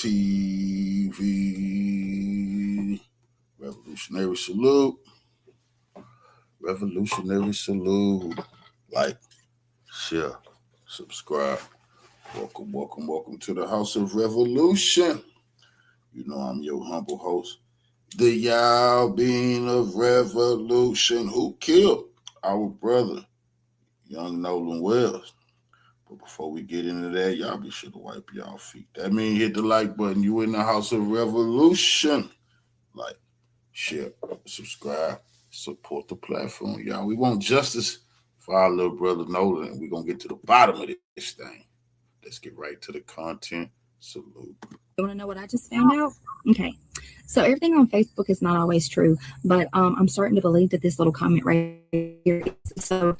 TV. Revolutionary salute. Revolutionary salute. Like, share, subscribe. Welcome to the House of Revolution. You know I'm your humble host, the Yao Being of Revolution, who killed our brother, young Nolan Wells. But before we get into that, y'all be sure to wipe y'all feet. That means hit the like button. You in the House of Revolution. Like, share, subscribe, support the platform, y'all. We want justice for our little brother Nolan, and we're going to get to the bottom of this thing. Let's get right to the content. Salute. You want to know what I just found out? Okay. So everything on Facebook is not always true, but I'm starting to believe that this little comment right here is. So,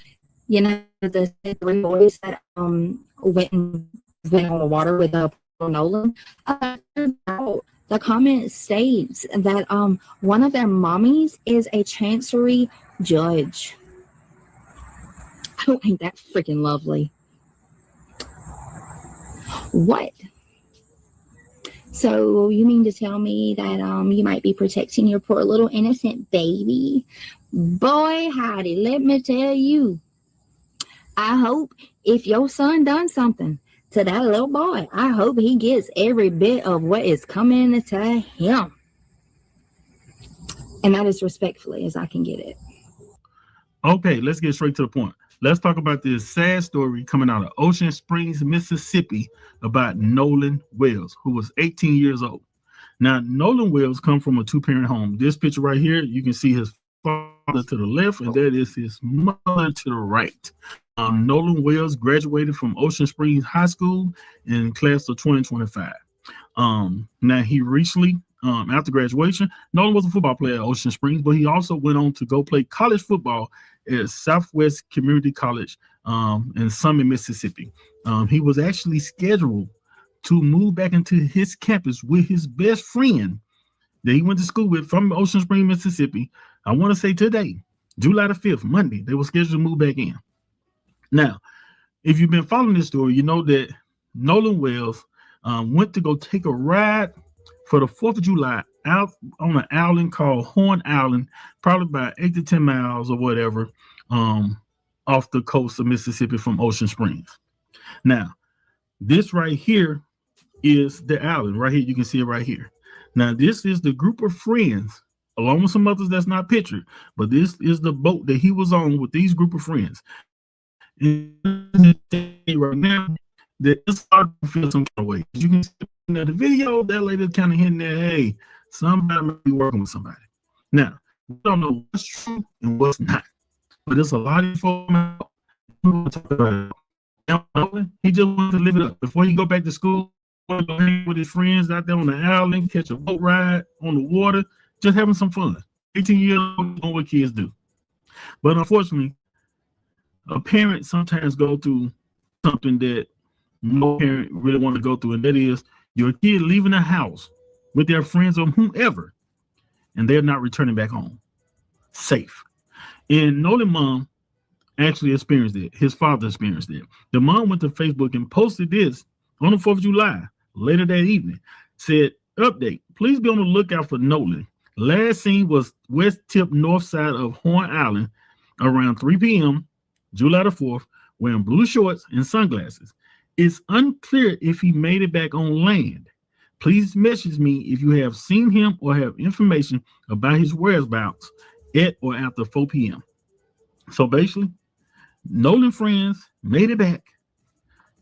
you know, the three boys that went on the water with Nolan, the comment states that one of their mommies is a chancery judge. Oh, ain't that freaking lovely? What? So you mean to tell me that you might be protecting your poor little innocent baby? Boy, howdy, let me tell you. I hope if your son done something to that little boy, I hope he gets every bit of what is coming to him. And that is respectfully as I can get it. Okay, let's get straight to the point. Let's talk about this sad story coming out of Ocean Springs, Mississippi about Nolan Wells, who was 18 years old. Now, Nolan Wells come from a two-parent home. This picture right here, you can see his father to the left, and that is his mother to the right. Nolan Wells graduated from Ocean Springs High School in class of 2025. Now, he recently, after graduation, Nolan was a football player at Ocean Springs, but he also went on to go play college football at Southwest Community College in Summit, Mississippi. He was actually scheduled to move back into his campus with his best friend that he went to school with from Ocean Springs, Mississippi. I want to say today, July the 5th, Monday, they were scheduled to move back in. Now, if you've been following this story, you know that Nolan Wells went to go take a ride for the 4th of July out on an island called Horn Island, probably about 8 to 10 miles or whatever, off the coast of Mississippi from Ocean Springs. Now, this right here is the island. Right here, you can see it right here. Now, this is the group of friends, along with some others that's not pictured, but this is the boat that he was on with these group of friends. And right now, that it's hard to feel some kind of way. You can see in the video, that lady kind of hinting that, hey, somebody might be working with somebody. Now, we don't know what's true and what's not, but there's a lot of information. He just wanted to live it up. Before he go back to school, want to go hang with his friends out there on the island, catch a boat ride on the water, just having some fun. 18 years old, doing what kids do. But unfortunately, a parent sometimes go through something that no parent really want to go through, and that is your kid leaving the house with their friends or whomever, and they're not returning back home safe. And Nolan's mom actually experienced it. His father experienced it. The mom went to Facebook and posted this on the 4th of July, later that evening, said, update, please be on the lookout for Nolan. Last seen was west tip north side of Horn Island around 3 p.m., July the 4th, wearing blue shorts and sunglasses. It's unclear if he made it back on land. Please message me if you have seen him or have information about his whereabouts at or after 4 p.m. So basically, Nolan friends made it back,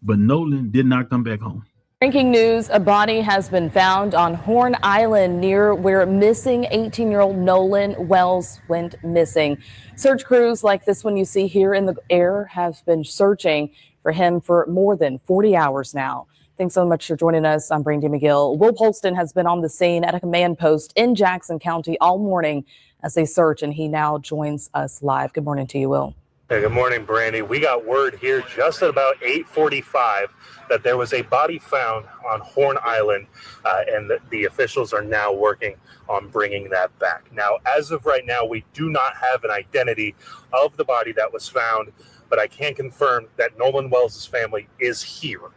but Nolan did not come back home. Breaking news, a body has been found on Horn Island near where missing 18-year-old Nolan Wells went missing. Search crews like this one you see here in the air have been searching for him for more than 40 hours now. Thanks so much for joining us. I'm Brandy McGill. Will Polston has been on the scene at a command post in Jackson County all morning as they search, and he now joins us live. Good morning to you, Will. Hey, good morning, Brandy. We got word here just at about 8:45 that there was a body found on Horn Island, and the officials are now working on bringing that back. Now, as of right now, we do not have an identity of the body that was found, but I can confirm that Nolan Wells' family is here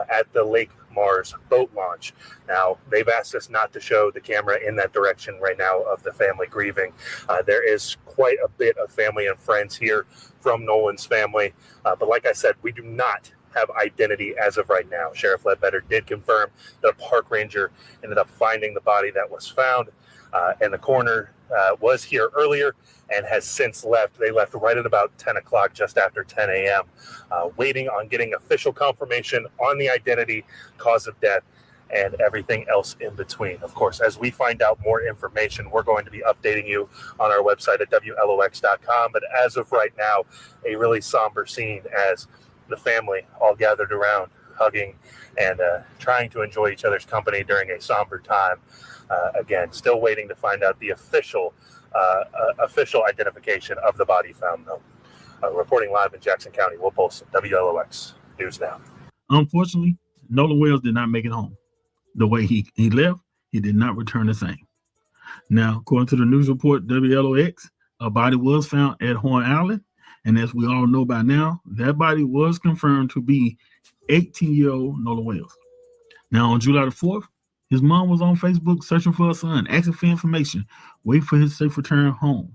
at the Lake Mars boat launch. Now, they've asked us not to show the camera in that direction right now of the family grieving. There is quite a bit of family and friends here from Nolan's family, but like I said, we do not have identity as of right now. Sheriff Ledbetter did confirm that a park ranger ended up finding the body that was found, and the coroner was here earlier and has since left. They left right at about 10 o'clock, just after 10 a.m., waiting on getting official confirmation on the identity, cause of death, and everything else in between. Of course, as we find out more information, we're going to be updating you on our website at WLOX.com. But as of right now, a really somber scene as the family all gathered around, hugging and trying to enjoy each other's company during a somber time. Again, still waiting to find out the official identification of the body found, though. Reporting live in Jackson County, Will Polson, WLOX News Now. Unfortunately, Nolan Wells did not make it home. The way he left, he did not return the same. Now, according to the news report, WLOX, a body was found at Horn Island. And as we all know by now, that body was confirmed to be 18-year-old Nolan Wells. Now, on July the 4th, his mom was on Facebook searching for her son, asking for information, waiting for his safe return home.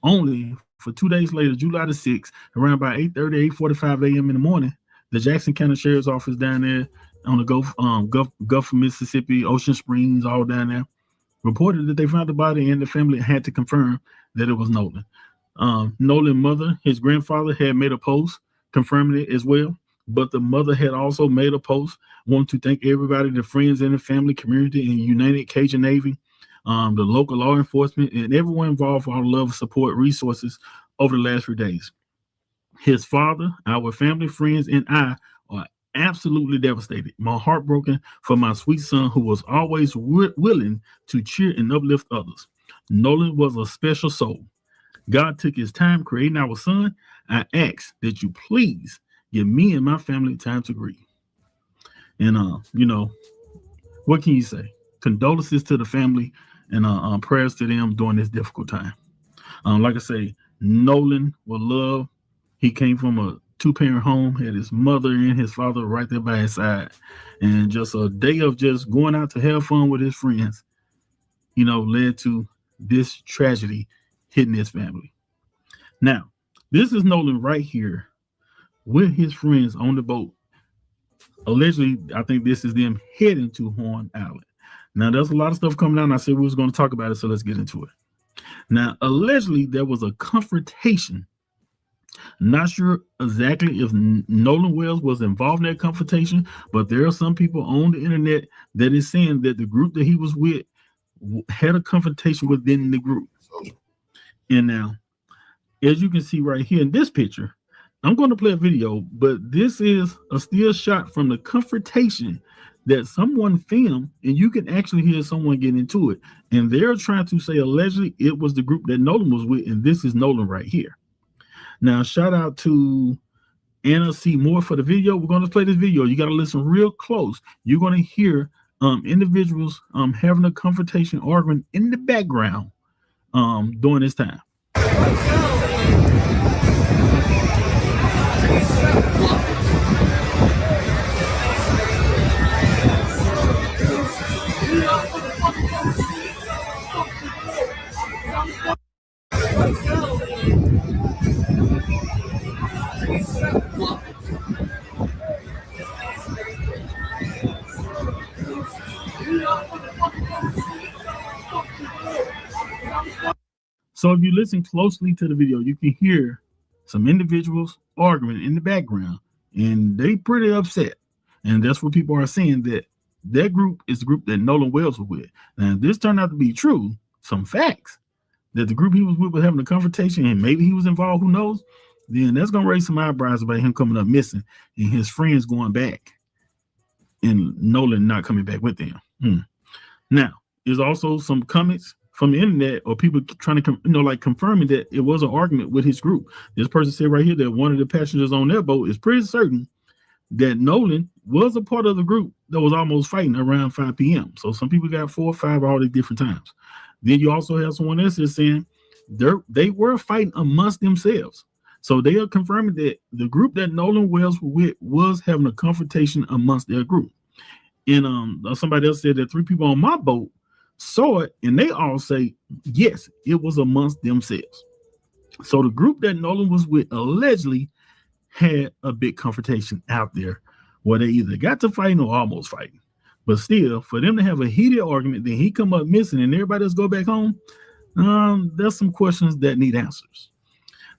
Only for 2 days later, July the 6th, around about 8:30, 8:45 a.m. in the morning, the Jackson County Sheriff's Office down there on the Gulf of Mississippi, Ocean Springs, all down there, reported that they found the body, and the family had to confirm that it was Nolan. Nolan's mother, his grandfather, had made a post confirming it as well, but the mother had also made a post wanting to thank everybody, the friends in the family, community, and United Cajun Navy, the local law enforcement, and everyone involved for our love, support, resources over the last few days. His father, our family, friends, and I are absolutely devastated. My heart broken for my sweet son, who was always willing to cheer and uplift others. Nolan was a special soul. God took his time creating our son. I ask that you please give me and my family time to grieve. And, what can you say? Condolences to the family and prayers to them during this difficult time. Like I say, Nolan was loved. He came from a two-parent home, had his mother and his father right there by his side. And just a day of just going out to have fun with his friends, led to this tragedy hitting his family. Now, this is Nolan right here with his friends on the boat. Allegedly, I think this is them heading to Horn Island. Now, there's a lot of stuff coming out, and I said we was going to talk about it, so let's get into it. Now, allegedly, there was a confrontation. Not sure exactly if Nolan Wells was involved in that confrontation, but there are some people on the internet that is saying that the group that he was with had a confrontation within the group. And now, as you can see right here in this picture, I'm going to play a video, but this is a still shot from the confrontation that someone filmed, and you can actually hear someone get into it. And they're trying to say allegedly it was the group that Nolan was with, and this is Nolan right here. Now, shout out to Anna C. Moore for the video. We're going to play this video. You got to listen real close. You're going to hear individuals having a confrontation, arguing in the background during this time. So if you listen closely to the video, you can hear some individuals arguing in the background, and they pretty upset. And that's what people are saying, that group is the group that Nolan Wells was with. Now, this turned out to be true, some facts, that the group he was with was having a confrontation, and maybe he was involved, who knows? Then that's going to raise some eyebrows about him coming up missing and his friends going back and Nolan not coming back with them. Now, there's also some comments from the internet or people trying to, confirming that it was an argument with his group. This person said right here that one of the passengers on their boat is pretty certain that Nolan was a part of the group that was almost fighting around 5 p.m. So some people got 4 or 5 all these different times. Then you also have someone else that's saying they were fighting amongst themselves. So they are confirming that the group that Nolan Wells was with was having a confrontation amongst their group. And somebody else said that 3 people on my boat saw it, and they all say yes, it was amongst themselves. So the group that Nolan was with allegedly had a big confrontation out there where they either got to fighting or almost fighting. But still, for them to have a heated argument, then he come up missing and everybody else go back home, there's some questions that need answers.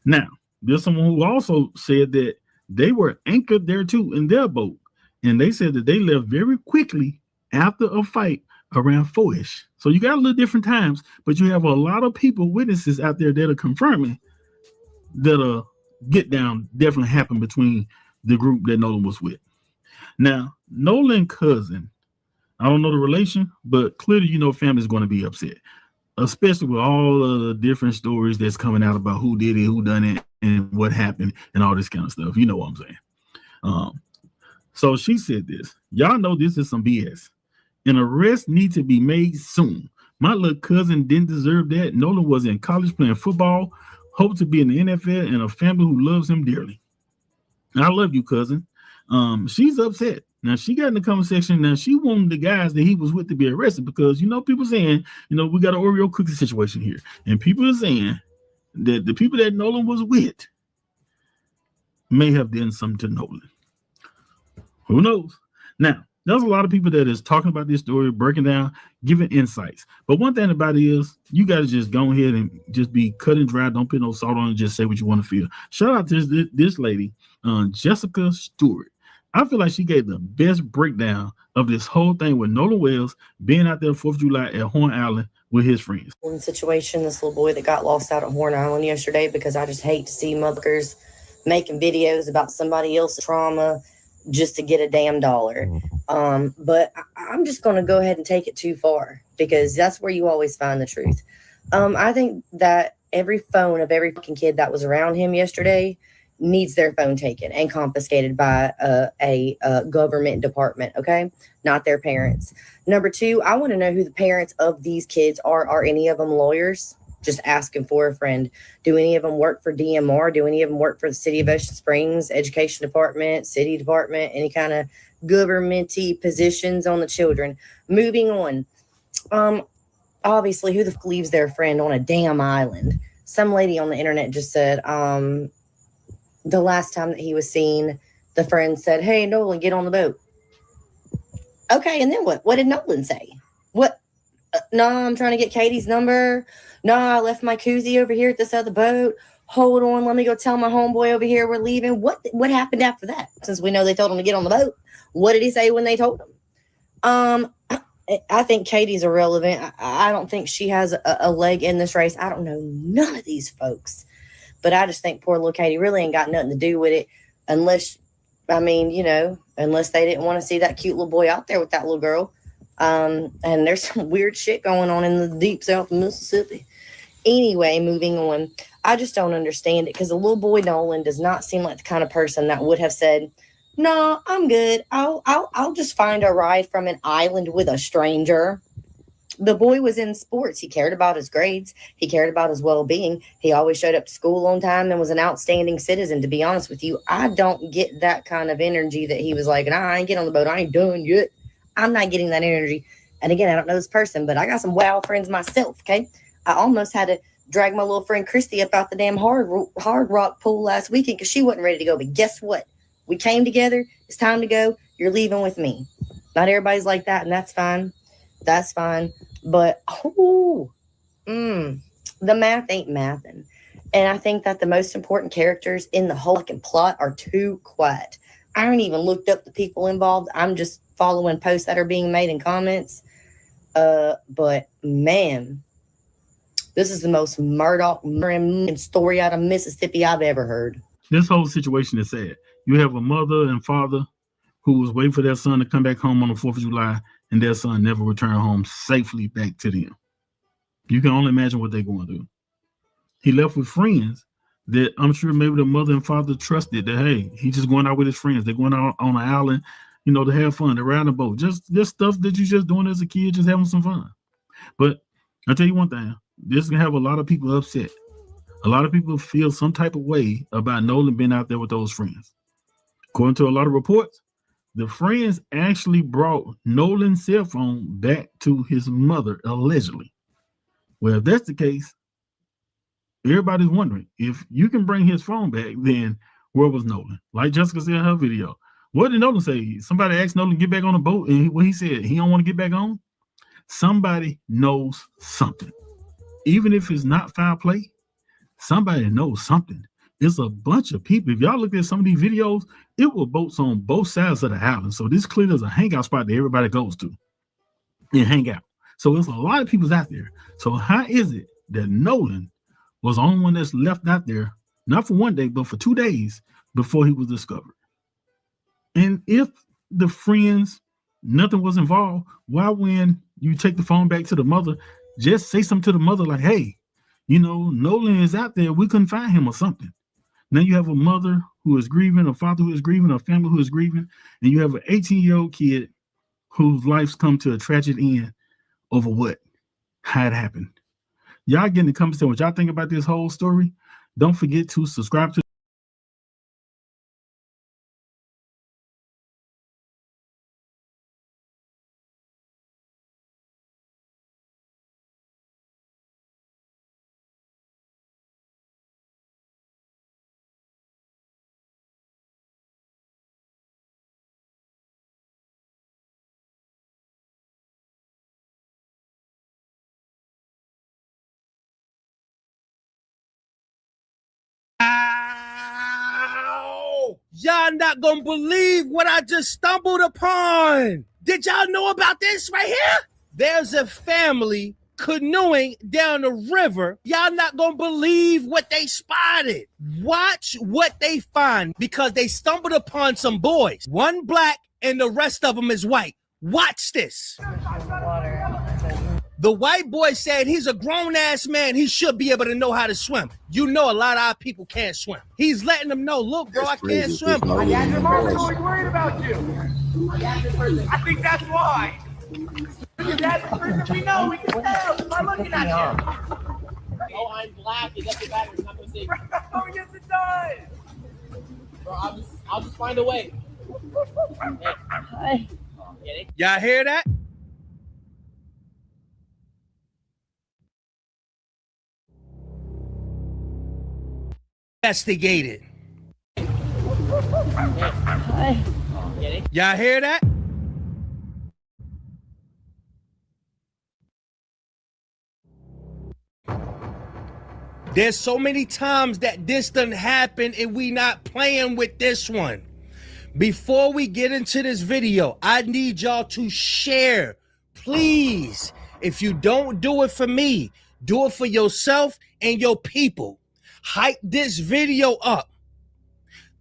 Now, there's someone who also said that they were anchored there too in their boat. And they said that they left very quickly after a fight around 4-ish. So you got a little different times, but you have a lot of people, witnesses out there that are confirming that a get down definitely happened between the group that Nolan was with. Now, Nolan's cousin, I don't know the relation, but clearly, family's going to be upset, especially with all of the different stories that's coming out about who did it, who done it, and what happened, and all this kind of stuff. You know what I'm saying? So she said this. Y'all know this is some BS. An arrest needs to be made soon. My little cousin didn't deserve that. Nolan was in college playing football, hoped to be in the NFL, and a family who loves him dearly. I love you, cousin. She's upset. Now, she got in the comment section. Now, she wanted the guys that he was with to be arrested because, people saying, we got an Oreo cookie situation here. And people are saying that the people that Nolan was with may have done something to Nolan. Who knows? Now, there's a lot of people that is talking about this story, breaking down, giving insights. But one thing about it is you got to just go ahead and just be cut and dry. Don't put no salt on it. Just say what you want to feel. Shout out to this lady, Jessica Stewart. I feel like she gave the best breakdown of this whole thing with Nolan Wells being out there 4th of July at Horn Island with his friends. One situation, this little boy that got lost out at Horn Island yesterday, because I just hate to see mothers making videos about somebody else's trauma just to get a damn dollar. But I'm just going to go ahead and take it too far, because that's where you always find the truth. I think that every phone of every fucking kid that was around him yesterday needs their phone taken and confiscated by a government department, okay? Not their parents. Number 2, I want to know who the parents of these kids are. Are any of them lawyers? Just asking for a friend. Do any of them work for DMR? Do any of them work for the City of Ocean Springs, Education Department, City Department, any kind of governmenty positions on the children? Moving on. Obviously, who the fuck leaves their friend on a damn island? Some lady on the internet just said, the last time that he was seen, the friend said, "Hey, Nolan, get on the boat." Okay, and then what? What did Nolan say? What? No, I'm trying to get Katie's number. No, I left my koozie over here at this other boat. Hold on, let me go tell my homeboy over here we're leaving. What happened after that? Since we know they told him to get on the boat, what did he say when they told him? I think Katie's irrelevant. I don't think she has a leg in this race. I don't know none of these folks. But I just think poor little Katie really ain't got nothing to do with it unless they didn't want to see that cute little boy out there with that little girl. And there's some weird shit going on in the deep south of Mississippi. Anyway, moving on. I just don't understand it, because the little boy Nolan does not seem like the kind of person that would have said, "No, I'm good. I'll just find a ride from an island with a stranger." The boy was in sports. He cared about his grades. He cared about his well-being. He always showed up to school on time and was an outstanding citizen. To be honest with you, I don't get that kind of energy that he was like, "Nah, I ain't getting on the boat. I ain't done yet." I'm not getting that energy. And again, I don't know this person, but I got some wow friends myself, okay? I almost had to drag my little friend Christy up out the damn hard rock pool last weekend because she wasn't ready to go. But guess what? We came together. It's time to go. You're leaving with me. Not everybody's like that, and that's fine. That's fine. But, the math ain't mathing. And I think that the most important characters in the whole fucking plot are too quiet. I haven't even looked up the people involved. I'm just following posts that are being made in comments. But, man, this is the most Murdoch story out of Mississippi I've ever heard. This whole situation is sad. You have a mother and father who was waiting for their son to come back home on the 4th of July, and their son never returned home safely back to them. You can only imagine what they're going through. He left with friends that I'm sure maybe the mother and father trusted that, hey, he's just going out with his friends. They're going out on an island, to have fun, to ride a boat. Just stuff that you're just doing as a kid, just having some fun. But I'll tell you one thing, this is going to have a lot of people upset. A lot of people feel some type of way about Nolan being out there with those friends. According to a lot of reports, the friends actually brought Nolan's cell phone back to his mother, allegedly. Well, if that's the case, everybody's wondering, if you can bring his phone back, then where was Nolan? Like Jessica said in her video. What did Nolan say? Somebody asked Nolan to get back on the boat, and what he said, he don't want to get back on? Somebody knows something. Even if it's not foul play, somebody knows something. It's a bunch of people. If y'all look at some of these videos, it were boats on both sides of the island. So this clearly is a hangout spot that everybody goes to and hang out. So there's a lot of people out there. So how is it that Nolan was the only one that's left out there, not for one day, but for 2 days before he was discovered? And if the friends, nothing was involved, why when you take the phone back to the mother, just say something to the mother like, hey, you know, Nolan is out there. We couldn't find him or something. Now you have a mother who is grieving, a father who is grieving, a family who is grieving, and you have an 18-year-old kid whose life's come to a tragic end over what? How it happened. Y'all get in the comments what y'all think about this whole story. Don't forget to subscribe to Ow! Y'all not gonna believe what I just stumbled upon. Did y'all know about this right here? There's a family canoeing down the river. Y'all not gonna believe what they spotted. Watch what they find, because they stumbled upon some boys. One black and the rest of them is white. Watch this. The white boy said he's a grown-ass man. He should be able to know how to swim. You know a lot of our people can't swim. He's letting them know, look, bro, I can't swim. My dad and mom are always worried about you. I think that's why. Your dad's the person we know. We can tell just by looking at you. Oh, I'm black. It doesn't matter. It's not gonna say. Oh, yes, it does. Bro, I'll just find a way. Hey. Get it? Y'all hear that? Investigated. Hey. Get it? Y'all hear that? There's so many times that this done happen and we not playing with this one. Before we get into this video, I need y'all to share. Please, if you don't do it for me, do it for yourself and your people. Hype this video up.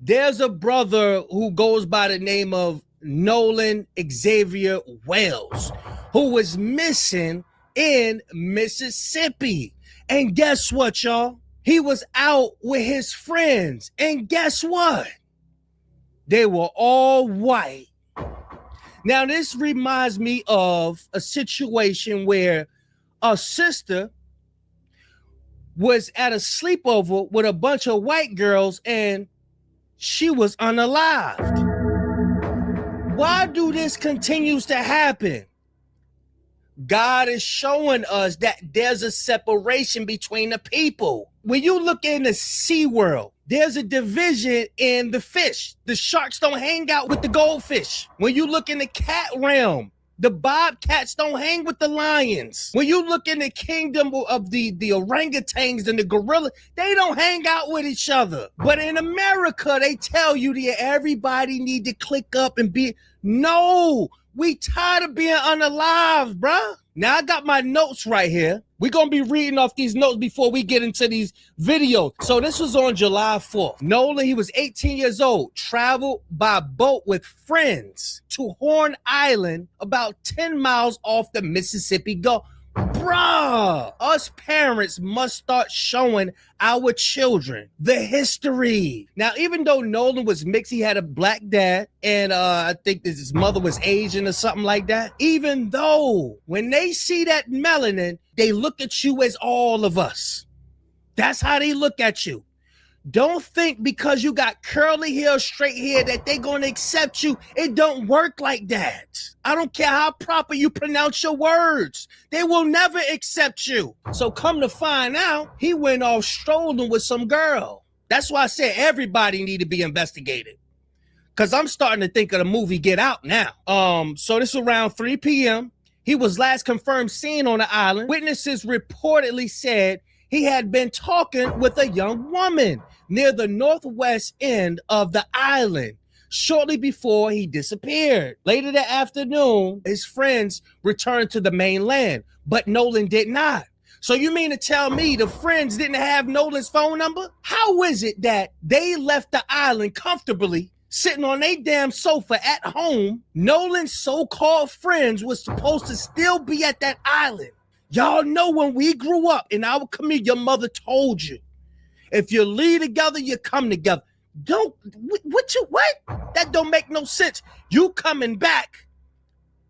There's a brother who goes by the name of Nolan Xavier Wells, who was missing in Mississippi. And guess what, y'all? He was out with his friends. And guess what? They were all white. Now, this reminds me of a situation where a sister was at a sleepover with a bunch of white girls and she was unalived. Why do this continues to happen? God is showing us that there's a separation between the people. When you look in the sea world, there's a division in the fish. The sharks don't hang out with the goldfish. When you look in the cat realm, the bobcats don't hang with the lions. When you look in the kingdom of the orangutans and the gorillas, they don't hang out with each other. But in America, they tell you that everybody need to click up and be. No, we tired of being unalived, bruh. Now I got my notes right here. We're going to be reading off these notes before we get into these videos. So this was on July 4th. Nolan, he was 18 years old, traveled by boat with friends to Horn Island, about 10 miles off the Mississippi Gulf. Bruh, us parents must start showing our children the history. Now, even though Nolan was mixed, he had a black dad, and I think his mother was Asian or something like that. Even though when they see that melanin, they look at you as all of us. That's how they look at you. Don't think because you got curly hair, straight hair that they're going to accept you. It don't work like that. I don't care how proper you pronounce your words. They will never accept you. So come to find out, he went off strolling with some girl. That's why I said everybody need to be investigated. Because I'm starting to think of the movie Get Out now. So this is around 3 p.m. He was last confirmed seen on the island. Witnesses reportedly said he had been talking with a young woman near the northwest end of the island shortly before he disappeared. Later that afternoon, his friends returned to the mainland, but Nolan did not. So you mean to tell me the friends didn't have Nolan's phone number? How is it that they left the island comfortably, sitting on a damn sofa at home? Nolan's so-called friends was supposed to still be at that island. Y'all know when we grew up in our community, your mother told you, if you leave together, you come together. What? That don't make no sense. You coming back,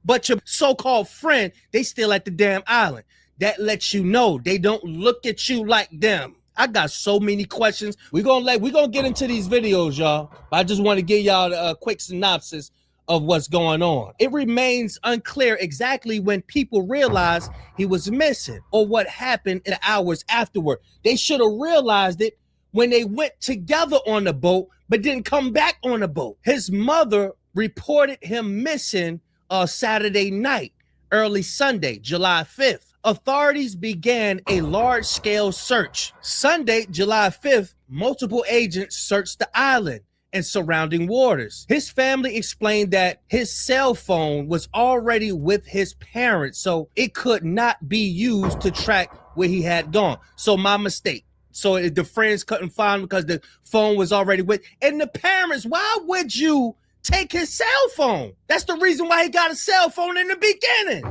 but your so-called friend, they still at the damn island. That lets you know they don't look at you like them. I got so many questions. We're gonna get into these videos, y'all. I just want to give y'all a quick synopsis of what's going on. It remains unclear exactly when people realized he was missing or what happened in the hours afterward. They should have realized it when they went together on the boat, but didn't come back on the boat. His mother reported him missing Saturday night, early Sunday, July 5th. Authorities began a large-scale search. Sunday, July 5th, multiple agents searched the island and surrounding waters. His family explained that his cell phone was already with his parents, so it could not be used to track where he had gone. So my mistake. So the friends couldn't find him because the phone was already with. And the parents, why would you take his cell phone? That's the reason why he got a cell phone in the beginning.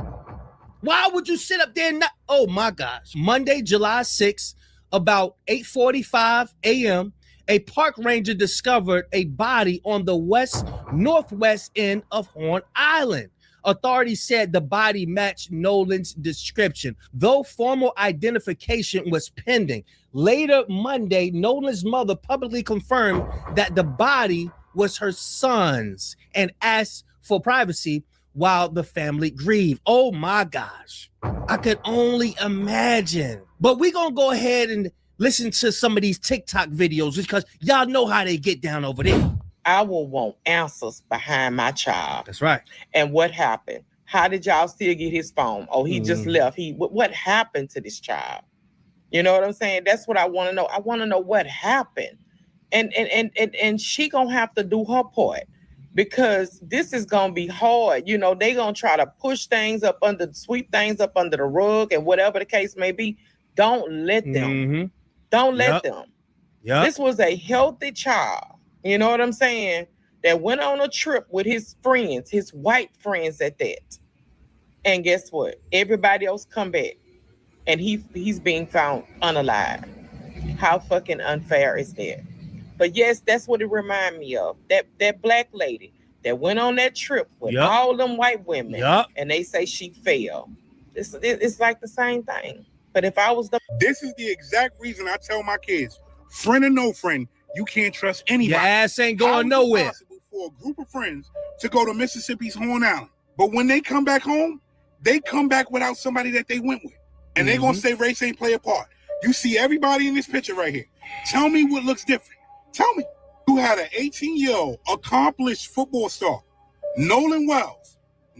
Why would you sit up there and not? Oh my gosh. Monday, July 6th, about 8:45 a.m., a park ranger discovered a body on the northwest end of Horn Island. Authorities said the body matched Nolan's description, though formal identification was pending. Later Monday, Nolan's mother publicly confirmed that the body was her son's and asked for privacy while the family grieved. Oh my gosh. I could only imagine. But we're going to go ahead and listen to some of these TikTok videos because y'all know how they get down over there. I will want answers behind my child. That's right. And what happened? How did y'all still get his phone? Oh, he just left. What happened to this child? You know what I'm saying? That's what I want to know. I want to know what happened. And she gonna have to do her part because this is gonna be hard. You know, they gonna try to push things up sweep things up under the rug and whatever the case may be. Don't let them. Mm-hmm. Don't let them. Yeah. This was a healthy child. You know what I'm saying? That went on a trip with his friends, his white friends at that. And guess what? Everybody else come back. And he's being found unalive. How fucking unfair is that? But yes, that's what it reminded me of. That black lady that went on that trip with all them white women. And they say she fell. It's like the same thing. But if I was This is the exact reason I tell my kids, friend or no friend, you can't trust anybody. Your ass ain't going nowhere. It's possible for a group of friends to go to Mississippi's Horn Island. But when they come back home, they come back without somebody that they went with. And they're going to say race ain't play a part. You see everybody in this picture right here. Tell me what looks different. Tell me. You had an 18-year-old accomplished football star, Nolan Wells,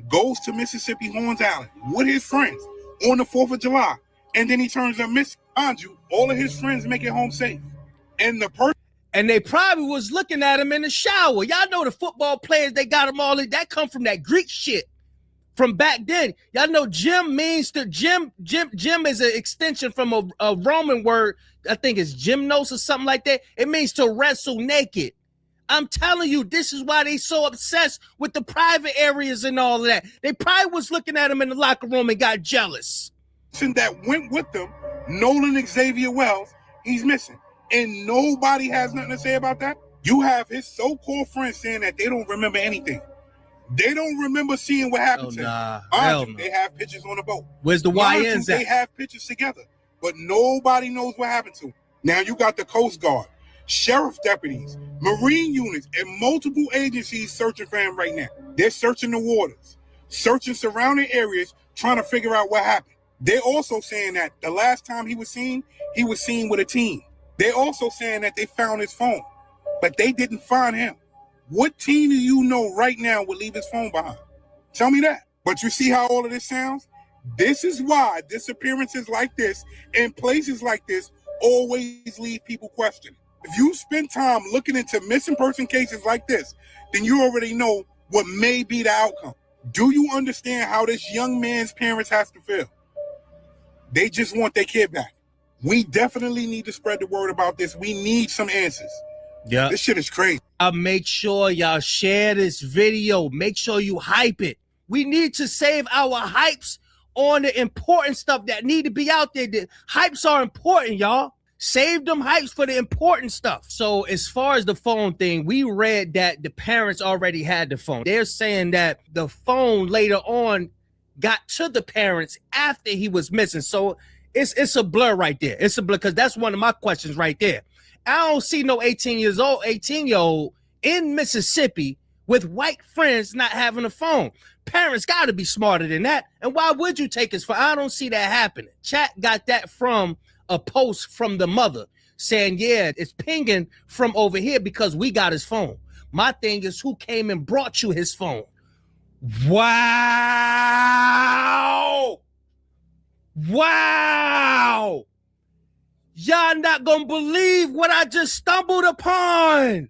goes to Mississippi Horn Island with his friends on the 4th of July. And then he turns up missing. Mind you, all of his friends make it home safe. And the person. And they probably was looking at him in the shower. Y'all know the football players, they got them all in. That come from that Greek shit from back then. Y'all know gym means to gym is an extension from a Roman word. I think it's gymnos or something like that. It means to wrestle naked. I'm telling you, this is why they so obsessed with the private areas and all of that. They probably was looking at him in the locker room and got jealous. That went with them, Nolan Xavier Wells, he's missing. And nobody has nothing to say about that. You have his so-called friends saying that they don't remember anything. They don't remember seeing what happened to him. They have pictures on the boat. Where's the YNs at? They have pictures together, but nobody knows what happened to him. Now you got the Coast Guard, sheriff deputies, Marine units, and multiple agencies searching for him right now. They're searching the waters, searching surrounding areas, trying to figure out what happened. They're also saying that the last time he was seen with a team. They're also saying that they found his phone, but they didn't find him. What team do you know right now would leave his phone behind? Tell me that. But you see how all of this sounds? This is why disappearances like this and places like this always leave people questioning. If you spend time looking into missing person cases like this, then you already know what may be the outcome. Do you understand how this young man's parents have to feel? They just want their kid back. We definitely need to spread the word about this. We need some answers. Yeah. This shit is crazy. Make sure y'all share this video. Make sure you hype it. We need to save our hypes on the important stuff that need to be out there. The hypes are important, y'all. Save them hypes for the important stuff. So as far as the phone thing, we read that the parents already had the phone. They're saying that the phone later on got to the parents after he was missing. So it's a blur right there. It's a blur because that's one of my questions right there. I don't see no 18-year-old in Mississippi with white friends not having a phone. Parents got to be smarter than that. And why would you take his phone? I don't see that happening. Chat got that from a post from the mother saying, yeah, it's pinging from over here because we got his phone. My thing is, who came and brought you his phone? Wow. Wow. Y'all not gonna believe what I just stumbled upon.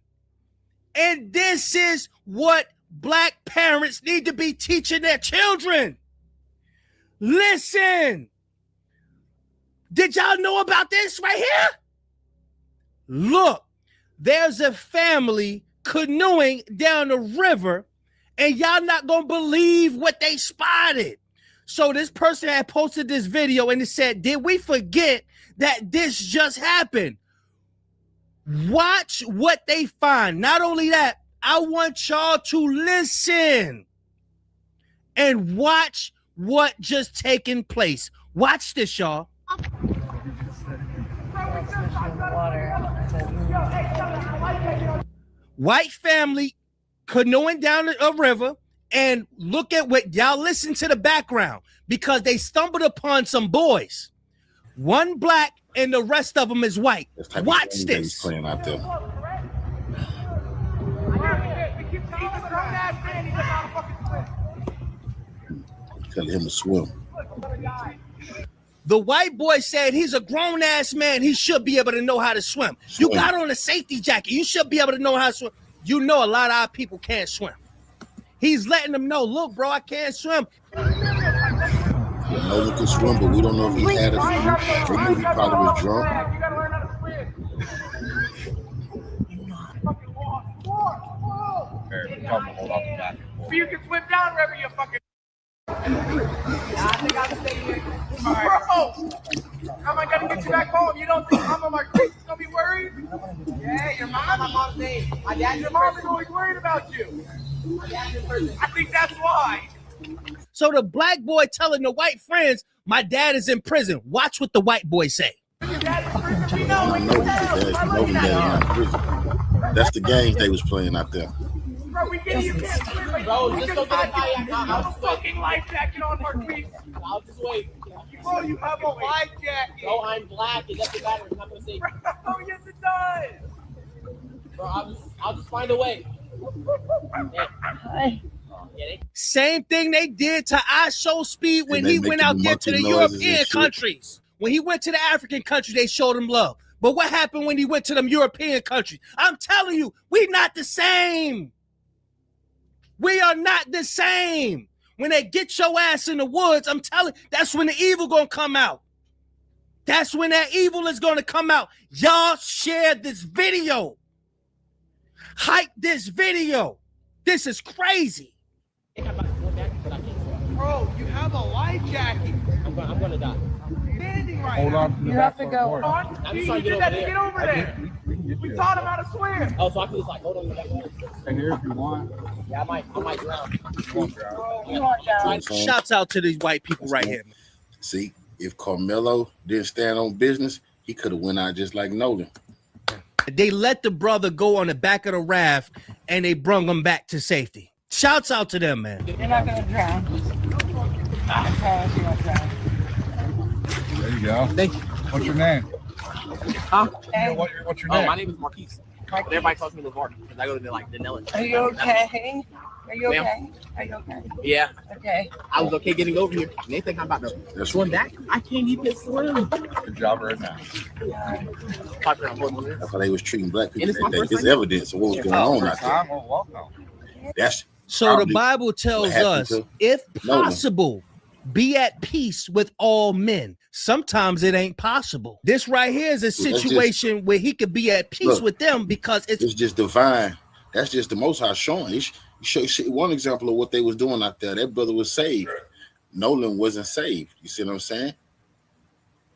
And this is what Black parents need to be teaching their children. Listen. Did y'all know about this right here? Look, there's a family canoeing down the river, and y'all not gonna believe what they spotted. So this person had posted this video and it said, did we forget that this just happened? Watch what they find. Not only that, I want y'all to listen and watch what just taken place. Watch this, y'all. White family canoeing down a river, and look at what y'all listen to the background because they stumbled upon some boys. One black and the rest of them is white. Watch this. Playing out there. Tell him to swim. The white boy said he's a grown-ass man. He should be able to know how to swim. You got on a safety jacket. You should be able to know how to swim. You know a lot of our people can't swim. He's letting them know, look, bro, I can't swim. Nolan can swim, but we don't know if he had a few. We knew he probably was drunk. You gotta learn how to swim. You can swim down wherever you fucking. I think I'll stay here. Bro, how am I gonna get you back home? You don't think Mama Marquise is gonna be worried? Yeah, your mom. My mom's name. My dad. Your mom is always worried about you. My dad's in prison. I think that's why. So the black boy telling the white friends, my dad is in prison. Watch what the white boy say. Your dad is in prison. You know, that's the games they was playing out there. Bro, we get you can't swim. Bro, just go get a kayak. I'll fucking life jacket on, Marquise. I'll just wait. Bro, you have a life jacket. Bro, I'm black. It doesn't matter. It's not gonna save me. Oh, yes, it does. Bro, I'll just find a way. Same thing they did to I Show Speed when he went out there to the European countries. When he went to the African countries, they showed him love. But what happened when he went to them European countries? I'm telling you, we not the same. We are not the same. When they get your ass in the woods, I'm telling you, that's when the evil gonna come out. That's when that evil is gonna come out. Y'all share this video. Hype this video. This is crazy. Bro, you have a life jacket. I'm gonna die. Standing right Hold now. on. You have to go. I'm just You trying to did that to get over there. We taught him how to swim. Oh, so I can just like hold on to that water. Stay here if you want. Yeah, I might drown. Shouts out to these white people right here. See, if Carmelo didn't stand on business, He could have went out just like Nolan. They let the brother go on the back of the raft and they brung him back to safety. Shouts out to them, man. You're not gonna drown. There you go. Thank you. What's your name? Huh? What's your name? Oh, my name is Marquise. But everybody calls me LeVar because I go to the Nolan. Are you okay? Are you Ma'am. okay? Are you okay? Yeah. Okay. I was okay getting over here. And they think I'm about to swim back. I can't even swim. Good job right now. Talk around 4 minutes. That's how they was treating black people. And it's my That first day. It's time. evidence of what was going on out there. Well, welcome. That's So the probably Bible tells what happened us, to if Nolan. possible, be at peace with all men. Sometimes it ain't possible. This right here is a Well, that's situation where he could be at peace Look, with them because it's It's just divine. That's just the Most High showing. He show one example of what they was doing out there. That brother was saved. Nolan wasn't saved. You see what I'm saying?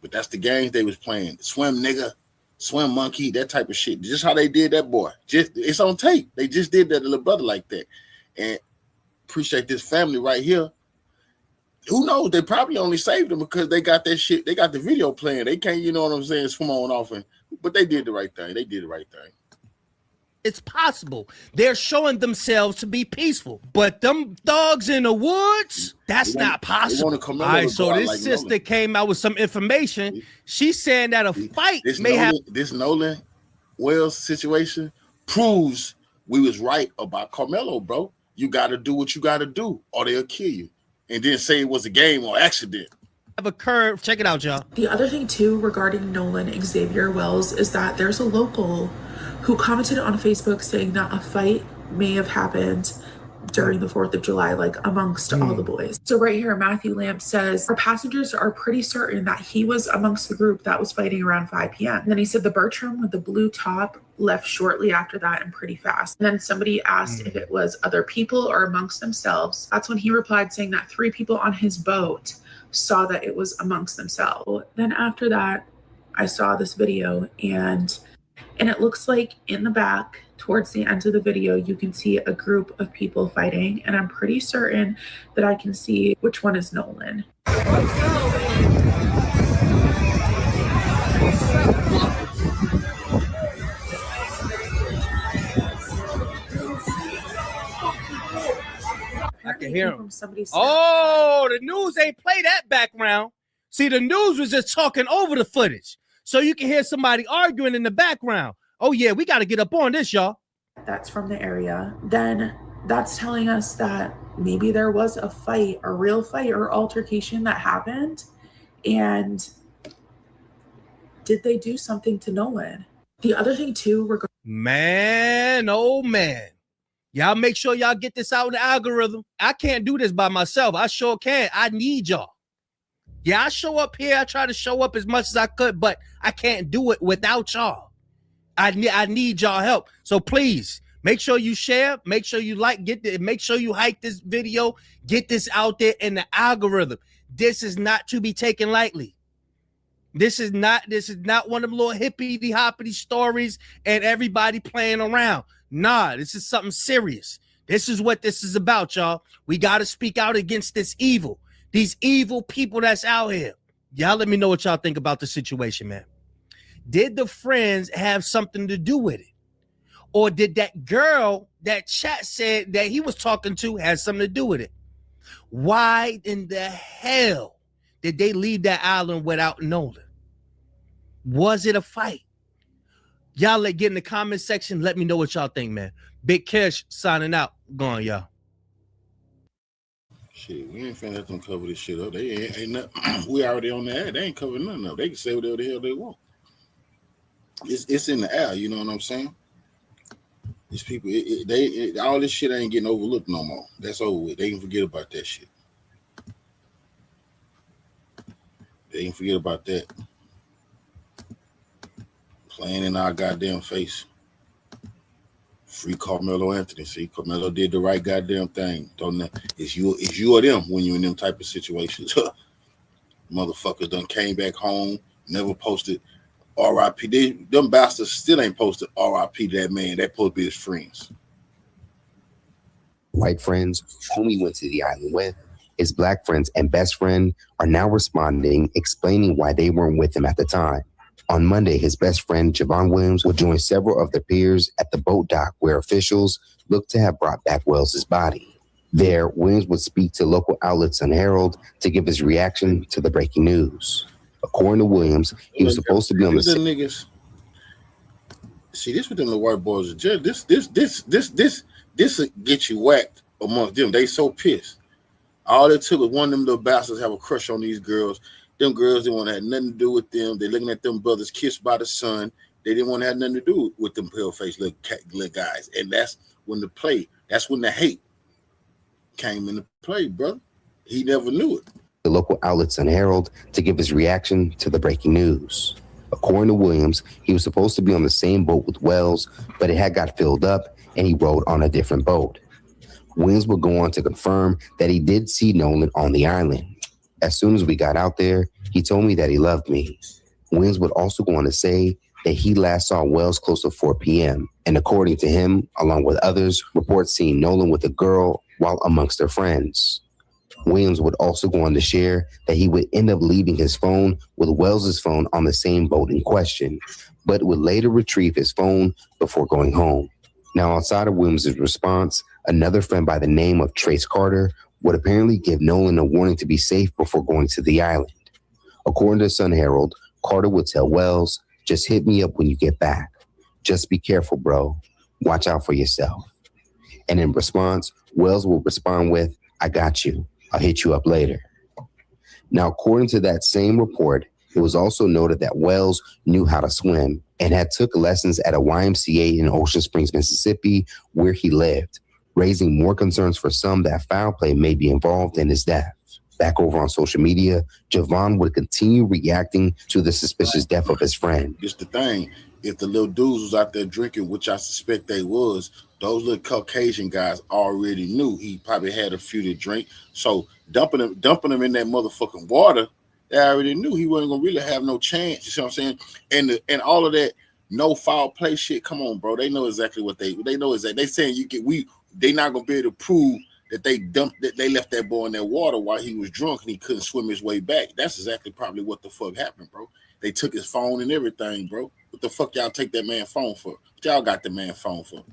But that's the games they was playing. Swim nigga, swim monkey, that type of shit. Just how they did that boy. Just it's on tape. They just did that to little brother like that. And appreciate this family right here. Who knows? They probably only saved him because they got that shit. They got the video playing. They can't, you know what I'm saying, swim on off. But they did the right thing. They did the right thing. it's possible. They're showing themselves to be peaceful. But them dogs in the woods, that's not possible. All right, so this sister came out with some information. She's saying that a fight may have. This Nolan Wells situation proves we was right about Carmelo, bro. You got to do what you got to do, or they'll kill you. And then say it was a game or accident. Have occurred. Check it out, y'all. The other thing too regarding Nolan Xavier Wells is that there's a local who commented on Facebook saying that a fight may have happened during the 4th of July, like amongst all the boys. So right here, Matthew Lamp says, our passengers are pretty certain that he was amongst the group that was fighting around 5 p.m. And then he said the Bertram with the blue top left shortly after that and pretty fast. And then somebody asked if it was other people or amongst themselves. That's when he replied saying that 3 people on his boat saw that it was amongst themselves. Then after that, I saw this video and it looks like in the back towards the end of the video, you can see a group of people fighting. And I'm pretty certain that I can see which one is Nolan. I can hear him. Oh, the news ain't play that background. See, the news was just talking over the footage. So you can hear somebody arguing in the background. Oh, yeah, we got to get up on this, y'all. That's from the area. Then that's telling us that maybe there was a fight, a real fight or altercation that happened. And did they do something to Nolan? The other thing, too, man, oh, man. Y'all make sure y'all get this out in the algorithm. I can't do this by myself. I sure can. I need y'all. Yeah, I show up here. I try to show up as much as I could, but I can't do it without y'all. I need y'all help. So please make sure you share. Make sure you like. Make sure you hype this video. Get this out there in the algorithm. This is not to be taken lightly. This is not one of them little hippity hoppity stories and everybody playing around. Nah, this is something serious. This is what this is about, y'all. We got to speak out against this evil. These evil people that's out here. Y'all let me know what y'all think about the situation, man. Did the friends have something to do with it? Or did that girl that chat said that he was talking to have something to do with it? Why in the hell did they leave that island without Nolan? Was it a fight? Y'all get in the comment section. Let me know what y'all think, man. Big Cash signing out. Go on, y'all. Shit, we ain't finna let them cover this shit up. They ain't nothing. We already on the air. They ain't covering nothing up. They can say whatever the hell they want. It's in the air. You know what I'm saying? These people, all this shit ain't getting overlooked no more. That's over with. They can forget about that shit. They can forget about that. Playing in our goddamn face. Free Carmelo Anthony. See, Carmelo did the right goddamn thing. Don't know. It's you or them when you're in them type of situations. Motherfuckers done came back home, never posted RIP. Them bastards still ain't posted RIP to that man. That supposed to be his friends. White friends whom he went to the island with, his black friends and best friend are now responding, explaining why they weren't with him at the time. On Monday, his best friend, Javon Williams, would join several of their peers at the boat dock where officials looked to have brought back Wells' body. There, Williams would speak to local outlets and Herald to give his reaction to the breaking news. According to Williams, he was supposed to be on the same. Niggas. See, this with them the white boys. This will get you whacked amongst them. They so pissed. All it took was one of them little bastards have a crush on these girls. Them girls didn't want to have nothing to do with them. They're looking at them brothers kissed by the sun. They didn't want to have nothing to do with them pale-faced little guys. And that's when the hate came into play, brother. He never knew it. The local outlets and Herald to give his reaction to the breaking news. According to Williams, he was supposed to be on the same boat with Wells, but it had got filled up and he rode on a different boat. Williams would go on to confirm that he did see Nolan on the island. As soon as we got out there, he told me that he loved me. Williams would also go on to say that he last saw Wells close to 4 p.m. And according to him, along with others, reports seeing Nolan with a girl while amongst their friends. Williams would also go on to share that he would end up leaving his phone with Wells's phone on the same boat in question, but would later retrieve his phone before going home. Now, outside of Williams' response, another friend by the name of Trace Carter would apparently give Nolan a warning to be safe before going to the island. According to Sun Herald, Carter would tell Wells, "Just hit me up when you get back. Just be careful, bro. Watch out for yourself." And in response, Wells will respond with, "I got you. I'll hit you up later." Now, according to that same report, it was also noted that Wells knew how to swim and had took lessons at a YMCA in Ocean Springs, Mississippi, where he lived, raising more concerns for some that foul play may be involved in his death. Back over on social media, Javon would continue reacting to the suspicious death of his friend. It's the thing. If the little dudes was out there drinking, which I suspect they was, those little Caucasian guys already knew he probably had a few to drink. So dumping him in that motherfucking water, they already knew he wasn't gonna really have no chance. You see what I'm saying? And all of that no foul play shit. Come on, bro. They know exactly what they know exactly. They saying they not gonna be able to prove that they left that boy in that water while he was drunk and he couldn't swim his way back. That's exactly probably what the fuck happened, bro. They took his phone and everything, bro. What the fuck y'all take that man's phone for? What y'all got the man's phone for?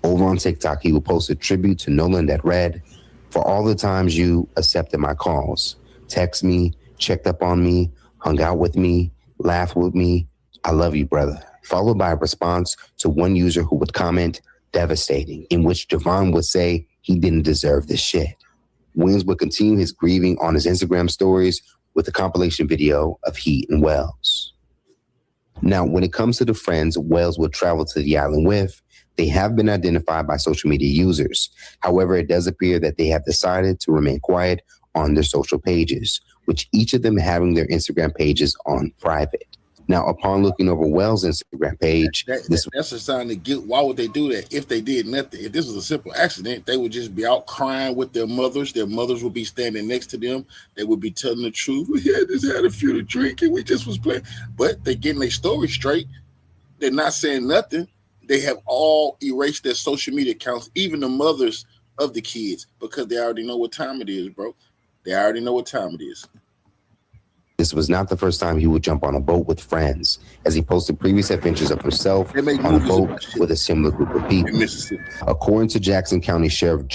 Over on TikTok, he would post a tribute to Nolan that read, "For all the times you accepted my calls, text me, checked up on me, hung out with me, laughed with me. I love you, brother." Followed by a response to one user who would comment, "Devastating," in which Javon would say he didn't deserve this shit. Williams would continue his grieving on his Instagram stories with a compilation video of he and Wells. Now, when it comes to the friends Wells would travel to the island with, they have been identified by social media users. However, it does appear that they have decided to remain quiet on their social pages, with each of them having their Instagram pages on private. Now, upon looking over Wells' Instagram page, that's a sign of guilt. Why would they do that? If they did nothing, if this was a simple accident, they would just be out crying with their mothers. Their mothers would be standing next to them. They would be telling the truth. We just had a few to drink and we just was playing. But they getting their story straight. They're not saying nothing. They have all erased their social media accounts, even the mothers of the kids, because they already know what time it is, bro. They already know what time it is. This was not the first time he would jump on a boat with friends, as he posted previous adventures of himself on a boat with a similar group of people. According to Jackson County Sheriff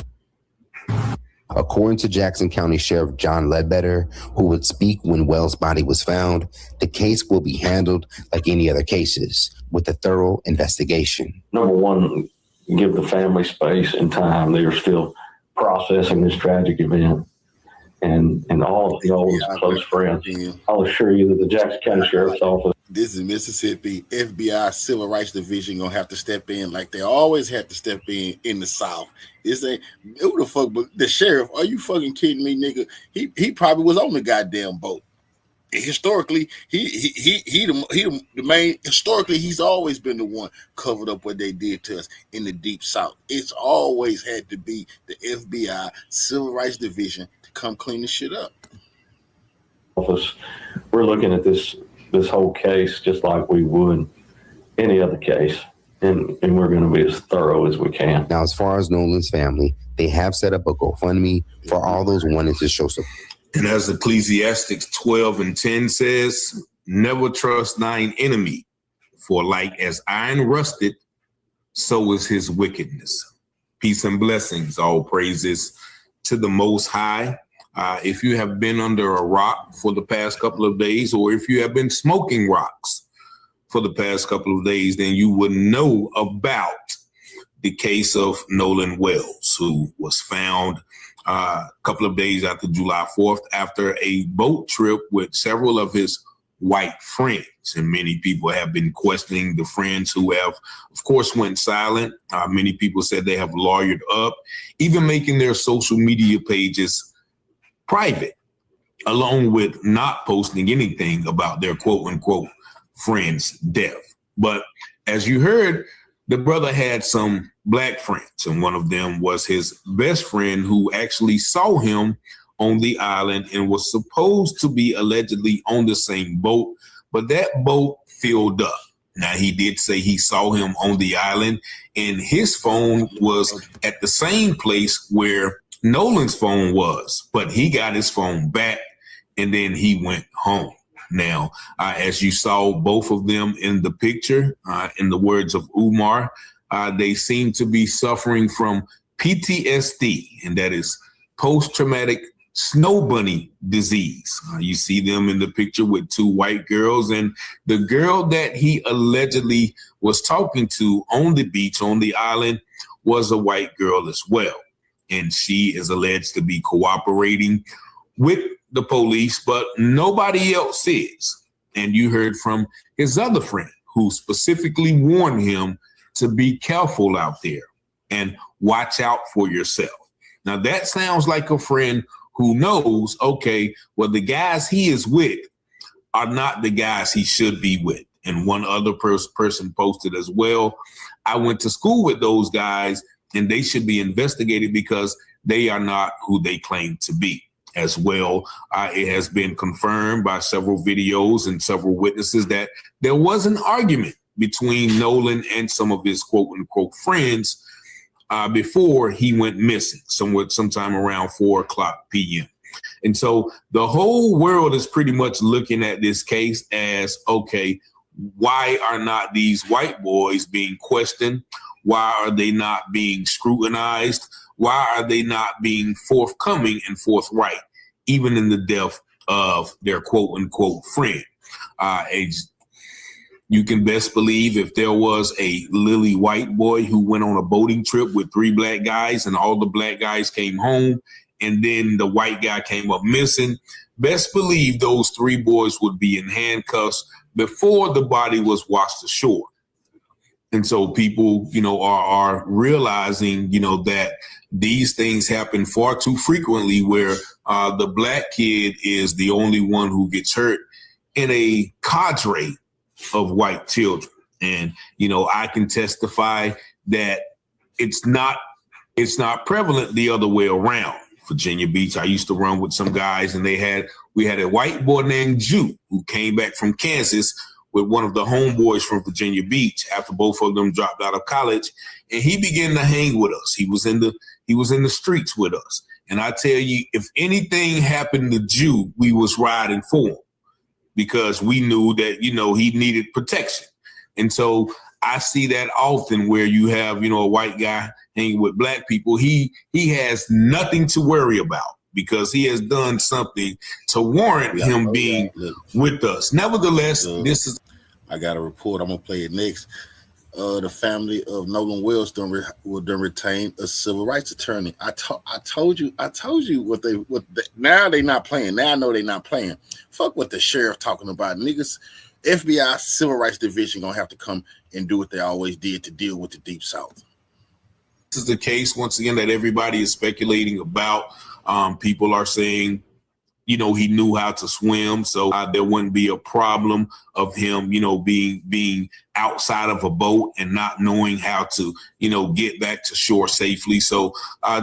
John Ledbetter, who would speak when Wells' body was found, the case will be handled like any other cases, with a thorough investigation. Number one, give the family space and time. They are still processing this tragic event. And all of y'all's close friends. I'll assure you that the Jackson County Sheriff's Office. This is Mississippi. FBI Civil Rights Division gonna have to step in like they always have to step in the South. This ain't who the fuck, but the sheriff. Are you fucking kidding me, nigga? He probably was on the goddamn boat. Historically, he the main. Historically, he's always been the one covered up what they did to us in the Deep South. It's always had to be the FBI Civil Rights Division to come clean this shit up. Office, we're looking at this whole case just like we would any other case, and we're going to be as thorough as we can. Now, as far as Nolan's family, they have set up a GoFundMe for all those wanting to show support. And as Ecclesiastes 12:10 says, never trust thine enemy, for like as iron rusted, so is his wickedness. Peace and blessings, all praises to the Most High. If you have been under a rock for the past couple of days, or if you have been smoking rocks for the past couple of days, then you would know about the case of Nolan Wells, who was found a couple of days after July 4th after a boat trip with several of his white friends. And many people have been questioning the friends who have, of course, went silent. Many people said they have lawyered up, even making their social media pages private, along with not posting anything about their quote unquote friend's death. But as you heard, the brother had some black friends, and one of them was his best friend who actually saw him on the island and was supposed to be allegedly on the same boat, but that boat filled up. Now, he did say he saw him on the island, and his phone was at the same place where Nolan's phone was, but he got his phone back and then he went home. Now, as you saw both of them in the picture, in the words of Umar, they seem to be suffering from PTSD, and that is post-traumatic snow bunny disease. You see them in the picture with two white girls, and the girl that he allegedly was talking to on the beach, on the island, was a white girl as well. And she is alleged to be cooperating with the police, but nobody else is. And you heard from his other friend who specifically warned him to be careful out there and watch out for yourself. Now that sounds like a friend who knows, okay, well, the guys he is with are not the guys he should be with. And one other person posted as well, I went to school with those guys and they should be investigated because they are not who they claim to be. As well, it has been confirmed by several videos and several witnesses that there was an argument between Nolan and some of his quote unquote friends before he went missing, sometime around 4:00 p.m. And so the whole world is pretty much looking at this case as, okay, why are not these white boys being questioned? Why are they not being scrutinized? Why are they not being forthcoming and forthright, even in the death of their quote unquote friend? You can best believe if there was a lily white boy who went on a boating trip with 3 black guys and all the black guys came home and then the white guy came up missing, best believe those 3 boys would be in handcuffs before the body was washed ashore. And so people, are realizing, that these things happen far too frequently where the black kid is the only one who gets hurt in a cadre of white children. And, I can testify that it's not prevalent the other way around. Virginia Beach, I used to run with some guys and we had a white boy named Jew who came back from Kansas with one of the homeboys from Virginia Beach after both of them dropped out of college, and he began to hang with us. He was in the streets with us. And I tell you, if anything happened to Jew, we was riding for him because we knew that, he needed protection. And so I see that often where you have, a white guy hanging with black people. He has nothing to worry about because he has done something to warrant him being with us. Nevertheless, I got a report. I'm going to play it next. The family of Nolan Wells will retain a civil rights attorney. I told you now they not playing. Now I know they not playing. Fuck what the sheriff talking about. Niggas, FBI Civil Rights Division going to have to come and do what they always did to deal with the Deep South. This is the case, once again, that everybody is speculating about. People are saying, he knew how to swim, so there wouldn't be a problem of him, being outside of a boat and not knowing how to, get back to shore safely. So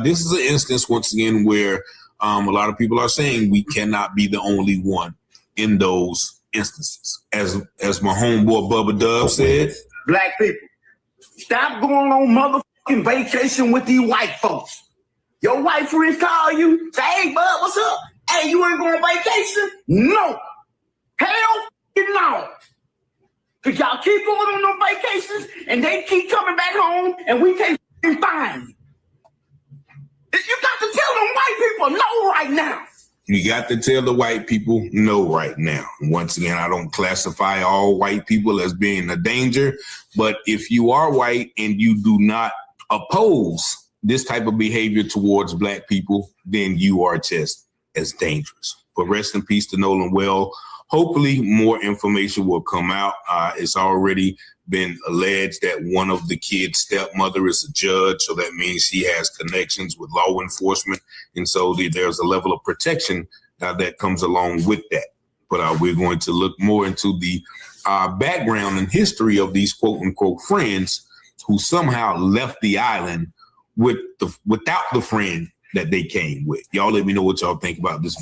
this is an instance, once again, where a lot of people are saying we cannot be the only one in those instances. As my homeboy Bubba Dub said, black people, stop going on motherfucking vacation with these white folks. Your white friends call you, say, hey, bud, what's up? Hey, you ain't going on vacation? No. Hell, no. long. Because y'all keep going on those vacations and they keep coming back home and we can't find you. You got to tell them white people no right now. You got to tell the white people no right now. Once again, I don't classify all white people as being a danger, but if you are white and you do not oppose this type of behavior towards black people, then you are just as dangerous. But rest in peace to Nolan Well. Hopefully more information will come out. It's already been alleged that one of the kids' stepmother is a judge, so that means she has connections with law enforcement. And so there's a level of protection that comes along with that. But we're going to look more into the background and history of these quote unquote friends who somehow left the island without the friend that they came with. Y'all let me know what y'all think about this.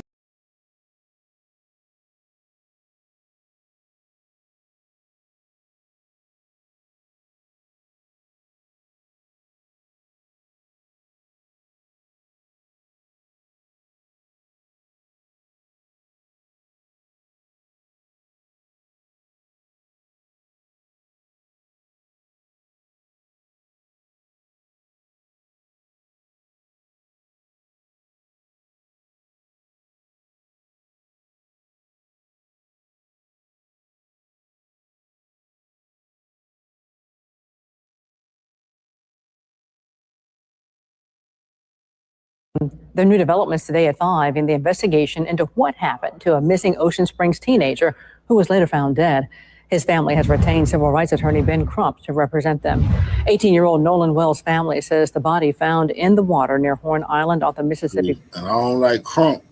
There are new developments today at 5 in the investigation into what happened to a missing Ocean Springs teenager who was later found dead. His family has retained civil rights attorney Ben Crump to represent them. 18-year-old Nolan Wells' family says the body found in the water near Horn Island off the Mississippi. And I don't like Crump,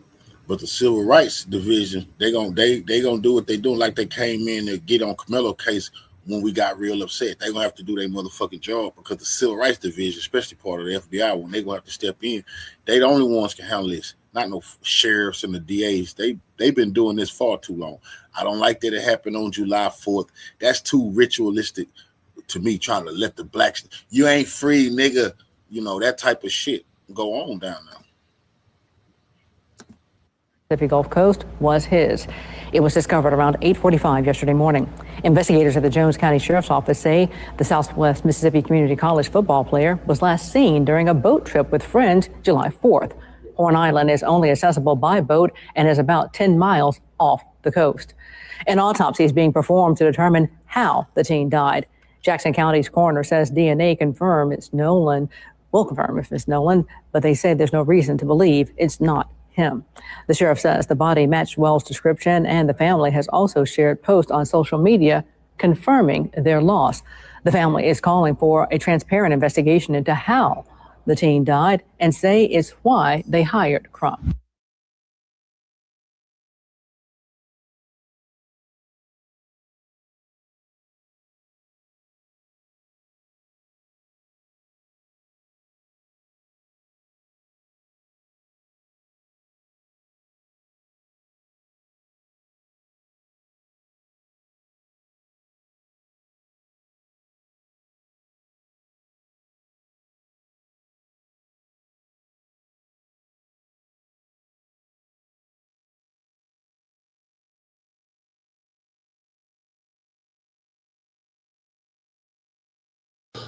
but the civil rights division, they gonna do what they doing, like they came in to get on Camelo case when we got real upset. They gonna have to do their motherfucking job, because the civil rights division, especially part of the FBI, when they gonna have to step in, they the only ones can handle this. Not no sheriffs and the DAs. They've been doing this far too long. I don't like that it happened on July 4th. That's too ritualistic to me, trying to let the blacks, you ain't free, nigga, that type of shit go on down there. Mississippi Gulf Coast was his. It was discovered around 8:45 yesterday morning. Investigators at the Jones County Sheriff's Office say the Southwest Mississippi Community College football player was last seen during a boat trip with friends July 4th. Horn Island is only accessible by boat and is about 10 miles off the coast. An autopsy is being performed to determine how the teen died. Jackson County's coroner says DNA will confirm if it's Nolan, but they say there's no reason to believe it's not him. The sheriff says the body matched Wells' description, and the family has also shared posts on social media confirming their loss. The family is calling for a transparent investigation into how the teen died and say it's why they hired Crump.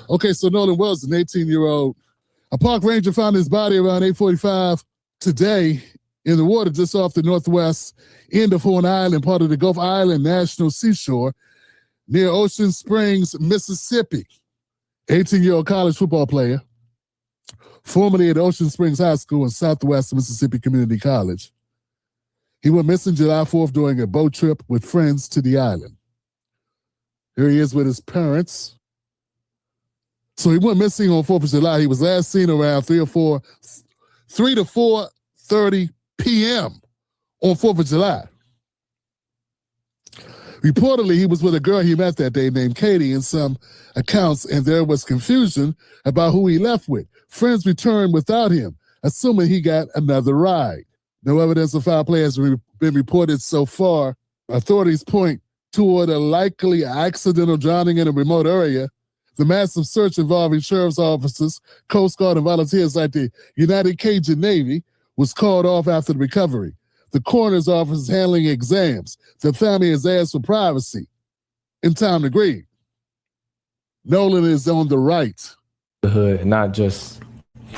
Okay, so Nolan Wells, an 18-year-old. A park ranger found his body around 8:45 today in the water just off the northwest end of Horn Island, part of the Gulf Island National Seashore, near Ocean Springs, Mississippi. 18-year-old college football player, formerly at Ocean Springs High School and Southwest Mississippi Community College. He went missing July 4th during a boat trip with friends to the island. Here he is with his parents. So he went missing on 4th of July. He was last seen around 3 to 4:30 p.m. on 4th of July. Reportedly, he was with a girl he met that day named Katie in some accounts, and there was confusion about who he left with. Friends returned without him, assuming he got another ride. No evidence of foul play has been reported so far. Authorities point toward a likely accidental drowning in a remote area. The massive search involving sheriff's officers, Coast Guard, and volunteers like the United Cajun Navy was called off after the recovery. The coroner's office is handling exams. The family has asked for privacy and time to grieve. Nolan is on the right. The hood, not just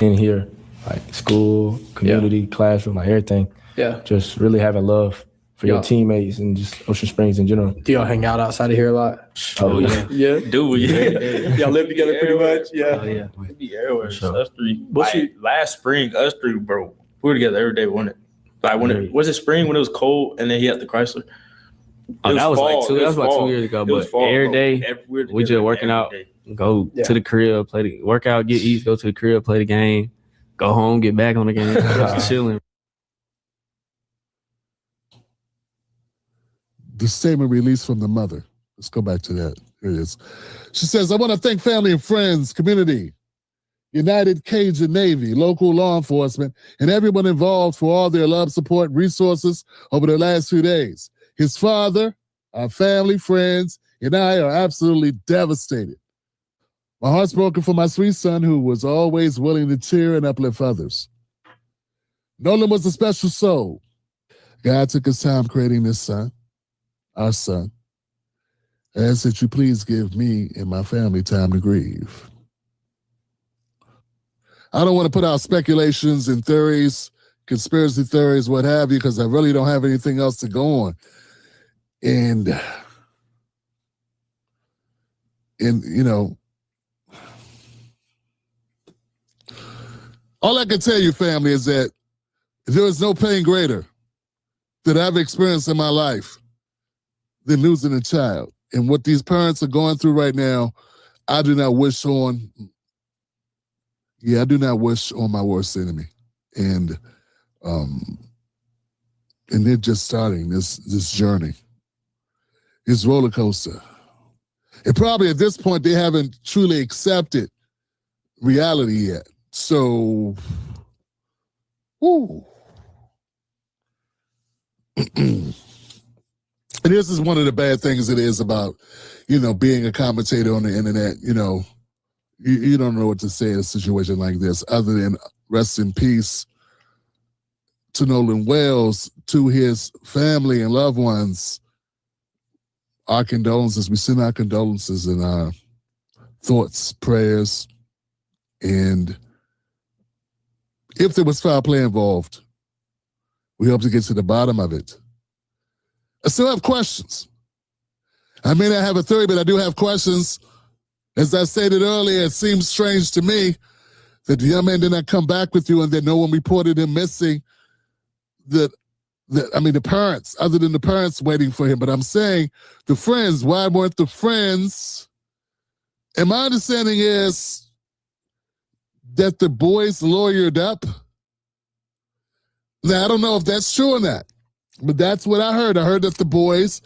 in here, like school, community, classroom, like everything. Yeah. Just really having love for your teammates and just Ocean Springs in general. Do y'all hang out outside of here a lot? Oh, yeah. Yeah. Do we? Y'all live together pretty much? Yeah. Oh, yeah. We be everywhere. Sure. Us three. Last spring, us three, bro, we were together every day, wasn't it? Like when it was it spring when it was cold and then he had the Chrysler? Oh, That was fall. like 2 years ago. But every day we just working out, go to the crib, work out, get eats, go to the crib, play the game, go home, get back on the game, just chilling. The statement released from the mother. Let's go back to that. Here it is. She says, I want to thank family and friends, community, United Cajun Navy, local law enforcement, and everyone involved for all their love, support, and resources over the last few days. His father, our family, friends, and I are absolutely devastated. My heart's broken for my sweet son who was always willing to cheer and uplift others. Nolan was a special soul. God took his time creating this son, our son. I ask that you please give me and my family time to grieve. I don't want to put out speculations and theories, conspiracy theories, what have you, because I really don't have anything else to go on. And you know, all I can tell you, family, is that there is no pain greater that I've experienced in my life than losing a child. And what these parents are going through right now, I do not wish on. I do not wish on my worst enemy. And they're just starting this journey. This roller coaster. And probably at this point, they haven't truly accepted reality yet. So, whoo. And this is one of the bad things it is about, being a commentator on the internet. You don't know what to say in a situation like this other than rest in peace to Nolan Wells, to his family and loved ones. Our condolences. We send our condolences and our thoughts, prayers, and if there was foul play involved, we hope to get to the bottom of it. I still have questions. I may not have a theory, but I do have questions. As I stated earlier, it seems strange to me that the young man did not come back with you and that no one reported him missing. The parents, other than the parents waiting for him. But I'm saying the friends, why weren't the friends? And my understanding is that the boys lawyered up. Now, I don't know if that's true or not, but that's what I heard. I heard that the boys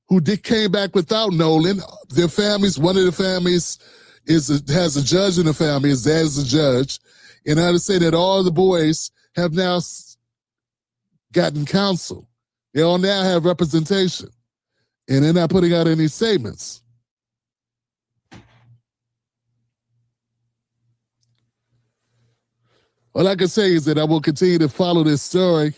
who came back without Nolan, their families, one of the families has a judge in the family, his dad is a judge, and I understand that all the boys have now gotten counsel. They all now have representation, and they're not putting out any statements. All I can say is that I will continue to follow this story.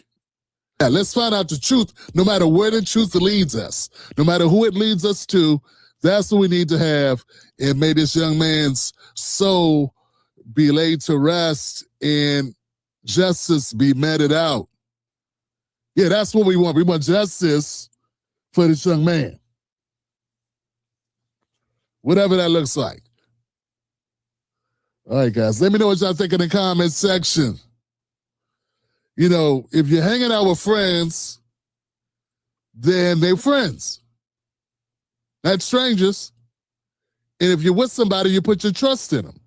Now, let's find out the truth, no matter where the truth leads us, no matter who it leads us to. That's what we need to have. And may this young man's soul be laid to rest and justice be meted out. Yeah, that's what we want. We want justice for this young man. Whatever that looks like. All right, guys, let me know what y'all think in the comments section. If you're hanging out with friends, then they're friends, not strangers. And if you're with somebody, you put your trust in them.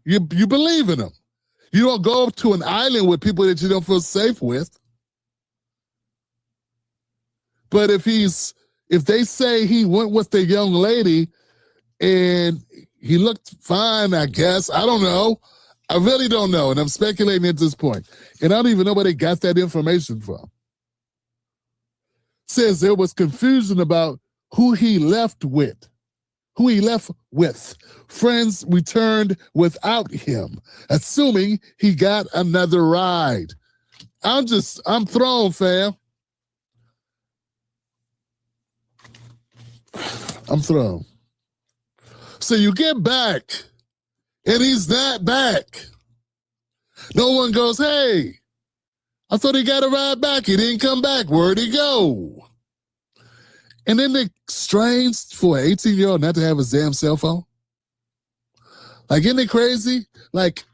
You believe in them. You don't go to an island with people that you don't feel safe with. But if they say he went with the young lady and he looked fine, I guess. I don't know. I really don't know. And I'm speculating at this point. And I don't even know where they got that information from. Says there was confusion about who he left with. Friends returned without him, assuming he got another ride. I'm thrown, fam. I'm thrown. So you get back, and he's not back. No one goes, hey, I thought he got a ride back. He didn't come back. Where'd he go? And then they're strange for an 18-year-old not to have his damn cell phone. Like, isn't it crazy? Like,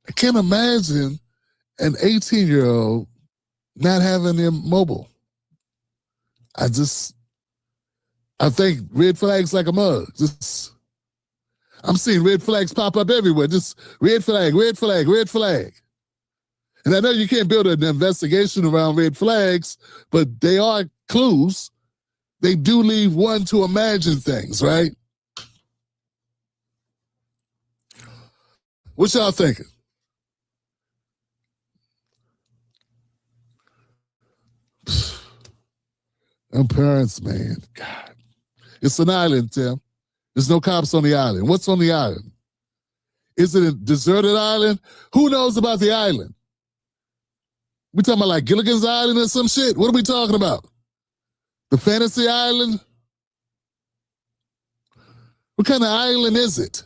I can't imagine an 18-year-old not having their mobile. I think red flags like a mug. I'm seeing red flags pop up everywhere. Just red flag, red flag, red flag. And I know you can't build an investigation around red flags, but they are clues. They do leave one to imagine things, right? What y'all thinking? Them parents, man. God. It's an island, Tim. There's no cops on the island. What's on the island? Is it a deserted island? Who knows about the island? We talking about like Gilligan's Island or some shit? What are we talking about? The fantasy island? What kind of island is it?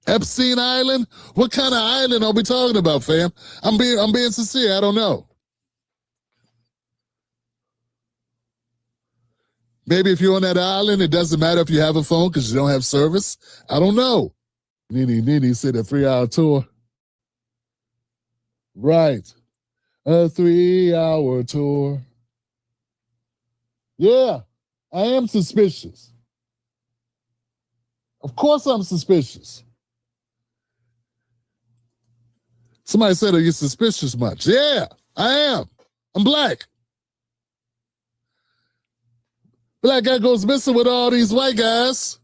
Epstein Island? What kind of island are we talking about, fam? I'm being sincere. I don't know. Maybe if you're on that island, it doesn't matter if you have a phone because you don't have service. I don't know. Nene said a 3-hour tour. Right. A 3-hour tour. Yeah, I am suspicious. Of course I'm suspicious. Somebody said, are you suspicious much? Yeah, I am. I'm black. Black guy goes missing with all these white guys.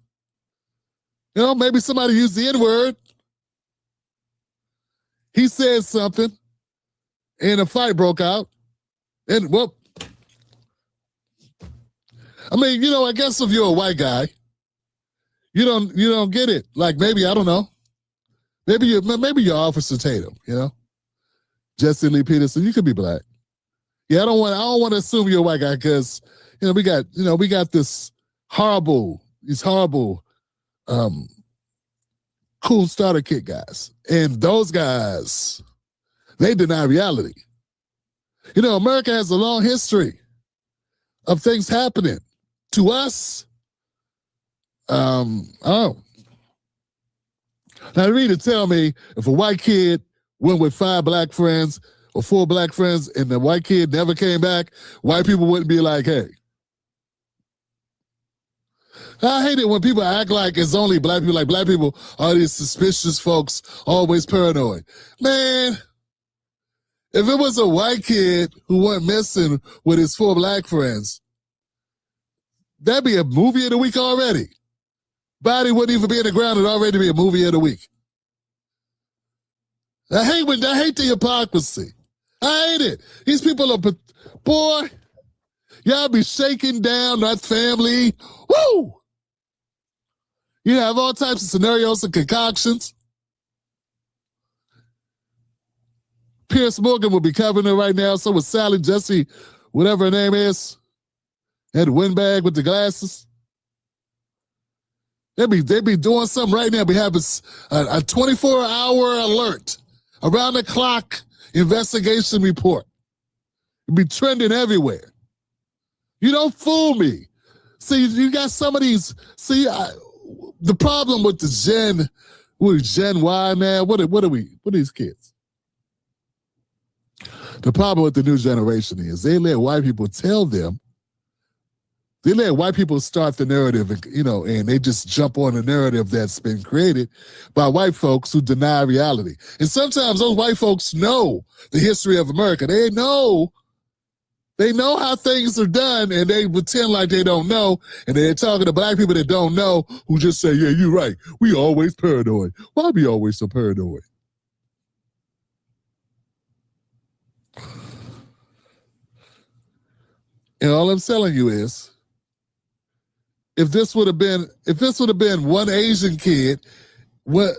You know, maybe somebody used the N-word. He said something, and a fight broke out. And, well, I mean, you know, I guess if you're a white guy, you don't get it. Like maybe, I don't know. Maybe you're Officer Tatum, you know? Jesse Lee Peterson, you could be black. Yeah, I don't want to assume you're a white guy because, you know, we got these horrible, cool starter kit guys. And those guys, they deny reality. You know, America has a long history of things happening to us. Now, you mean to tell me if a white kid went with 5 black friends or 4 black friends and the white kid never came back, white people wouldn't be like, hey. I hate it when people act like it's only black people, like black people are these suspicious folks, always paranoid. Man, if it was a white kid who went missing with his 4 black friends, that'd be a movie of the week already. Body wouldn't even be in the ground, it'd already be a movie of the week. I hate the hypocrisy. I hate it. These people are, boy, y'all be shaking down that family. Woo! You have all types of scenarios and concoctions. Pierce Morgan will be covering it right now. So was Sally Jesse, whatever her name is. Had the windbag with the glasses. They be doing something right now. We have a 24-hour alert, around the clock investigation report. It'd be trending everywhere. You don't fool me. See, you got some of these. See, the problem with the Gen Y now. What are these kids? The problem with the new generation is they let white people tell them. They let white people start the narrative, and they just jump on the narrative that's been created by white folks who deny reality. And sometimes those white folks know the history of America. They know how things are done, and they pretend like they don't know. And they're talking to black people that don't know, who just say, yeah, you're right. We always paranoid. Why be always so paranoid? And all I'm telling you is, if this would have been one Asian kid went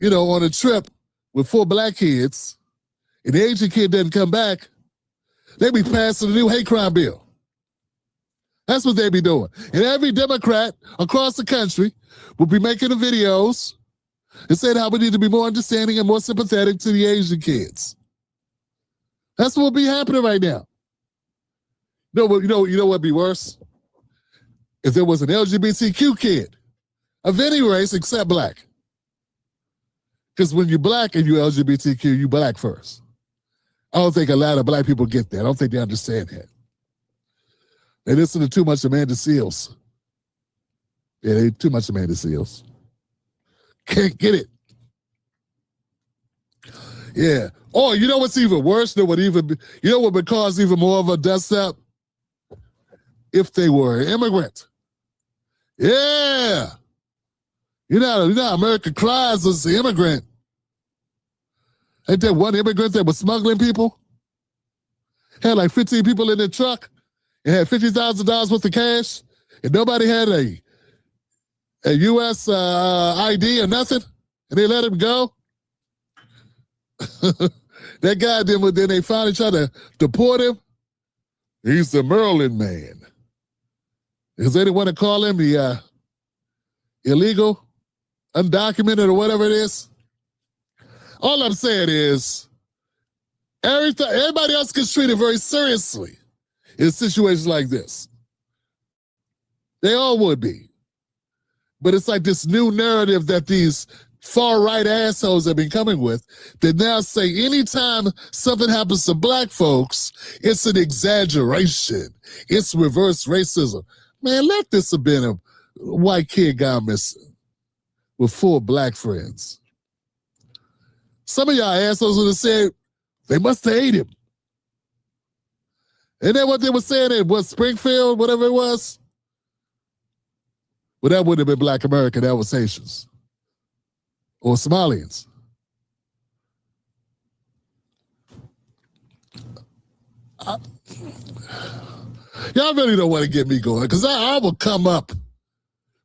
on a trip with 4 black kids, and the Asian kid doesn't come back, they be passing a new hate crime bill. That's what they be doing. And every Democrat across the country will be making the videos and saying how we need to be more understanding and more sympathetic to the Asian kids. That's what will be happening right now. You know what'd be worse? If there was an LGBTQ kid of any race except black. Because when you're black and you're LGBTQ, you black first. I don't think a lot of black people get that. I don't think they understand that. They listen to too much Amanda Seals. Yeah, they too much Amanda Seals. Can't get it. Yeah. Oh, you know what's even worse than you know what would cause even more of a dust up? If they were an immigrant. Yeah. You know America cries as the immigrant. Ain't there one immigrant that was smuggling people? Had like 15 people in their truck and had $50,000 worth of cash, and nobody had a U.S. ID or nothing, and they let him go. That guy then they finally tried to deport him. He's the Maryland man. Because they didn't want to call him the illegal, undocumented, or whatever it is. All I'm saying is, everybody else gets treated very seriously in situations like this. They all would be. But it's like this new narrative that these far-right assholes have been coming with that now say anytime something happens to black folks, it's an exaggeration. It's reverse racism. Man, let this have been a white kid gone missing with 4 black friends. Some of y'all assholes would have said they must have ate him. Isn't that what they were saying? It was Springfield, whatever it was? Well, that wouldn't have been Black America. That was Haitians or Somalians. Y'all really don't want to get me going because I will come up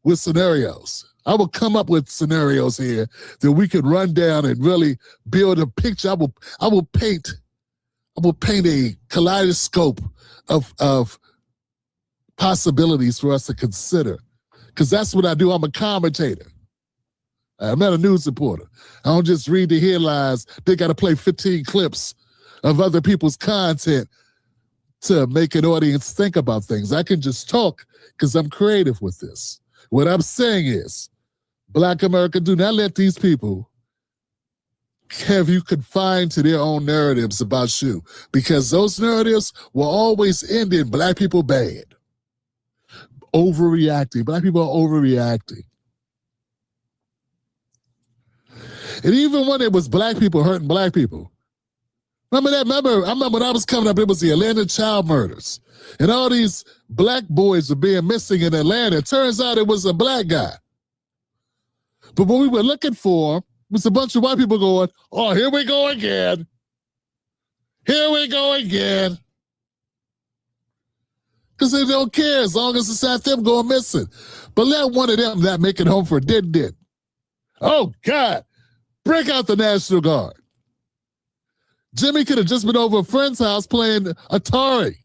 with scenarios. I will come up with scenarios here that we can run down and really build a picture. I will paint a kaleidoscope of possibilities for us to consider. Because that's what I do. I'm a commentator. I'm not a news reporter. I don't just read the headlines. They got to play 15 clips of other people's content to make an audience think about things. I can just talk because I'm creative with this. What I'm saying is, Black America, do not let these people have you confined to their own narratives about you, because those narratives will always end in black people bad. Overreacting. Black people are overreacting. And even when it was black people hurting black people, I remember when I was coming up, it was the Atlanta child murders. And all these black boys were being missing in Atlanta. It turns out it was a black guy. But when we were looking for him, it was a bunch of white people going, oh, here we go again. Here we go again. Because they don't care as long as it's not them going missing. But let one of them not make it home for did. Oh, God. Break out the National Guard. Jimmy could have just been over a friend's house playing Atari.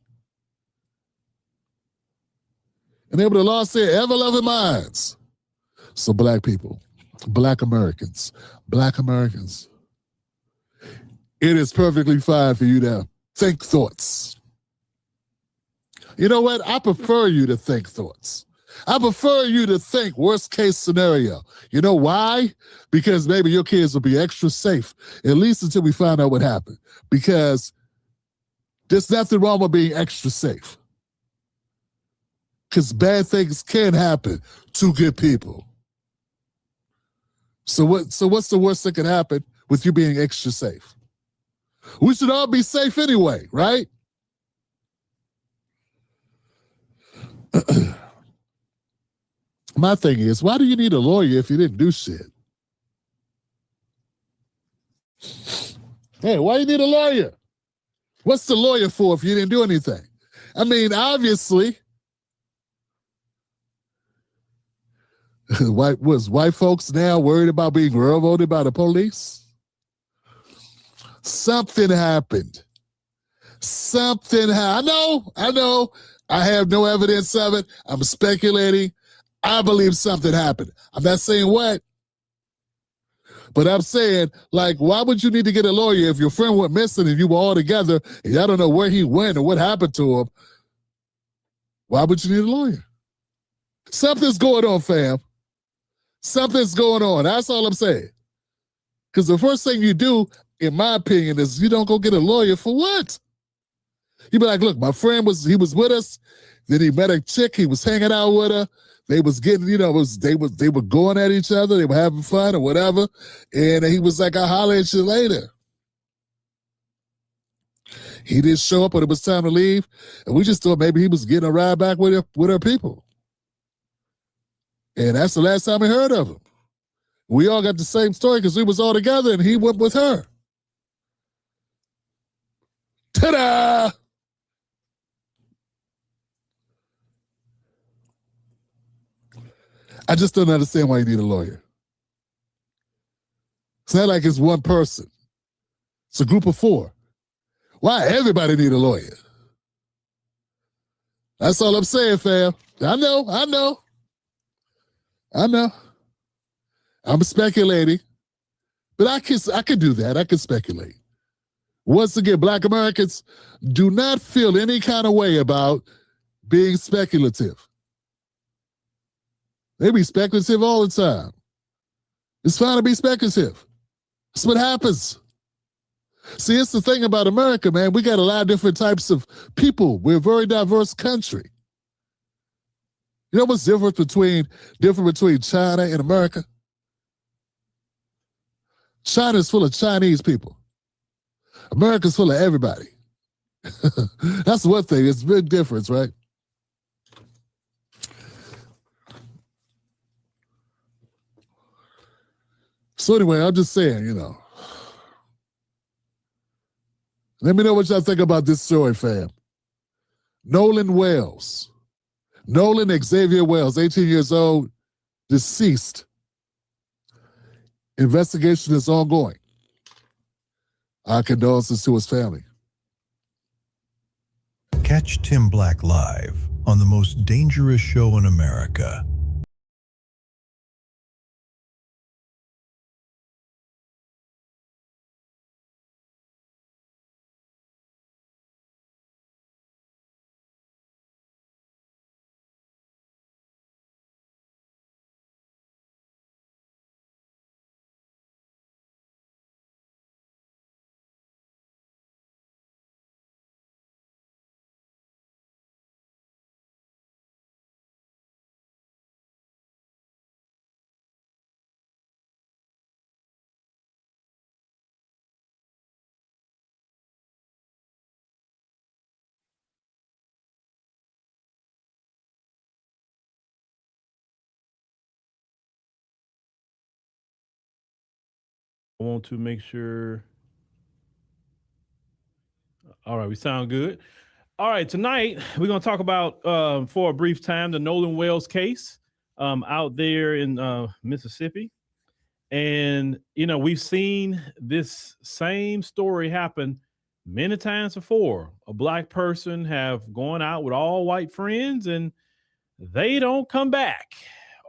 And they would have lost their ever-loving minds. So black people, black Americans, it is perfectly fine for you to think thoughts. You know what? I prefer you to think thoughts. I prefer you to think worst case scenario. You know why? Because maybe your kids will be extra safe, at least until we find out what happened. Because there's nothing wrong with being extra safe. Because bad things can happen to good people. So what's the worst that could happen with you being extra safe? We should all be safe anyway, right? My thing is, why do you need a lawyer if you didn't do shit? Hey, why you need a lawyer? What's the lawyer for if you didn't do anything? I mean, obviously, white folks now worried about being railroaded by the police? Something happened. I know. I have no evidence of it. I'm speculating. I believe something happened. I'm not saying what. But I'm saying, like, why would you need to get a lawyer if your friend went missing and you were all together and y'all don't know where he went or what happened to him? Why would you need a lawyer? Something's going on, fam. Something's going on. That's all I'm saying. Because the first thing you do, in my opinion, is you don't go get a lawyer for what? You be like, look, my friend was with us. Then he met a chick. He was hanging out with her. They was getting, they were going at each other. They were having fun or whatever. And he was like, I'll holler at you later. He didn't show up when it was time to leave. And we just thought maybe he was getting a ride back with her people. And that's the last time we heard of him. We all got the same story because we was all together and he went with her. Ta-da! I just don't understand why you need a lawyer. It's not like it's one person. It's a group of 4. Why everybody need a lawyer? That's all I'm saying, fam. I know. I'm speculating. But I can do that. I can speculate. Once again, Black Americans, do not feel any kind of way about being speculative. They be speculative all the time. It's fine to be speculative. That's what happens. See, it's the thing about America, man. We got a lot of different types of people. We're a very diverse country. You know what's different between China and America? China's full of Chinese people. America's full of everybody. That's one thing. It's a big difference, right? So anyway, I'm just saying, Let me know what y'all think about this story, fam. Nolan Xavier Wells, 18 years old, deceased. Investigation is ongoing. Our condolences to his family. Catch Tim Black live on the most dangerous show in America. I want to make sure. All right, we sound good. All right, tonight we're going to talk about, for a brief time, the Nolan Wells case out there in Mississippi. And, we've seen this same story happen many times before. A Black person have gone out with all white friends and they don't come back.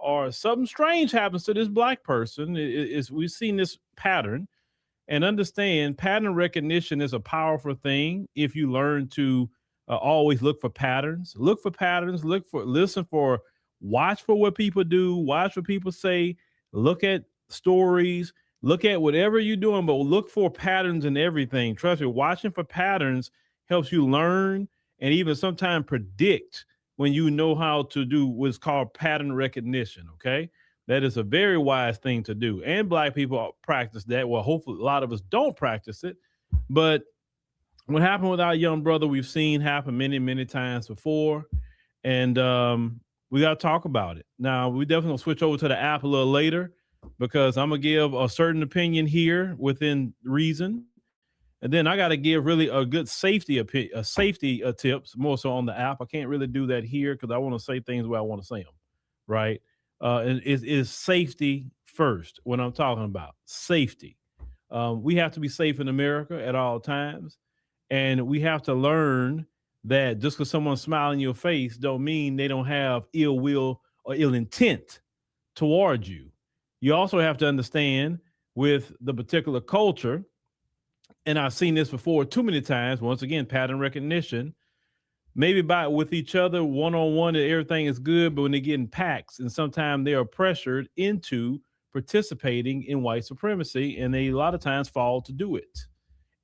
Or something strange happens to this Black person. We've seen this pattern. And understand pattern recognition is a powerful thing if you learn to always look for patterns, listen for, watch for what people do, watch what people say, look at stories, look at whatever you're doing, but look for patterns in everything. Trust me, watching for patterns helps you learn and even sometimes predict when you know how to do what's called pattern recognition, okay? That is a very wise thing to do. And Black people practice that. Well, hopefully a lot of us don't practice it. But what happened with our young brother, we've seen happen many, many times before. And we got to talk about it. Now, we definitely will switch over to the app a little later because I'm going to give a certain opinion here within reason. And then I got to give really a good safety tips, more so on the app. I can't really do that here because I want to say things the way I want to say them, right? Is safety first when I'm talking about safety. We have to be safe in America at all times. And we have to learn that just because someone's smiling in your face don't mean they don't have ill will or ill intent towards you. You also have to understand with the particular culture, and I've seen this before too many times, once again, pattern recognition, maybe with each other, one-on-one, everything is good, but when they get in packs, and sometimes they are pressured into participating in white supremacy, and they a lot of times fall to do it.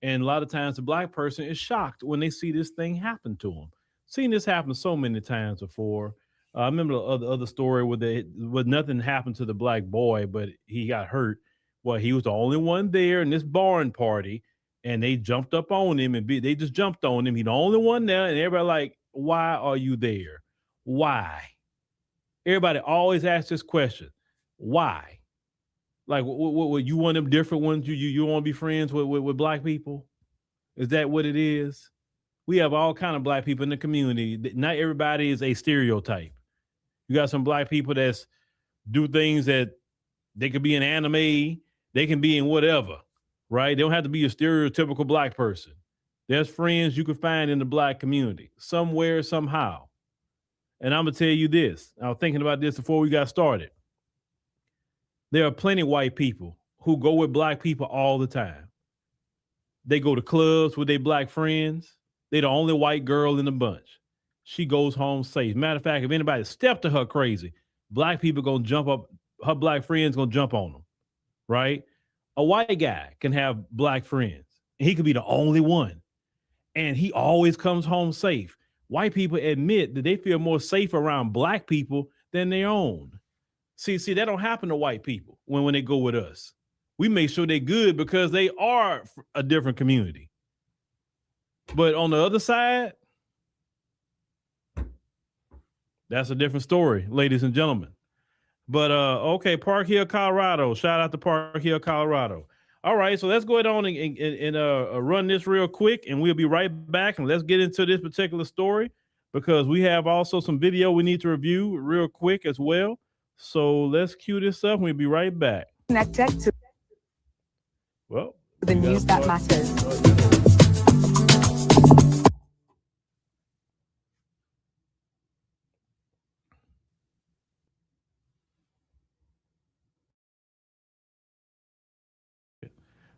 And a lot of times the black person is shocked when they see this thing happen to them. Seen this happen so many times before. I remember the other story where nothing happened to the black boy, but he got hurt. Well, he was the only one there in this barn party, and they jumped up on him, and they just jumped on him. He's the only one there, and everybody like, why are you there? Why? Everybody always asks this question. Why? Like, what you want them different ones? You want to be friends with black people? Is that what it is? We have all kind of black people in the community. Not everybody is a stereotype. You got some black people that's do things that they could be in anime, they can be in whatever, right? They don't have to be a stereotypical black person. There's friends you can find in the black community somewhere, somehow. And I'm going to tell you this. I was thinking about this before we got started. There are plenty of white people who go with black people all the time. They go to clubs with their black friends. They're the only white girl in the bunch. She goes home safe. Matter of fact, if anybody stepped to her crazy, black people gonna jump up, her black friends gonna jump on them, right? A white guy can have black friends. And he could be the only one. And he always comes home safe. White people admit that they feel more safe around black people than their own. See, that don't happen to white people when they go with us. We make sure they're good because they are a different community. But on the other side, that's a different story, ladies and gentlemen. But okay, Park Hill, Colorado. Shout out to Park Hill, Colorado. All right, so let's go ahead on and run this real quick, and we'll be right back. And let's get into this particular story because we have also some video we need to review real quick as well. So let's cue this up and we'll be right back. Connected to the news that matters.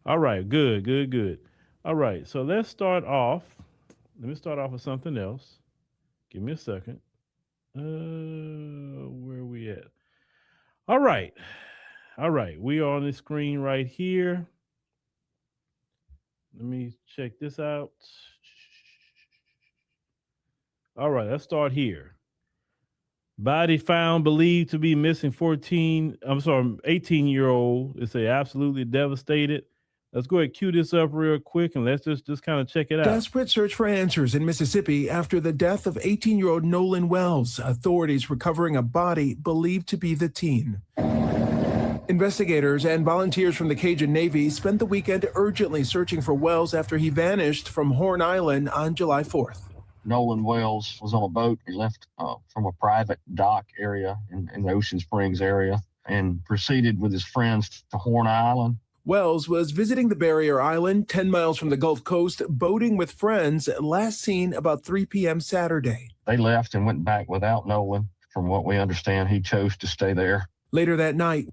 All right, good. All right, so let's start off. Let me start off with something else. Give me a second. Where are we at? All right. We are on the screen right here. Let me check this out. All right, let's start here. Body found believed to be missing 18-year-old. It's absolutely devastated. Let's go ahead and cue this up real quick and let's just kind of check it out. Desperate search for answers in Mississippi after the death of 18-year-old Nolan Wells. Authorities recovering a body believed to be the teen. Investigators and volunteers from the Cajun Navy spent the weekend urgently searching for Wells after he vanished from Horn Island on July 4th. Nolan Wells was on a boat. He left from a private dock area in the Ocean Springs area and proceeded with his friends to Horn Island. Wells was visiting the barrier island 10 miles from the Gulf Coast, boating with friends, last seen about 3 p.m. Saturday. They left and went back without Nolan. From what we understand, he chose to stay there. Later that night.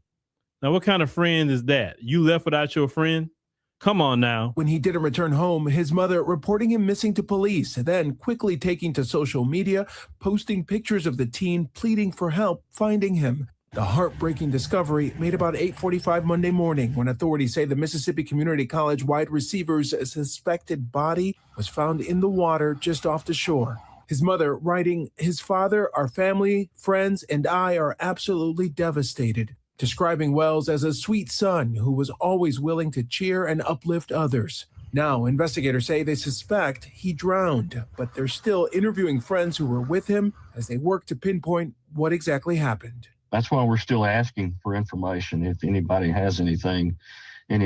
Now, what kind of friend is that? You left without your friend? Come on now. When he didn't return home, his mother reporting him missing to police, then quickly taking to social media, posting pictures of the teen, pleading for help finding him. The heartbreaking discovery made about 8:45 Monday morning when authorities say the Mississippi Community College wide receiver's suspected body was found in the water just off the shore. His mother writing, "His father, our family, friends, and I are absolutely devastated," describing Wells as a sweet son who was always willing to cheer and uplift others. Now, investigators say they suspect he drowned, but they're still interviewing friends who were with him as they work to pinpoint what exactly happened. That's why we're still asking for information if anybody has any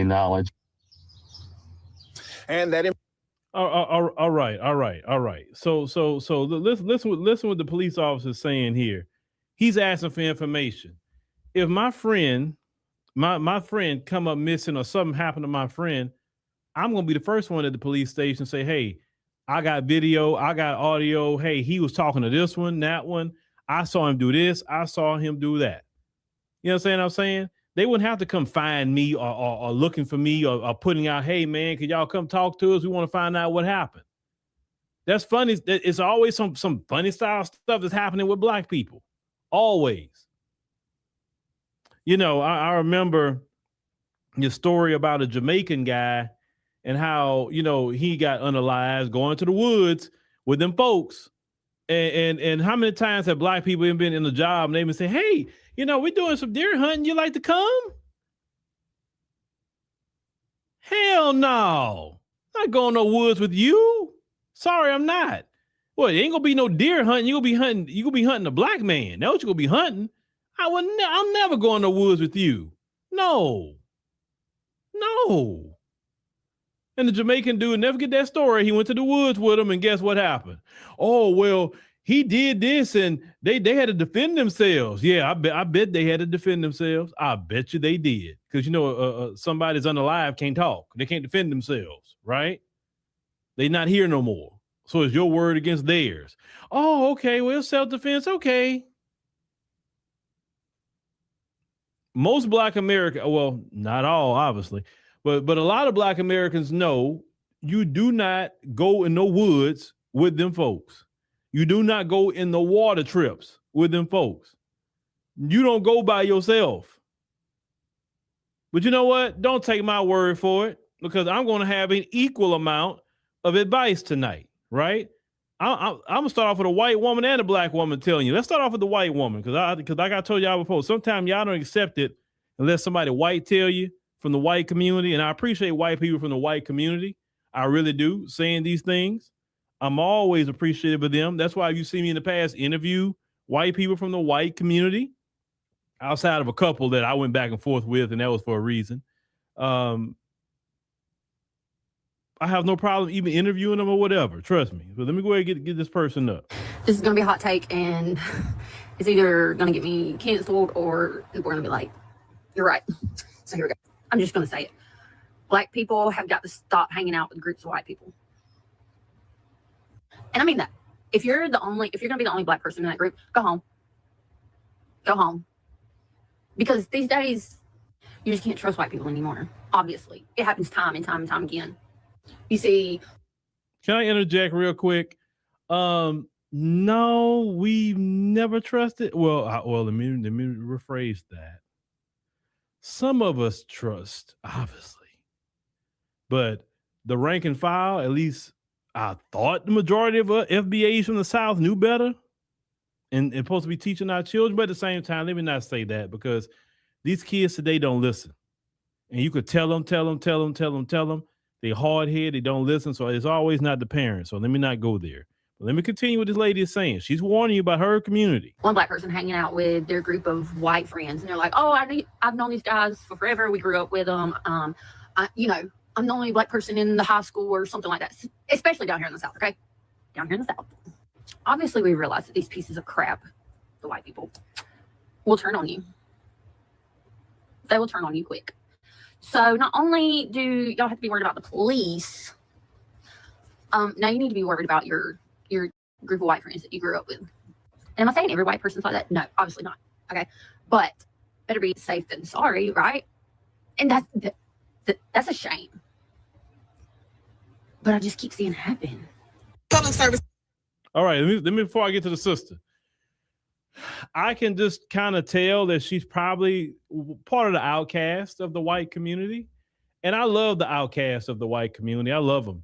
knowledge. And that. All right. So listen what the police officer is saying here. He's asking for information. If my friend my friend come up missing or something happened to my friend, I'm gonna be the first one at the police station say, hey, I got video, I got audio. Hey, he was talking to this one, that one. I saw him do this, I saw him do that. You know what I'm saying? They wouldn't have to come find me or looking for me or putting out, hey man, could y'all come talk to us? We want to find out what happened. That's funny. It's always some funny style stuff that's happening with black people. Always. You know, I remember your story about a Jamaican guy and how, you know, he got unalived going to the woods with them folks. And how many times have black people been in the job and they've been saying, hey, you know, we're doing some deer hunting. You like to come? Hell no. I'm not going no woods with you. Sorry, I'm not. Well, it ain't gonna be no deer hunting. You gonna be hunting a black man. That's what you gonna be hunting. I'm never going to woods with you. No. And the Jamaican dude, never get that story. He went to the woods with him, and guess what happened? Oh, well, he did this, and they had to defend themselves. Yeah, I bet they had to defend themselves. I bet you they did. Because, you know, somebody's unalive can't talk. They can't defend themselves, right? They're not here no more. So it's your word against theirs. Oh, okay, well, self-defense, okay. Most Black America, well, not all, obviously, but a lot of Black Americans know you do not go in the woods with them folks. You do not go in the water trips with them folks. You don't go by yourself. But you know what? Don't take my word for it, because I'm going to have an equal amount of advice tonight, right? I'm going to start off with a white woman and a black woman telling you. Let's start off with the white woman, because like I told y'all before, sometimes y'all don't accept it unless somebody white tell you from the white community. And I appreciate white people from the white community. I really do, saying these things. I'm always appreciative of them. That's why you see me in the past interview white people from the white community, outside of a couple that I went back and forth with, and that was for a reason. I have no problem even interviewing them or whatever. Trust me. But let me go ahead and get this person up. This is going to be a hot take, and it's either going to get me canceled or people are going to be like, you're right. So here we go. I'm just going to say it. Black people have got to stop hanging out with groups of white people. And I mean that. If you're going to be the only black person in that group, go home. Go home. Because these days, you just can't trust white people anymore. Obviously. It happens time and time and time again. You see. Can I interject real quick? No, we've never trusted. Well, let me rephrase that. Some of us trust, obviously, but the rank and file, at least I thought the majority of FBAs from the South knew better and supposed to be teaching our children. But at the same time, let me not say that, because these kids today don't listen. And you could tell them. They hard head, they don't listen. So it's always not the parents. So let me not go there. But let me continue what this lady is saying. She's warning you about her community. One black person hanging out with their group of white friends, and they're like, "Oh, I've known these guys for forever. We grew up with them. I'm the only black person in the high school," or something like that. Especially down here in the South, okay? Down here in the South. Obviously, we realize that these pieces of crap, the white people, will turn on you. They will turn on you quick. So not only do y'all have to be worried about the police, now you need to be worried about your group of white friends that you grew up with. And am I saying every white person's like that? No, obviously not. Okay, but better be safe than sorry, right? And that's a shame. But I just keep seeing it happen. Public service. All right, let me before I get to the sister, I can just kind of tell that she's probably part of the outcast of the white community. And I love the outcast of the white community. I love them.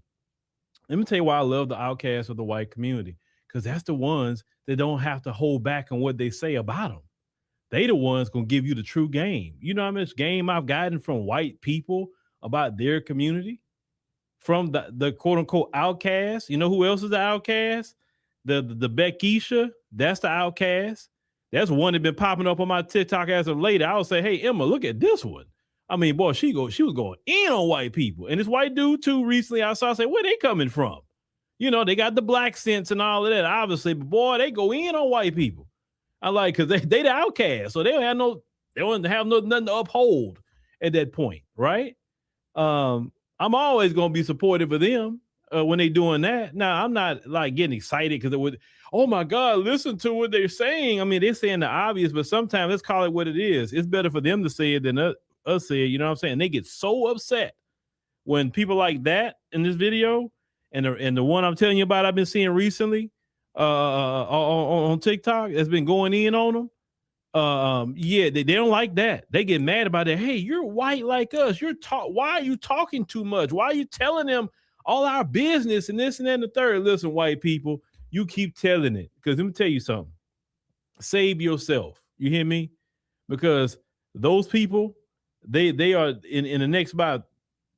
Let me tell you why I love the outcast of the white community. Because that's the ones that don't have to hold back on what they say about them. They the ones going to give you the true game. You know how much game I've gotten from white people about their community? From the quote unquote outcast. You know who else is the outcast? The Beckisha, that's the outcast. That's one that been popping up on my TikTok as of late. I would say, hey, Emma, look at this one. I mean, boy, she was going in on white people. And this white dude, too, recently I saw, I said, where they coming from? You know, they got the black sense and all of that, obviously. But, boy, they go in on white people. I like, because they the outcast. So they don't have They wouldn't have nothing to uphold at that point, right? I'm always going to be supportive of them when they doing that. Now, I'm not like getting excited because it would, oh my God, listen to what they're saying. I mean, they're saying the obvious, but sometimes let's call it what it is. It's better for them to say it than us say it, you know what I'm saying? They get so upset when people like that in this video and the one I'm telling you about I've been seeing recently on TikTok that's been going in on them. Yeah, they don't like that. They get mad about it. Hey, you're white like us. Why are you talking too much? Why are you telling them all our business and this and that and the third? Listen, white people, you keep telling it. Because let me tell you something. Save yourself. You hear me? Because those people, they are in the next about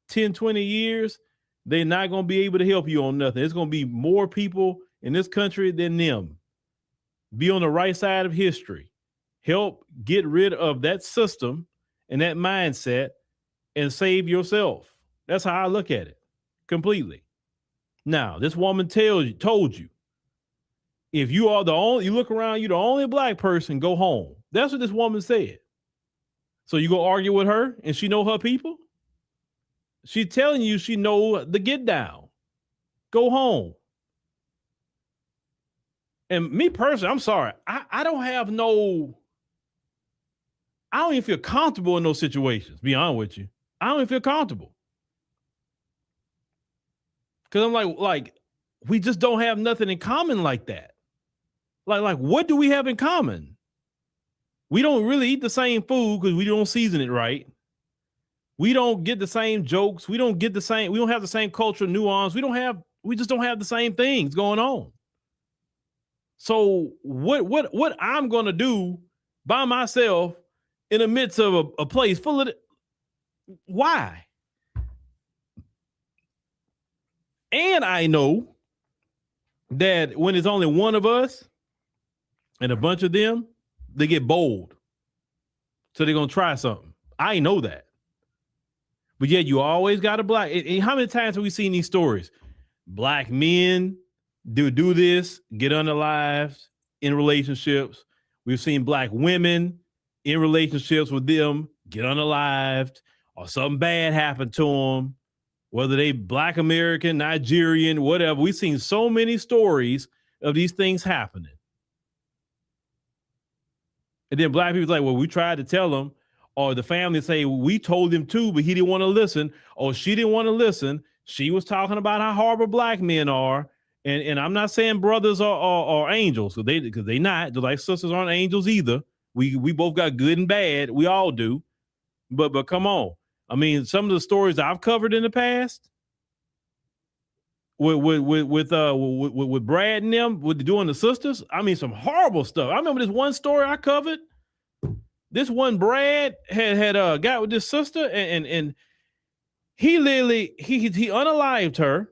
10, 20 years, they're not going to be able to help you on nothing. It's going to be more people in this country than them. Be on the right side of history. Help get rid of that system and that mindset and save yourself. That's how I look at it completely. Now, this woman told you, if you are you look around, you're the only black person, go home. That's what this woman said. So you go argue with her and she know her people? She's telling you she know the get down. Go home. And me personally, I'm sorry. I don't even feel comfortable in those situations, be honest with you. I don't even feel comfortable. Because I'm like, we just don't have nothing in common like that. Like, what do we have in common? We don't really eat the same food because we don't season it right. We don't get the same jokes. We don't have the same cultural nuance. We just don't have the same things going on. So what I'm going to do by myself in the midst of a place full of why? And I know that when it's only one of us and a bunch of them, they get bold. So they're going to try something. I know that. But yet you always got a black. And how many times have we seen these stories? Black men do this, get unalived in relationships. We've seen black women in relationships with them, get unalived, or something bad happen to them, whether they black American, Nigerian, whatever. We've seen so many stories of these things happening. And then black people like, well, we tried to tell them, or the family say, we told him too, but he didn't want to listen, or she didn't want to listen. She was talking about how horrible black men are. And I'm not saying brothers are angels, because they not. Just like sisters aren't angels either. We both got good and bad. We all do. But come on. I mean, some of the stories I've covered in the past with Brad and them, with doing the sisters, I mean, some horrible stuff. I remember this one story I covered. This one Brad had got with this sister, and he literally he unalived her,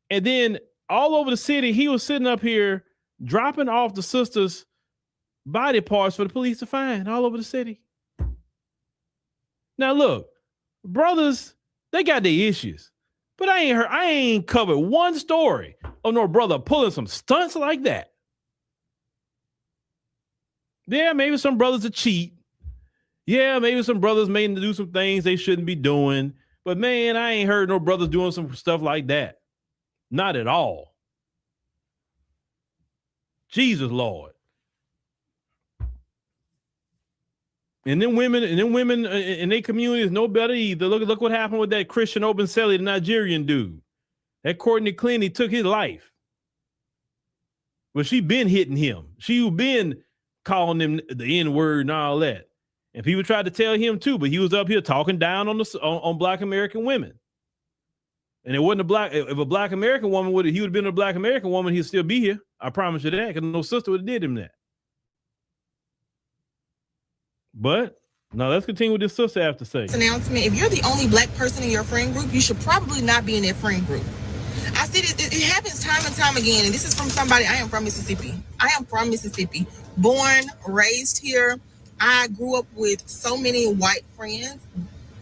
and then all over the city he was sitting up here dropping off the sister's body parts for the police to find all over the city. Now look, brothers, they got their issues, but I ain't covered one story of no brother pulling some stunts like that. Yeah, maybe some brothers are cheat. Yeah, maybe some brothers made to do some things they shouldn't be doing. But man, I ain't heard no brothers doing some stuff like that. Not at all. Jesus Lord. And then women in their community is no better either. Look what happened with that Christian Obenseli, the Nigerian dude. That Courtney Clinton took his life. But she been hitting him. She been calling him the N-word and all that. And people tried to tell him too, but he was up here talking down on black American women. And it wasn't if a black American woman would have been a black American woman, he'd still be here. I promise you that, because no sister would have did him that. But now let's continue with this sister have to say. Announcement: if you're the only black person in your friend group, you should probably not be in that friend group. I see it happens time and time again, and this is from somebody. I am from Mississippi. Born, raised here. I grew up with so many white friends,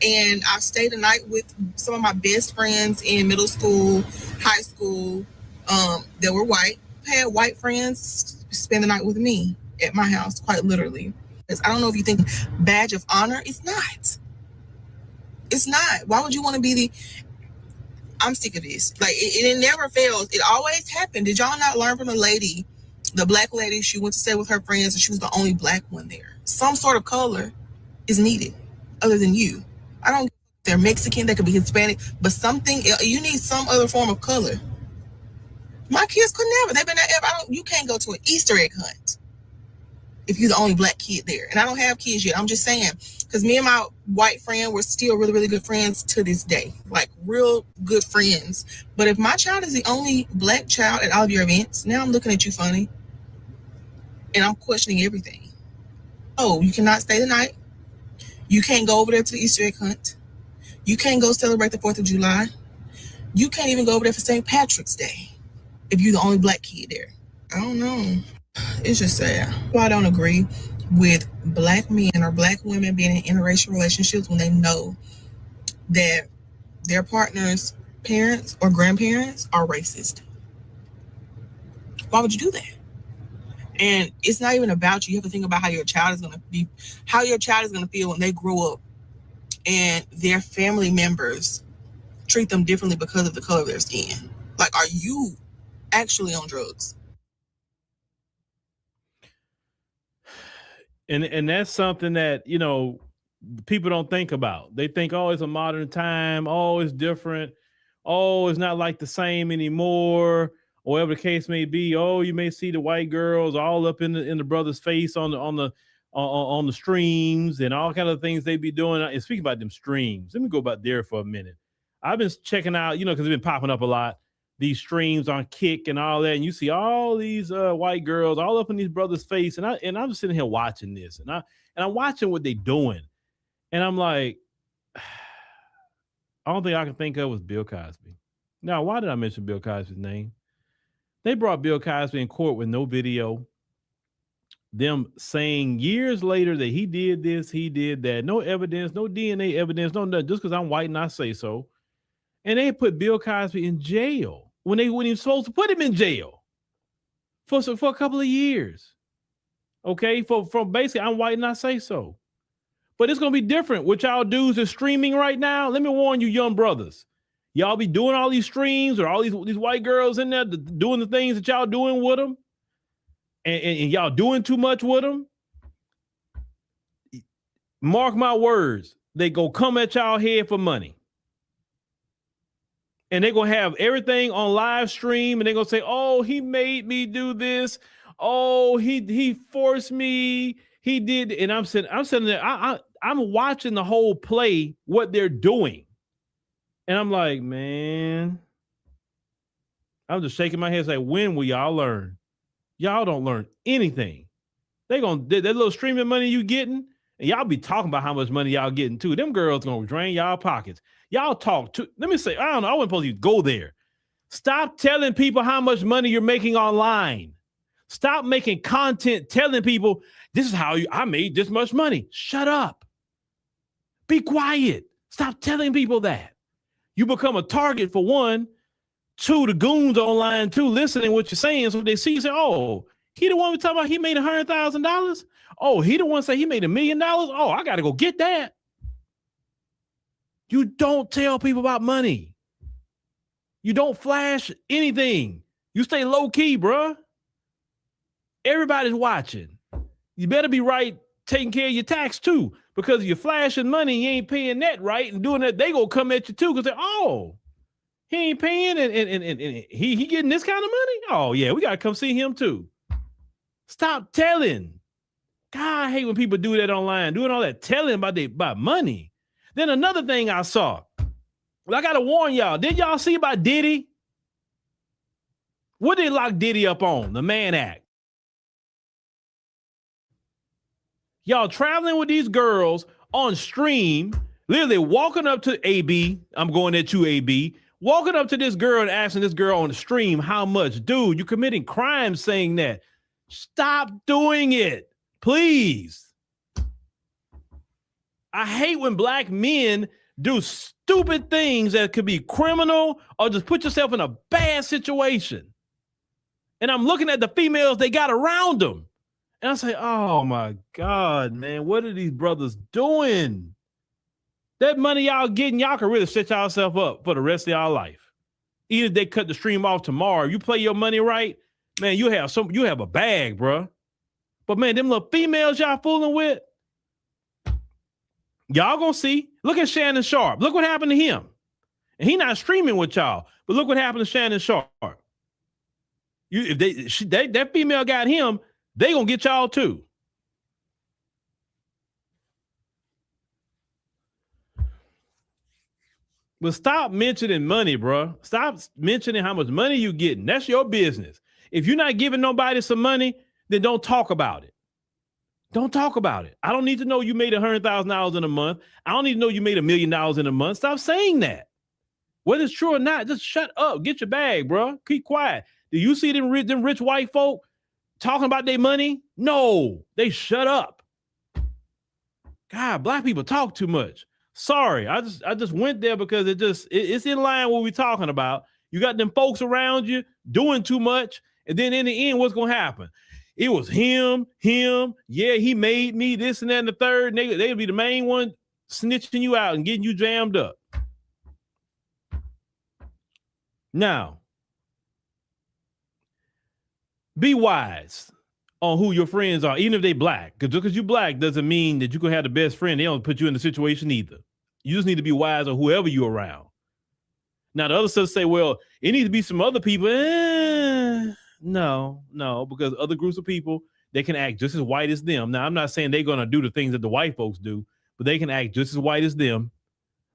and I stayed the night with some of my best friends in middle school, high school, that were white. I had white friends spend the night with me at my house, quite literally. I don't know if you think badge of honor. It's not. It's not. Why would you want to be the... I'm sick of this. Like, it never fails. It always happened. Did y'all not learn from the lady, the black lady? She went to stay with her friends and she was the only black one there. Some sort of color is needed other than you. I don't... They're Mexican, they could be Hispanic, but something... You need some other form of color. My kids could never. They've been there ever. You can't go to an Easter egg hunt if you're the only black kid there. And I don't have kids yet. I'm just saying, because me and my white friend were still really, really good friends to this day. Like, real good friends. But if my child is the only black child at all of your events, now I'm looking at you funny. And I'm questioning everything. Oh, you cannot stay the night. You can't go over there to the Easter egg hunt. You can't go celebrate the 4th of July. You can't even go over there for St. Patrick's Day if you're the only black kid there. I don't know. It's just sad. Well, I don't agree with black men or black women being in interracial relationships when they know that their partner's parents or grandparents are racist. Why would you do that? And it's not even about you. You have to think about how your child is going to feel when they grow up and their family members treat them differently because of the color of their skin. Like, are you actually on drugs? And that's something that, you know, people don't think about. They think, oh, it's a modern time. Oh, it's different. Oh, it's not like the same anymore. Or whatever the case may be. Oh, you may see the white girls all up in the brother's face on the streams and all kind of things they be doing. And speaking about them streams, let me go back there for a minute. I've been checking out, you know, because it's been popping up a lot, these streams on Kick and all that, and you see all these white girls all up in these brothers' face, and I'm sitting here watching this, and I'm watching what they're doing, and I'm like, the only thing I can think of was Bill Cosby. Now, why did I mention Bill Cosby's name? They brought Bill Cosby in court with no video, them saying years later that he did this, he did that, no evidence, no DNA evidence, no nothing, just because I'm white and I say so. And they put Bill Cosby in jail when he was supposed to put him in jail for a couple of years. Okay, from basically I'm white and I say so. But it's gonna be different. What y'all dudes are streaming right now. Let me warn you, young brothers. Y'all be doing all these streams or all these white girls in there doing the things that y'all doing with them, and y'all doing too much with them. Mark my words, they go come at y'all head for money. And they're going to have everything on live stream, and they're going to say, oh, he made me do this. Oh, he forced me. He did. And I'm sitting there. I'm watching the whole play, what they're doing. And I'm like, man, I'm just shaking my head like, when will y'all learn? Y'all don't learn anything. That little streaming money you getting, and y'all be talking about how much money y'all getting too. Them girls going to drain y'all pockets. Y'all talk to, let me say, I don't know, I wasn't supposed to go there. Stop telling people how much money you're making online. Stop making content telling people, this is how I made this much money. Shut up. Be quiet. Stop telling people that. You become a target for one. Two, the goons online, too, listening what you're saying. So they see you say, oh, he the one we talking about he made $100,000? Oh, he the one say he made $1 million? Oh, I got to go get that. You don't tell people about money. You don't flash anything. You stay low key, bruh. Everybody's watching. You better be right taking care of your tax too, because if you're flashing money, you ain't paying that right and doing that, they gonna come at you too because they, oh, he ain't paying and he getting this kind of money? Oh yeah, we gotta come see him too. Stop telling. God, I hate when people do that online, doing all that telling about money. Then another thing I saw, well, I gotta warn y'all, did y'all see about Diddy? What did they lock Diddy up on? The Mann Act. Y'all traveling with these girls on stream, literally walking up to AB, I'm going at you, AB, walking up to this girl and asking this girl on the stream how much. Dude, you're committing crimes saying that. Stop doing it, please. I hate when black men do stupid things that could be criminal or just put yourself in a bad situation. And I'm looking at the females they got around them. And I say, oh my God, man, what are these brothers doing? That money y'all getting, y'all can really set yourself up for the rest of y'all life. Even if they cut the stream off tomorrow, you play your money right, man, you have a bag, bro. But man, them little females y'all fooling with, y'all gonna see. Look at Shannon Sharp. Look what happened to him. And he not streaming with y'all, but look what happened to Shannon Sharp. If that female got him, they gonna get y'all too. But stop mentioning money, bro. Stop mentioning how much money you getting. That's your business. If you're not giving nobody some money, then don't talk about it. Don't talk about it. I don't need to know you made $100,000 in a month. I don't need to know you made $1 million in a month. Stop saying that. Whether it's true or not, just shut up. Get your bag, bro. Keep quiet. Do you see them rich white folk talking about their money? No, they shut up. God, black people talk too much. Sorry, I just went there because it's in line with what we're talking about. You got them folks around you doing too much, and then in the end, what's gonna happen? It was him. Yeah, he made me this and that and the third. They'll be the main one snitching you out and getting you jammed up. Now, be wise on who your friends are, even if they black. Because just because you're black doesn't mean that you can have the best friend. They don't put you in the situation either. You just need to be wise on whoever you're around. Now, the other stuff say, well, it needs to be some other people. No, because other groups of people, they can act just as white as them. Now, I'm not saying they're going to do the things that the white folks do, but they can act just as white as them.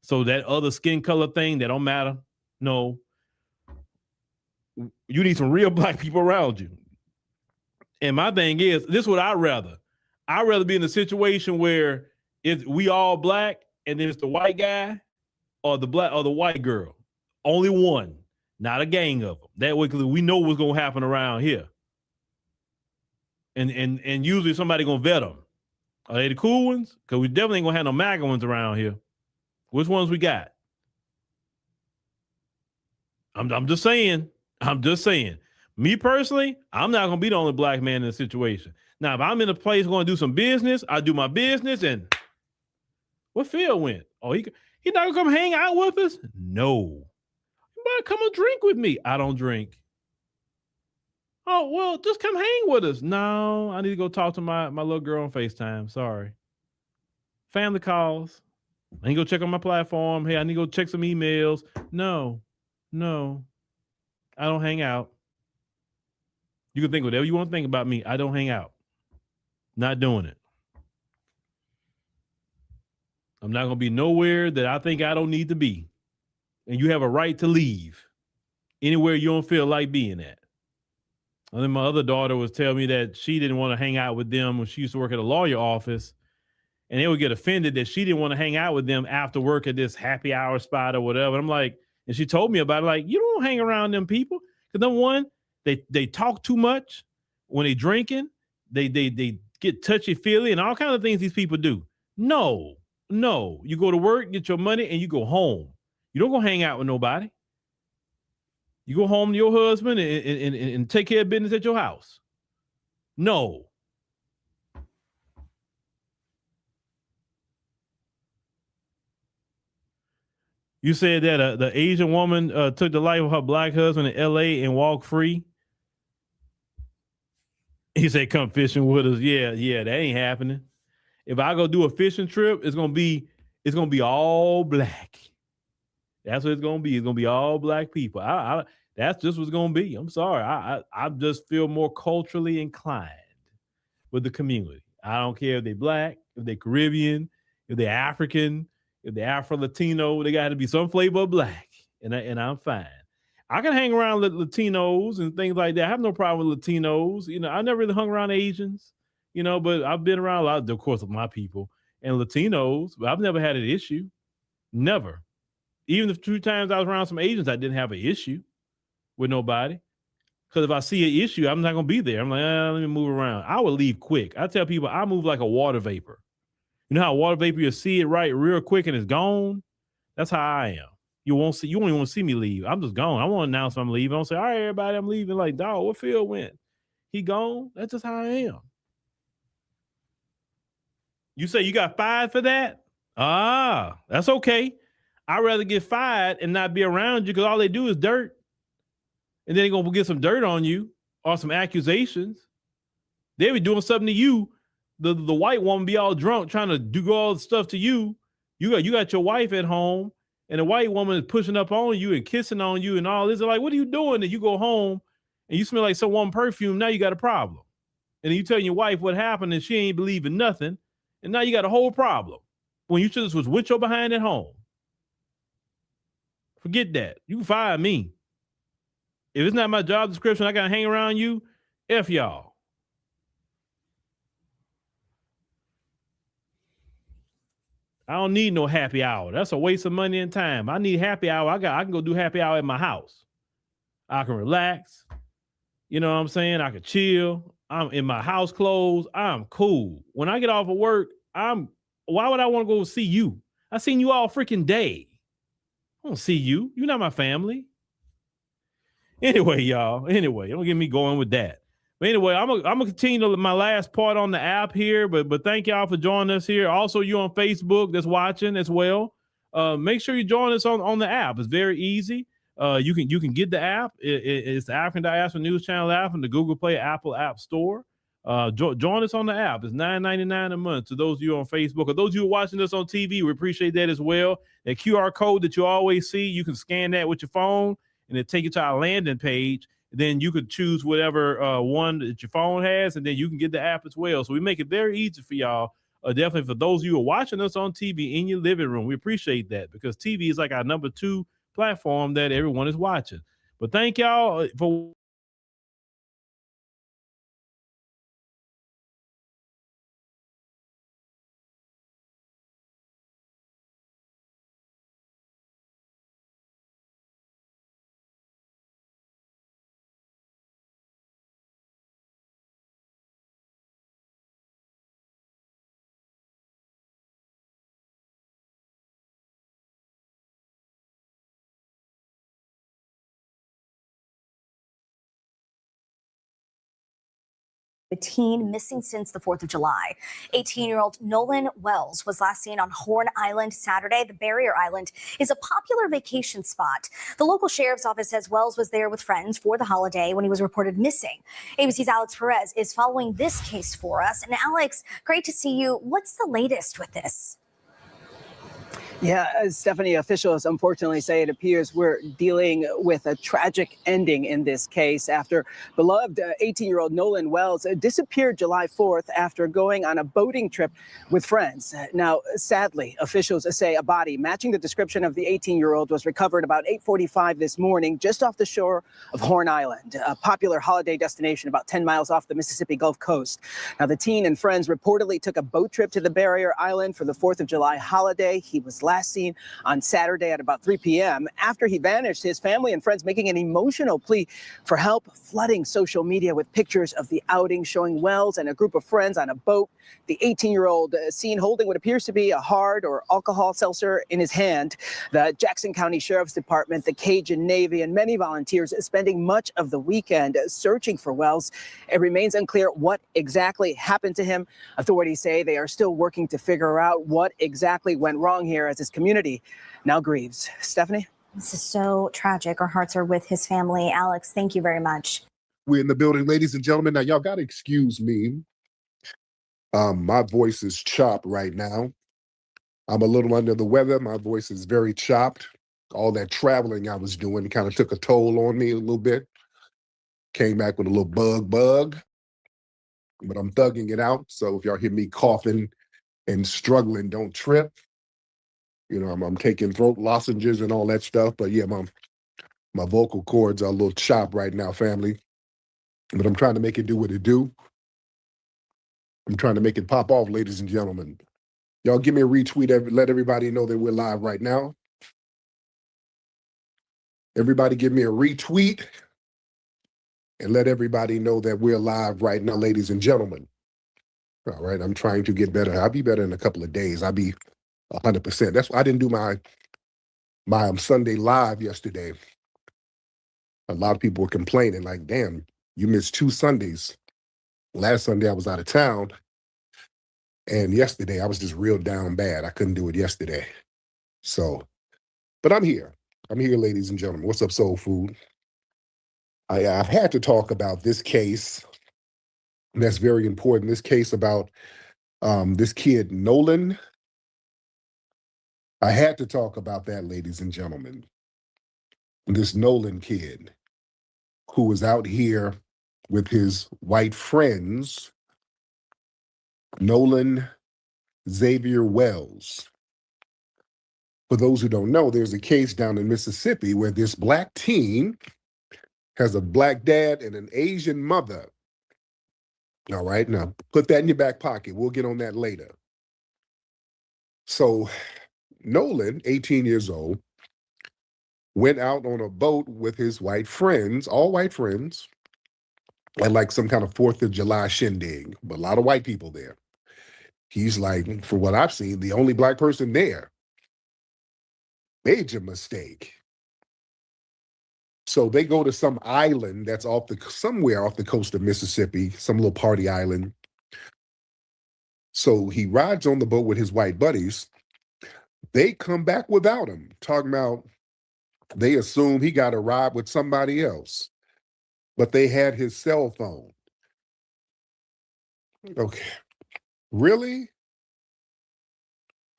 So that other skin color thing, that don't matter. No. You need some real black people around you. And my thing is, this is what I'd rather. I'd rather be in a situation where if we all black and then it's the white guy or the black or the white girl. Only one, not a gang of them. That way, because we know what's gonna happen around here. And usually somebody gonna vet them. Are they the cool ones? Because we definitely ain't gonna have no MAGA ones around here. Which ones we got? I'm just saying. Me personally, I'm not gonna be the only black man in the situation. Now, if I'm in a place going to do some business, I do my business. And what Phil went? Oh, he not gonna come hang out with us? No. You might come and drink with me. I don't drink. Oh, well, just come hang with us. No, I need to go talk to my little girl on FaceTime. Sorry. Family calls. I need to go check on my platform. Hey, I need to go check some emails. No. I don't hang out. You can think whatever you want to think about me. I don't hang out. Not doing it. I'm not going to be nowhere that I think I don't need to be. And you have a right to leave anywhere you don't feel like being at. And then my other daughter was telling me that she didn't want to hang out with them when she used to work at a lawyer office. And they would get offended that she didn't want to hang out with them after work at this happy hour spot or whatever. I'm like, and she told me about it, like, you don't hang around them people. Because number one, they talk too much when they drinking. They get touchy-feely and all kinds of things these people do. No. You go to work, get your money, and you go home. You don't go hang out with nobody. You go home to your husband and take care of business at your house. No. You said that the Asian woman took the life of her black husband in L.A. and walked free. He said, come fishing with us. Yeah, that ain't happening. If I go do a fishing trip, it's gonna be all black. That's what it's gonna be. It's gonna be all black people. That's just what's gonna be. I'm sorry. I just feel more culturally inclined with the community. I don't care if they're black, if they're Caribbean, if they're African, if they're Afro-Latino. They got to be some flavor of black, and I'm fine. I can hang around with Latinos and things like that. I have no problem with Latinos. I never really hung around Asians, but I've been around a lot, of course, with my people and Latinos, but I've never had an issue. Never. Even the 2 times I was around some Asians, I didn't have an issue with nobody. Because if I see an issue, I'm not going to be there. I'm like, let me move around. I would leave quick. I tell people I move like a water vapor. You know how water vapor, you see it right real quick and it's gone? That's how I am. You won't even want to see me leave. I'm just gone. I won't announce I'm leaving. I don't say, all right, everybody, I'm leaving. Like, dog, what Phil went? He gone? That's just how I am. You say you got fired for that? Ah, that's okay. I'd rather get fired and not be around you because all they do is dirt. And then they're going to get some dirt on you or some accusations. They be doing something to you. The white woman be all drunk trying to do all the stuff to you. You got your wife at home and the white woman is pushing up on you and kissing on you and all this. They're like, what are you doing? And you go home and you smell like some woman perfume. Now you got a problem. And then you tell your wife what happened and she ain't believing nothing. And now you got a whole problem when you should was with your behind at home. Forget that. You can fire me. If it's not my job description, I got to hang around you. F y'all. I don't need no happy hour. That's a waste of money and time. I need happy hour. I can go do happy hour at my house. I can relax. You know what I'm saying? I can chill. I'm in my house clothes. I'm cool. When I get off of work, why would I want to go see you? I seen you all freaking day. I don't see you. You're not my family. Anyway, y'all. Anyway, don't get me going with that. But anyway, I'm gonna continue my last part on the app here. But thank y'all for joining us here. Also, you on Facebook that's watching as well. Make sure you join us on the app. It's very easy. You can get the app. It's the African Diaspora News Channel app from the Google Play Apple App Store. Join us on the app. It's $9.99 a month. To those of you on Facebook or those of you watching us on TV, we appreciate that as well. That QR code that you always see, you can scan that with your phone and it take you to our landing page. Then you could choose whatever one that your phone has, and then you can get the app as well. So we make it very easy for y'all. Definitely for those of you who are watching us on TV in your living room, we appreciate that because TV is like our number 2 platform that everyone is watching. But thank y'all for A teen missing since the 4th of July. 18-year-old Nolan Wells was last seen on Horn Island Saturday. The barrier island is a popular vacation spot. The local sheriff's office says Wells was there with friends for the holiday when he was reported missing. ABC's Alex Perez is following this case for us. And Alex, great to see you. What's the latest with this? Yeah, as Stephanie, officials unfortunately say it appears we're dealing with a tragic ending in this case after beloved 18-year-old Nolan Wells disappeared July 4th after going on a boating trip with friends. Now, sadly, officials say a body matching the description of the 18-year-old was recovered about 8:45 this morning just off the shore of Horn Island, a popular holiday destination about 10 miles off the Mississippi Gulf Coast. Now, the teen and friends reportedly took a boat trip to the barrier island for the 4th of July holiday. He was last seen on Saturday at about 3 p.m. After he vanished, his family and friends making an emotional plea for help, flooding social media with pictures of the outing showing Wells and a group of friends on a boat. The 18-year-old seen holding what appears to be a hard or alcohol seltzer in his hand. The Jackson County Sheriff's Department, the Cajun Navy, and many volunteers spending much of the weekend searching for Wells. It remains unclear what exactly happened to him. Authorities say they are still working to figure out what exactly went wrong here as his community now grieves. Stephanie? This is so tragic. Our hearts are with his family. Alex, thank you very much. We're in the building, ladies and gentlemen. Now, y'all got to excuse me. My voice is chopped right now. I'm a little under the weather. My voice is very chopped. All that traveling I was doing kind of took a toll on me a little bit. Came back with a little bug, but I'm thugging it out. So if y'all hear me coughing and struggling, don't trip. You know, I'm taking throat lozenges and all that stuff. But yeah, my vocal cords are a little chopped right now, family. But I'm trying to make it do what it do. I'm trying to make it pop off, ladies and gentlemen. Y'all give me a retweet. Let everybody know that we're live right now. Everybody give me a retweet and let everybody know that we're live right now, ladies and gentlemen. All right, I'm trying to get better. I'll be better in a couple of days. I'll be 100%. That's why I didn't do my Sunday live yesterday. A lot of people were complaining, like, damn, you missed 2 Sundays. Last Sunday I was out of town. And yesterday, I was just real down bad. I couldn't do it yesterday. So, but I'm here. I'm here, ladies and gentlemen. What's up, Soul Food? I've had to talk about this case. That's very important. This case about this kid, Nolan. I had to talk about that, ladies and gentlemen. This Nolan kid who was out here with his white friends, Nolan Xavier Wells. For those who don't know, there's a case down in Mississippi where this black teen has a black dad and an Asian mother. All right, now put that in your back pocket. We'll get on that later. So Nolan, 18 years old, went out on a boat with his white friends, all white friends, at like some kind of 4th of July shindig, but a lot of white people there. He's like, for what I've seen, the only black person there. Major mistake. So they go to some island that's somewhere off the coast of Mississippi, some little party island. So he rides on the boat with his white buddies. They come back without him, talking about they assume he got a ride with somebody else, but they had his cell phone. Okay, really?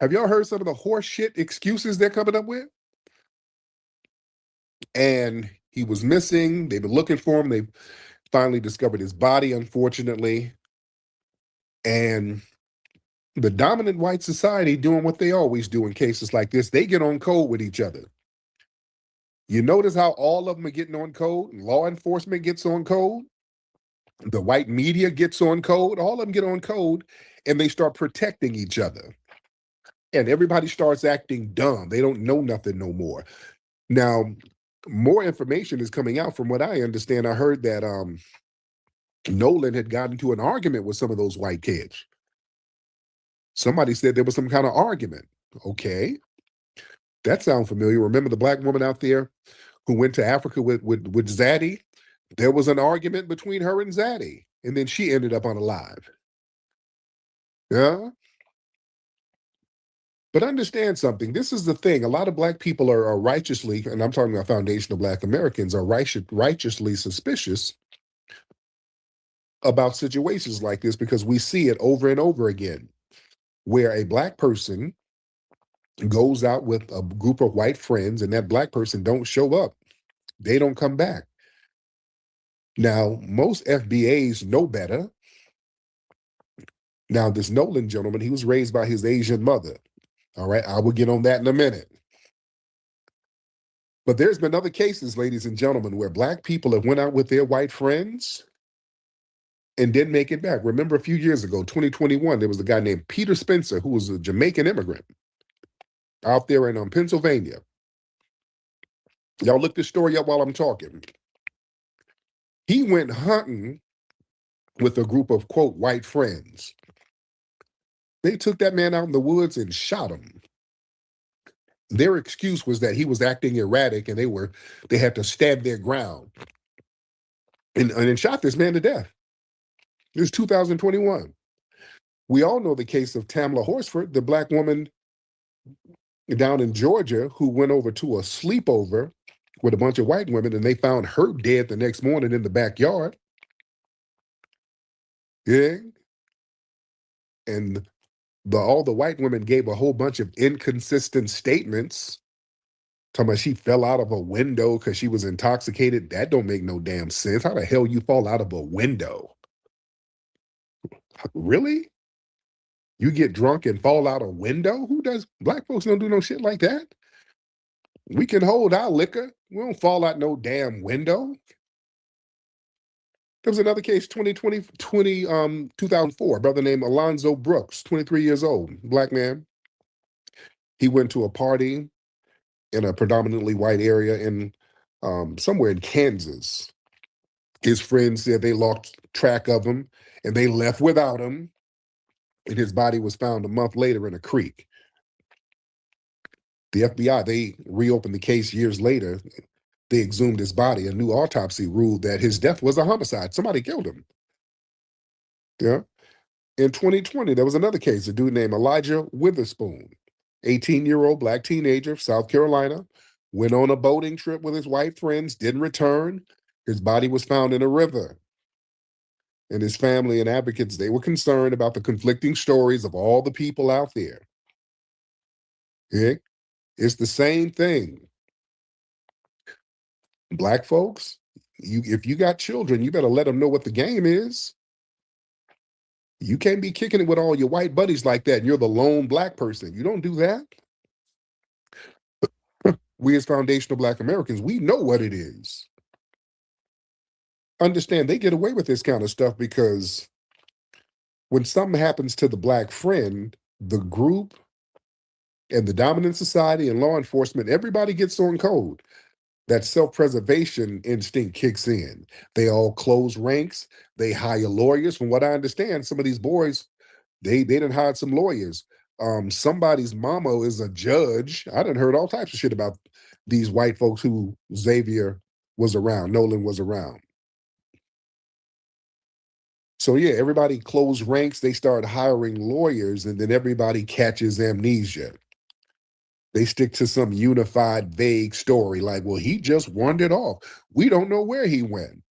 Have y'all heard some of the horse shit excuses they're coming up with? And he was missing. They've been looking for him. They finally discovered his body, unfortunately. And the dominant white society doing what they always do in cases like this, they get on code with each other. You notice how all of them are getting on code? Law enforcement gets on code. The white media gets on code. All of them get on code, and they start protecting each other. And everybody starts acting dumb. They don't know nothing no more. Now, more information is coming out. From what I understand, I heard that Nolan had gotten into an argument with some of those white kids. Somebody said there was some kind of argument. Okay. That sounds familiar. Remember the black woman out there who went to Africa with Zaddy? There was an argument between her and Zaddy, and then she ended up unalive. Yeah? But understand something. This is the thing. A lot of black people are righteously, and I'm talking about foundational black Americans, are righteously suspicious about situations like this because we see it over and over again, where a black person goes out with a group of white friends and that black person don't show up. They don't come back. Now, most FBAs know better. Now, this Nolan gentleman, he was raised by his Asian mother. All right, I will get on that in a minute. But there's been other cases, ladies and gentlemen, where black people have went out with their white friends and didn't make it back. Remember a few years ago, 2021, there was a guy named Peter Spencer who was a Jamaican immigrant out there in Pennsylvania. Y'all look this story up while I'm talking. He went hunting with a group of, quote, white friends. They took that man out in the woods and shot him. Their excuse was that he was acting erratic and they had to stand their ground and shot this man to death. It was 2021. We all know the case of Tamla Horsford, the black woman down in Georgia who went over to a sleepover with a bunch of white women and they found her dead the next morning in the backyard. Yeah. And all the white women gave a whole bunch of inconsistent statements. Talking about she fell out of a window because she was intoxicated. That don't make no damn sense. How the hell you fall out of a window? Really? You get drunk and fall out a window? Who does? Black folks don't do no shit like that. We can hold our liquor. We don't fall out no damn window. There was another case, 2004, a brother named Alonzo Brooks, 23 years old, black man. He went to a party in a predominantly white area in somewhere in Kansas. His friends said they lost track of him and they left without him. And his body was found a month later in a creek. The FBI, they reopened the case years later. They exhumed his body. A new autopsy ruled that his death was a homicide. Somebody killed him. Yeah. In 2020, there was another case, a dude named Elijah Witherspoon, 18-year-old black teenager, South Carolina, went on a boating trip with his white friends, didn't return. His body was found in a river. And his family and advocates, they were concerned about the conflicting stories of all the people out there. Yeah? It's the same thing. Black folks, if you got children, you better let them know what the game is. You can't be kicking it with all your white buddies like that, and you're the lone black person. You don't do that. We as foundational Black Americans, we know what it is. Understand, they get away with this kind of stuff because when something happens to the black friend, the group and the dominant society and law enforcement, everybody gets on code. That self-preservation instinct kicks in. They all close ranks. They hire lawyers. From what I understand, some of these boys, they didn't hire some lawyers. Somebody's mama is a judge. I done heard all types of shit about these white folks who Xavier was around, Nolan was around. So yeah, everybody closed ranks. They start hiring lawyers, and then everybody catches amnesia. They stick to some unified, vague story like, well, he just wandered off. We don't know where he went.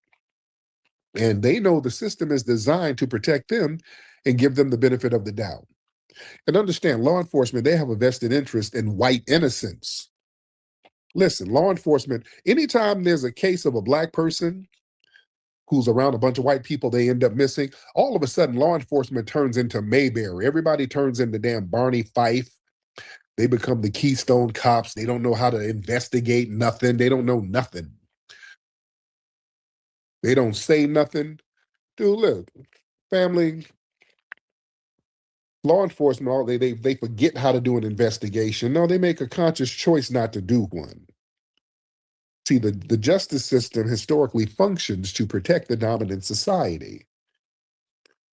And they know the system is designed to protect them and give them the benefit of the doubt. And understand, law enforcement, they have a vested interest in white innocence. Listen, law enforcement, anytime there's a case of a black person who's around a bunch of white people they end up missing, all of a sudden law enforcement turns into Mayberry. Everybody turns into damn Barney Fife. They become the Keystone Cops. They don't know how to investigate nothing. They don't know nothing. They don't say nothing. Dude, look, family, law enforcement, they forget how to do an investigation. No, they make a conscious choice not to do one. See, the justice system historically functions to protect the dominant society.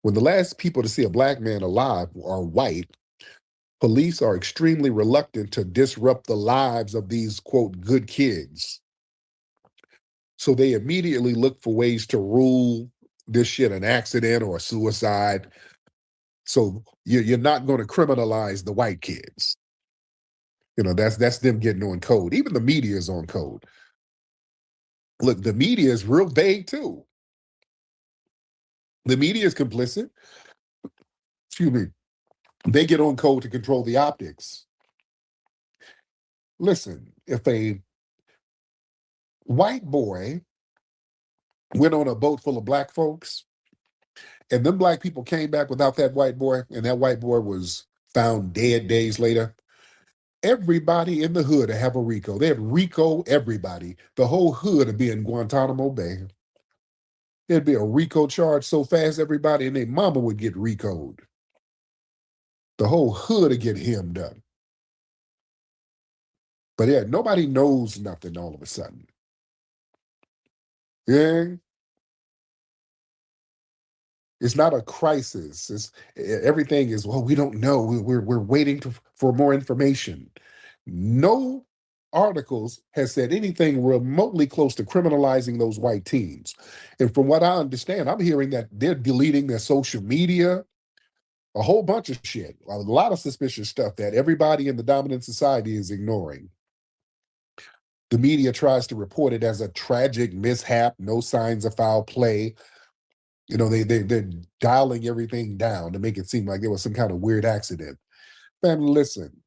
When the last people to see a black man alive are white, police are extremely reluctant to disrupt the lives of these, quote, good kids. So they immediately look for ways to rule this shit an accident or a suicide. So you're not going to criminalize the white kids. You know, that's them getting on code. Even the media is on code. Look, the media is real vague too. The media is complicit. Excuse me. They get on code to control the optics. Listen, if a white boy went on a boat full of black folks, and them black people came back without that white boy, and that white boy was found dead days later, everybody in the hood would have a RICO. They'd RICO everybody. The whole hood would be in Guantanamo Bay. There'd be a RICO charge so fast everybody and their mama would get RICO'd. The whole hood would get hemmed up. But yeah, nobody knows nothing all of a sudden. Yeah. It's not a crisis. Everything is, well, we don't know. We're waiting for more information. No articles has said anything remotely close to criminalizing those white teens. And from what I understand, I'm hearing that they're deleting their social media, a whole bunch of shit, a lot of suspicious stuff that everybody in the dominant society is ignoring. The media tries to report it as a tragic mishap, no signs of foul play. You know, they're dialing everything down to make it seem like there was some kind of weird accident. Family, listen,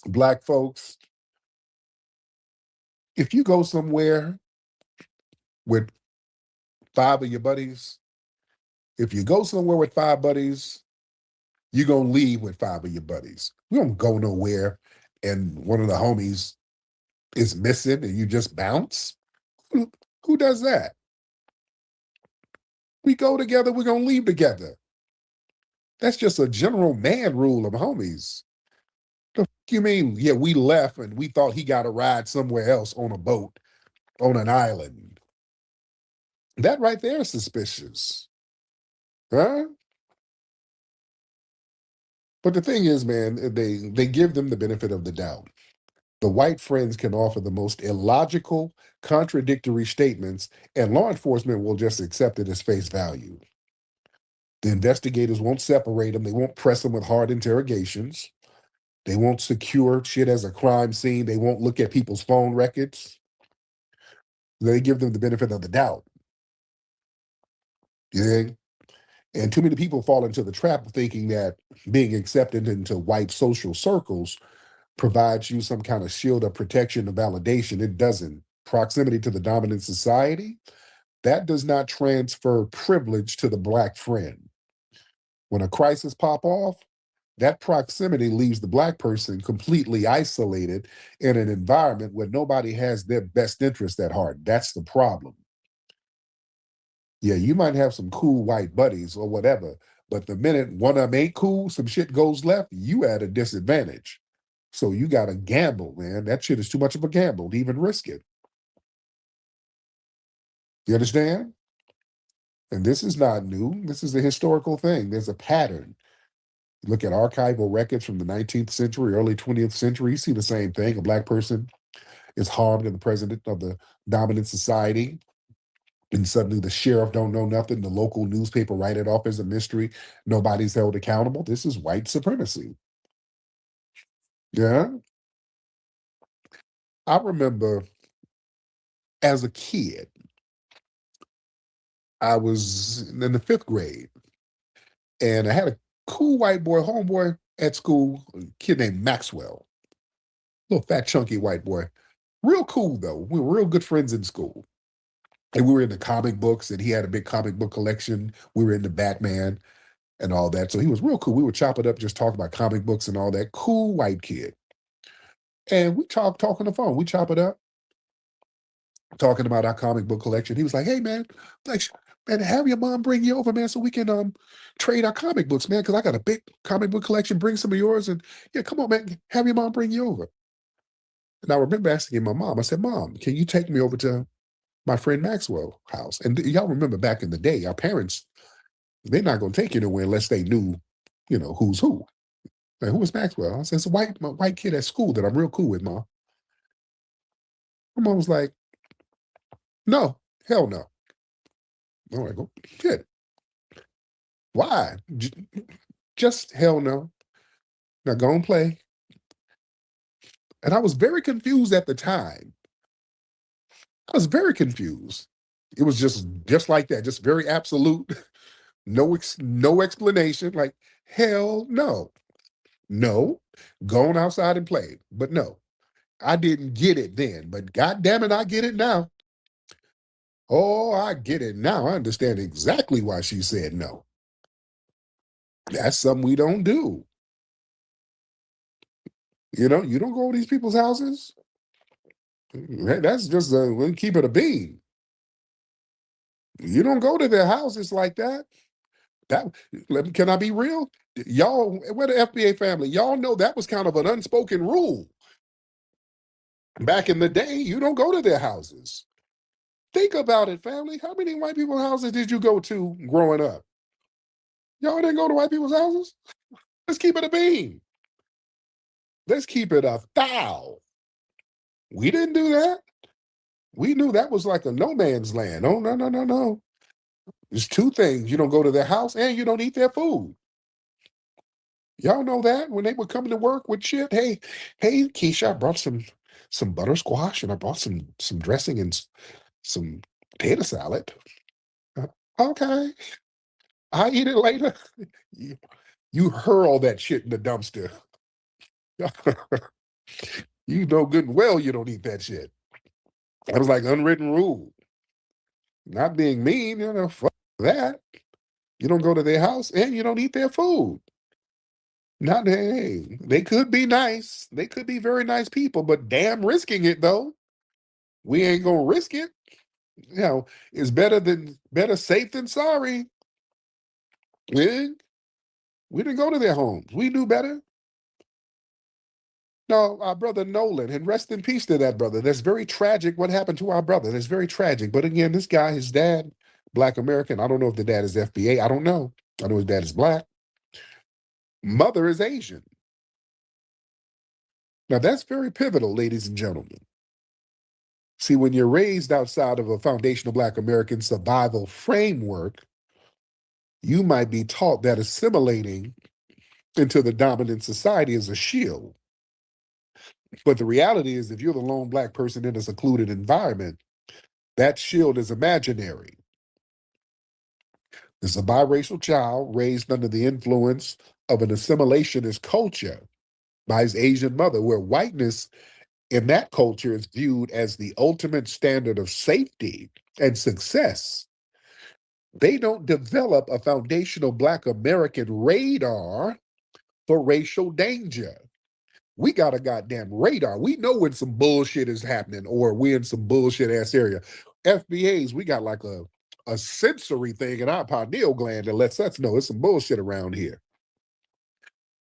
black folks, if you go somewhere with 5 of your buddies, if you go somewhere with 5 buddies, you're going to leave with 5 of your buddies. We don't go nowhere and one of the homies is missing and you just bounce. Who does that? We go together, we're going to leave together. That's just a general man rule of homies. The fuck you mean? Yeah, we left and we thought he got a ride somewhere else on a boat, on an island. That right there is suspicious. Huh? But the thing is, man, they give them the benefit of the doubt. The white friends can offer the most illogical, contradictory statements, and law enforcement will just accept it as face value. The investigators won't separate them. They won't press them with hard interrogations. They won't secure shit as a crime scene. They won't look at people's phone records. They give them the benefit of the doubt. You think? And too many people fall into the trap of thinking that being accepted into white social circles provides you some kind of shield of protection or validation. It doesn't. Proximity to the dominant society, that does not transfer privilege to the Black friend. When a crisis pop off, that proximity leaves the Black person completely isolated in an environment where nobody has their best interest at heart. That's the problem. Yeah, you might have some cool white buddies or whatever, but the minute one of them ain't cool, some shit goes left, you at a disadvantage. So you got to gamble, man. That shit is too much of a gamble to even risk it. You understand? And this is not new. This is a historical thing. There's a pattern. Look at archival records from the 19th century, early 20th century. You see the same thing. A Black person is harmed in the president of the dominant society. And suddenly the sheriff don't know nothing. The local newspaper write it off as a mystery. Nobody's held accountable. This is white supremacy. Yeah. I remember as a kid, I was in the 5th grade, and I had a cool white boy, homeboy at school, a kid named Maxwell. Little fat, chunky white boy. Real cool, though. We were real good friends in school. And we were into comic books, and he had a big comic book collection. We were into Batman and all that. So he was real cool. We would chop it up, just talk about comic books and all that. Cool white kid. And we talk on the phone. We chop it up, talking about our comic book collection. He was like, hey, man, like, man, have your mom bring you over, man, so we can trade our comic books, man, because I got a big comic book collection. Bring some of yours. And yeah, come on, man, have your mom bring you over. And I remember asking my mom, I said, Mom, can you take me over to my friend Maxwell's house? And y'all remember back in the day, our parents, they're not going to take you nowhere unless they knew, who's who. Like, who is Maxwell? I said, it's a white kid at school that I'm real cool with, Mom. My mom was like, no, hell no. I'm like, oh, shit. Why? Just hell no. Now go and play. And I was very confused at the time. I was very confused. It was just like that, just very absolute, no explanation. Like, hell no. No, go on outside and play. But no, I didn't get it then. But God damn it, I get it now. Oh, I get it now. I understand exactly why she said no. That's something we don't do. You don't go to these people's houses. That's just we'll keep it a bean. You don't go to their houses like that. Can I be real? Y'all, we're the FBA family. Y'all know that was kind of an unspoken rule. Back in the day, you don't go to their houses. Think about it, family. How many white people's houses did you go to growing up? Y'all didn't go to white people's houses? Let's keep it a bean. Let's keep it a thou. We didn't do that. We knew that was like a no man's land. Oh, no, no, no, no. There's two things. You don't go to their house and you don't eat their food. Y'all know that when they were coming to work with shit. Hey, Keisha, I brought some butter squash and I brought some dressing and some potato salad. Okay. I'll eat it later. You hurl that shit in the dumpster. You know good and well you don't eat that shit. That was like unwritten rule. Not being mean, fuck that. You don't go to their house and you don't eat their food. Not hey, they could be nice. They could be very nice people, but damn risking it though. We ain't gonna risk it. It's better safe than sorry. Yeah. We didn't go to their homes. We knew better. No, our brother Nolan, and rest in peace to that brother. That's very tragic what happened to our brother. That's very tragic. But again, this guy, his dad, Black American. I don't know if the dad is FBA. I don't know. I know his dad is Black. Mother is Asian. Now, that's very pivotal, ladies and gentlemen. See, when you're raised outside of a foundational Black American survival framework, You might be taught that assimilating into the dominant society is a shield. But the reality is, if you're the lone black person in a secluded environment, that shield is imaginary. This is a biracial child raised under the influence of an assimilationist culture by his Asian mother, where whiteness in that culture is viewed as the ultimate standard of safety and success. They don't develop a foundational Black American radar for racial danger. We got a goddamn radar. We know when some bullshit is happening or we're in some bullshit ass area. FBAs, we got like a sensory thing in our pineal gland that lets us know it's some bullshit around here.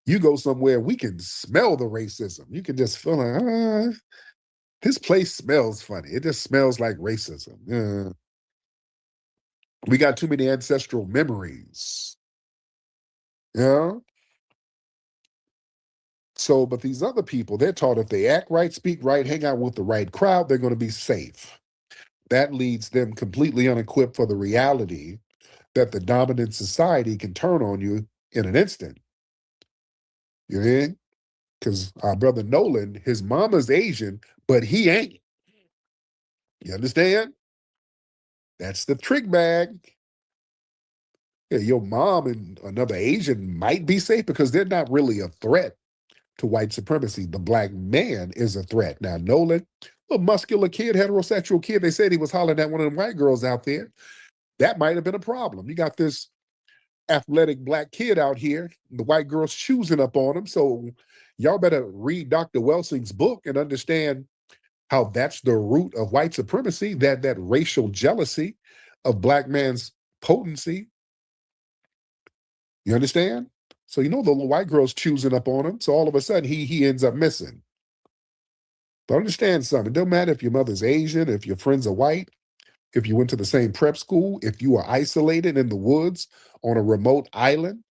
You go somewhere, we can smell the racism. You can just feel like, this place smells funny. It just smells like racism. We got too many ancestral memories. Yeah. So, but these other people, they're taught if they act right, speak right, hang out with the right crowd, they're going to be safe. That leads them completely unequipped for the reality that the dominant society can turn on you in an instant. You know? Because our brother Nolan, his mama's Asian, but he ain't. You understand? That's the trick bag. Yeah, your mom and another Asian might be safe because they're not really a threat to white supremacy. The black man is a threat. Now, Nolan, a muscular kid, heterosexual kid, they said he was hollering at one of them white girls out there. That might have been a problem. You got this athletic black kid out here, the white girl's choosing up on him. So y'all better read Dr. Welsing's book and understand how that's the root of white supremacy, that racial jealousy of black man's potency. You understand? So you know the little white girl's choosing up on him. So all of a sudden he ends up missing. But understand something. It don't matter if your mother's Asian, if your friends are white, if you went to the same prep school, if you were isolated in the woods on a remote island.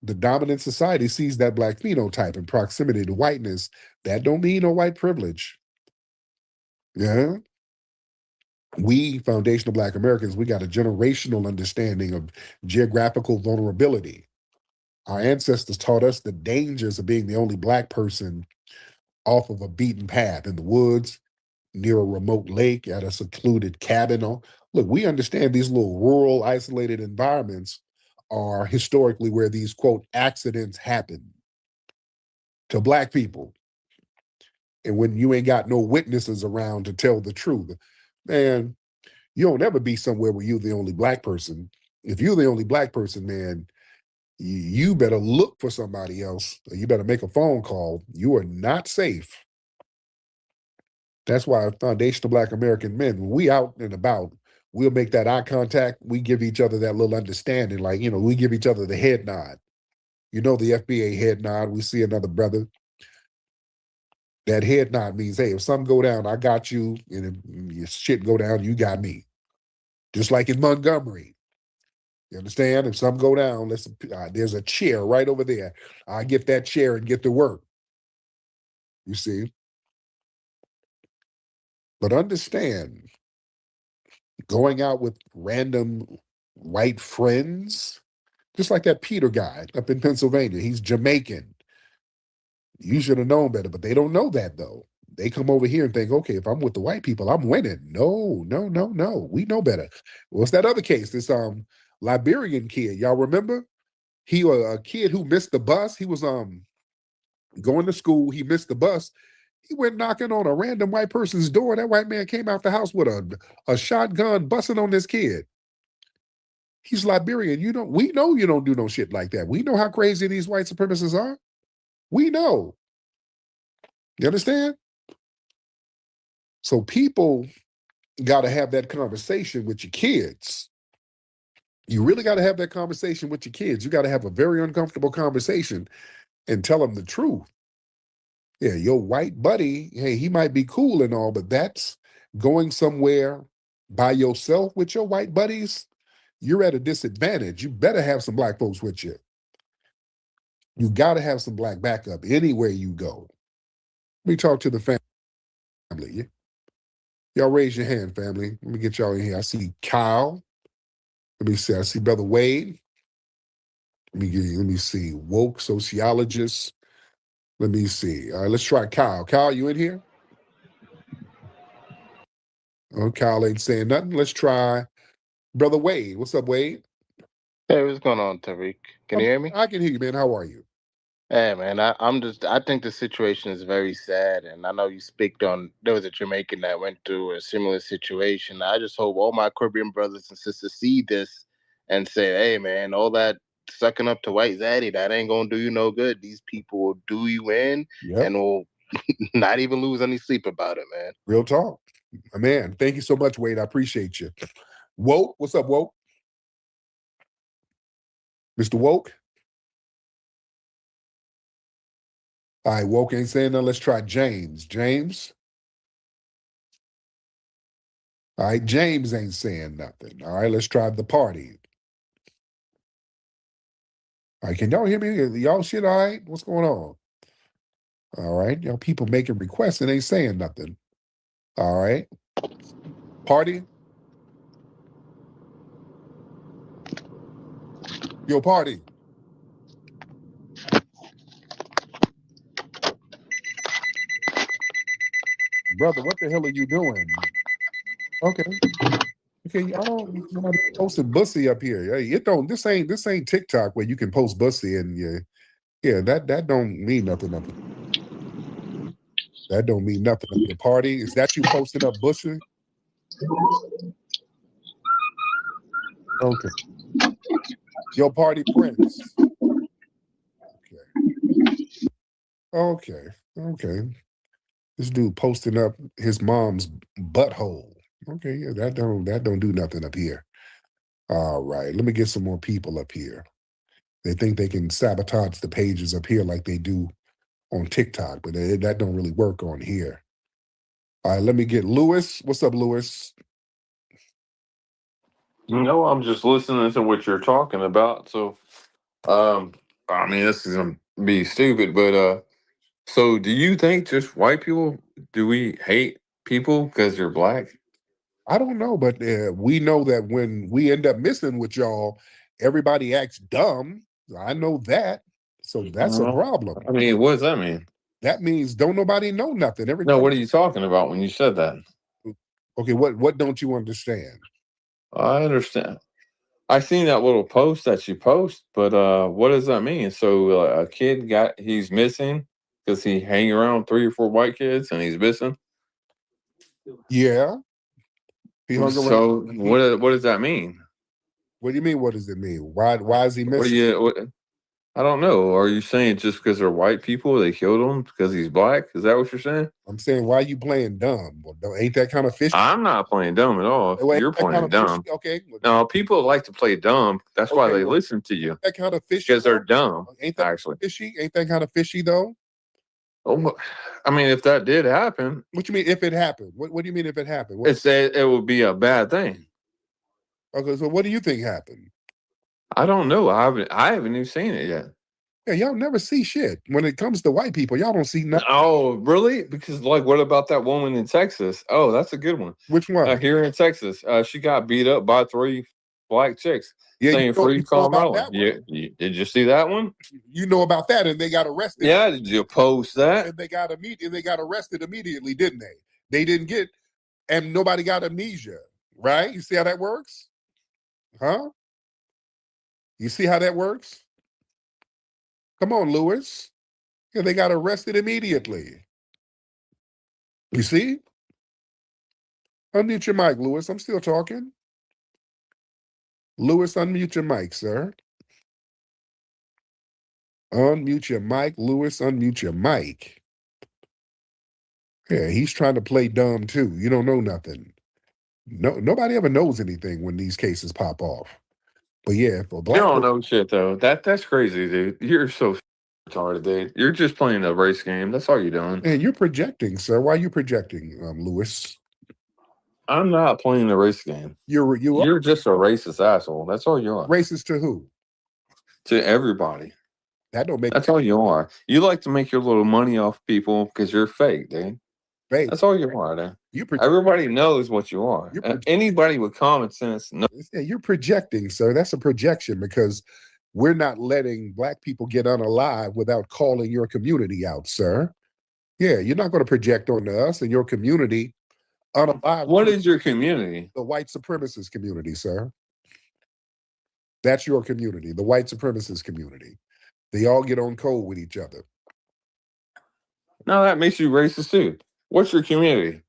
The dominant society sees that black phenotype and proximity to whiteness. That don't mean no white privilege. Yeah. We, foundational Black Americans, we got a generational understanding of geographical vulnerability. Our ancestors taught us the dangers of being the only black person off of a beaten path in the woods, near a remote lake, at a secluded cabin. Look, we understand these little rural, isolated environments are historically where these, quote, accidents happen to black people. And when you ain't got no witnesses around to tell the truth, man, you don't ever be somewhere where you're the only black person. If you're the only black person, man, you better look for somebody else, or you better make a phone call. You are not safe. That's why foundational Black American men, when we out and about, we'll make that eye contact. We give each other that little understanding, like, we give each other the head nod. The FBA head nod, we see another brother. That head nod means, hey, if something go down, I got you, and if your shit go down, you got me. Just like in Montgomery. You understand? If something go down, there's a chair right over there. I get that chair and get to work. You see? But understand, going out with random white friends, just like that Peter guy up in Pennsylvania, he's Jamaican. You should have known better, but they don't know that though. They come over here and think, okay, if I'm with the white people, I'm winning. No. We know better. What's that other case? This Liberian kid, y'all remember? He was a kid who missed the bus. He was going to school. He missed the bus. He went knocking on a random white person's door. That white man came out the house with a shotgun busting on this kid. He's Liberian. We know you don't do no shit like that. We know how crazy these white supremacists are. We know. You understand? So people got to have that conversation with your kids. You really got to have that conversation with your kids. You got to have a very uncomfortable conversation and tell them the truth. Yeah, your white buddy, hey, he might be cool and all, but that's going somewhere by yourself with your white buddies. You're at a disadvantage. You better have some black folks with you. You got to have some black backup anywhere you go. Let me talk to the family. Y'all raise your hand, family. Let me get y'all in here. I see Kyle. Let me see. I see Brother Wade. Let me see. Woke sociologist. Let me see. All right, let's try Kyle. Kyle, you in here? Oh, Kyle ain't saying nothing. Let's try Brother Wade. What's up, Wade? Hey, what's going on, Tariq? Can you hear me? I can hear you, man. How are you? Hey, man, I think the situation is very sad. And I know you speak on, there was a Jamaican that went through a similar situation. I just hope all my Caribbean brothers and sisters see this and say, hey, man, all that sucking up to white zaddy, that ain't going to do you no good. These people will do you in and will not even lose any sleep about it, man. Real talk. Man, thank you so much, Wade. I appreciate you. Woke, what's up, Woke? Mr. Woke? All right, Woke ain't saying nothing. Let's try James. James? All right, James ain't saying nothing. All right, let's try the party. All right, can y'all hear me? Y'all shit all right? What's going on? All right, y'all people making requests and ain't saying nothing. All right. Party? Yo, party. Brother, what the hell are you doing? Okay. Okay, I don't nobody posting bussy up here. Hey, this ain't TikTok where you can post bussy and that don't mean nothing up here. That don't mean nothing up your party. Is that you posting up bussy? Okay. Your party Prince. Okay. Okay. This dude posting up his mom's butthole. Okay, yeah, that don't do nothing up here. All right, let me get some more people up here. They think they can sabotage the pages up here like they do on TikTok, but that don't really work on here. All right, let me get Lewis. What's up, Lewis? No, I'm just listening to what you're talking about. So, I mean, this is gonna be stupid, but so do you think just white people? Do we hate people because they're black? I don't know, but we know that when we end up missing with y'all, everybody acts dumb. I know that, so that's a problem. I mean, what does that mean? That means don't nobody know nothing. No, Everybody. what are you talking about when you said that? Okay, what don't you understand? I understand. I seen that little post that you post, but what does that mean? So a kid he's missing because he hang around 3 or 4 white kids and he's missing. Yeah. He hung So around. what does that mean? What do you mean? What does it mean? Why is he missing? I don't know. Are you saying just because they're white people they killed him because he's black? Is that what you're saying? I'm saying why are you playing dumb? Well, ain't that kind of fishy? I'm not playing dumb at all. Well, ain't You're that kind playing of dumb. fishy? Okay. No, people like to play dumb. That's why they well, listen to you. that kind of fishy Because they're dumb. Ain't that actually fishy? Ain't that kind of fishy though? Oh, I mean, if that did happen, what you mean if it happened? What do you mean if it happened? It would be a bad thing. Okay, so what do you think happened? I don't know. I haven't even seen it yet. Yeah, y'all never see shit. When it comes to white people, y'all don't see nothing. Oh, really? Because what about that woman in Texas? Oh, that's a good one. Which one? Here in Texas, she got beat up by 3 black chicks. Yeah, saying free call Nolan. That did you see that one? You know about that, and they got arrested. Yeah, did you post that? And they got arrested immediately, didn't they? They didn't get, and nobody got amnesia, right? You see how that works? Huh? You see how that works? Come on, Lewis. Yeah, they got arrested immediately. You see? Unmute your mic, Lewis. I'm still talking. Lewis, unmute your mic, sir. Unmute your mic, Lewis. Unmute your mic. Yeah, he's trying to play dumb too. You don't know nothing. No, nobody ever knows anything when these cases pop off. But yeah, for You black don't know shit though. That's crazy, dude. You're so retarded, dude. You're just playing a race game. That's all you're doing. man, you're projecting, sir. Why are you projecting, Lewis? I'm not playing a race game. You're just a racist asshole. That's all you are. Racist to who? To everybody. That don't make. That's all you are. You like to make your little money off people because you're fake, dude. Hey, That's all you are. Then. You Everybody knows what you are. Anybody with common sense knows. Yeah, you're projecting, sir. That's a projection because we're not letting black people get unalive without calling your community out, sir. Yeah, you're not going to project onto us and your community unalive. What is your community? The white supremacist community, sir. That's your community, the white supremacist community. They all get on code with each other. No, that makes you racist too. What's your community?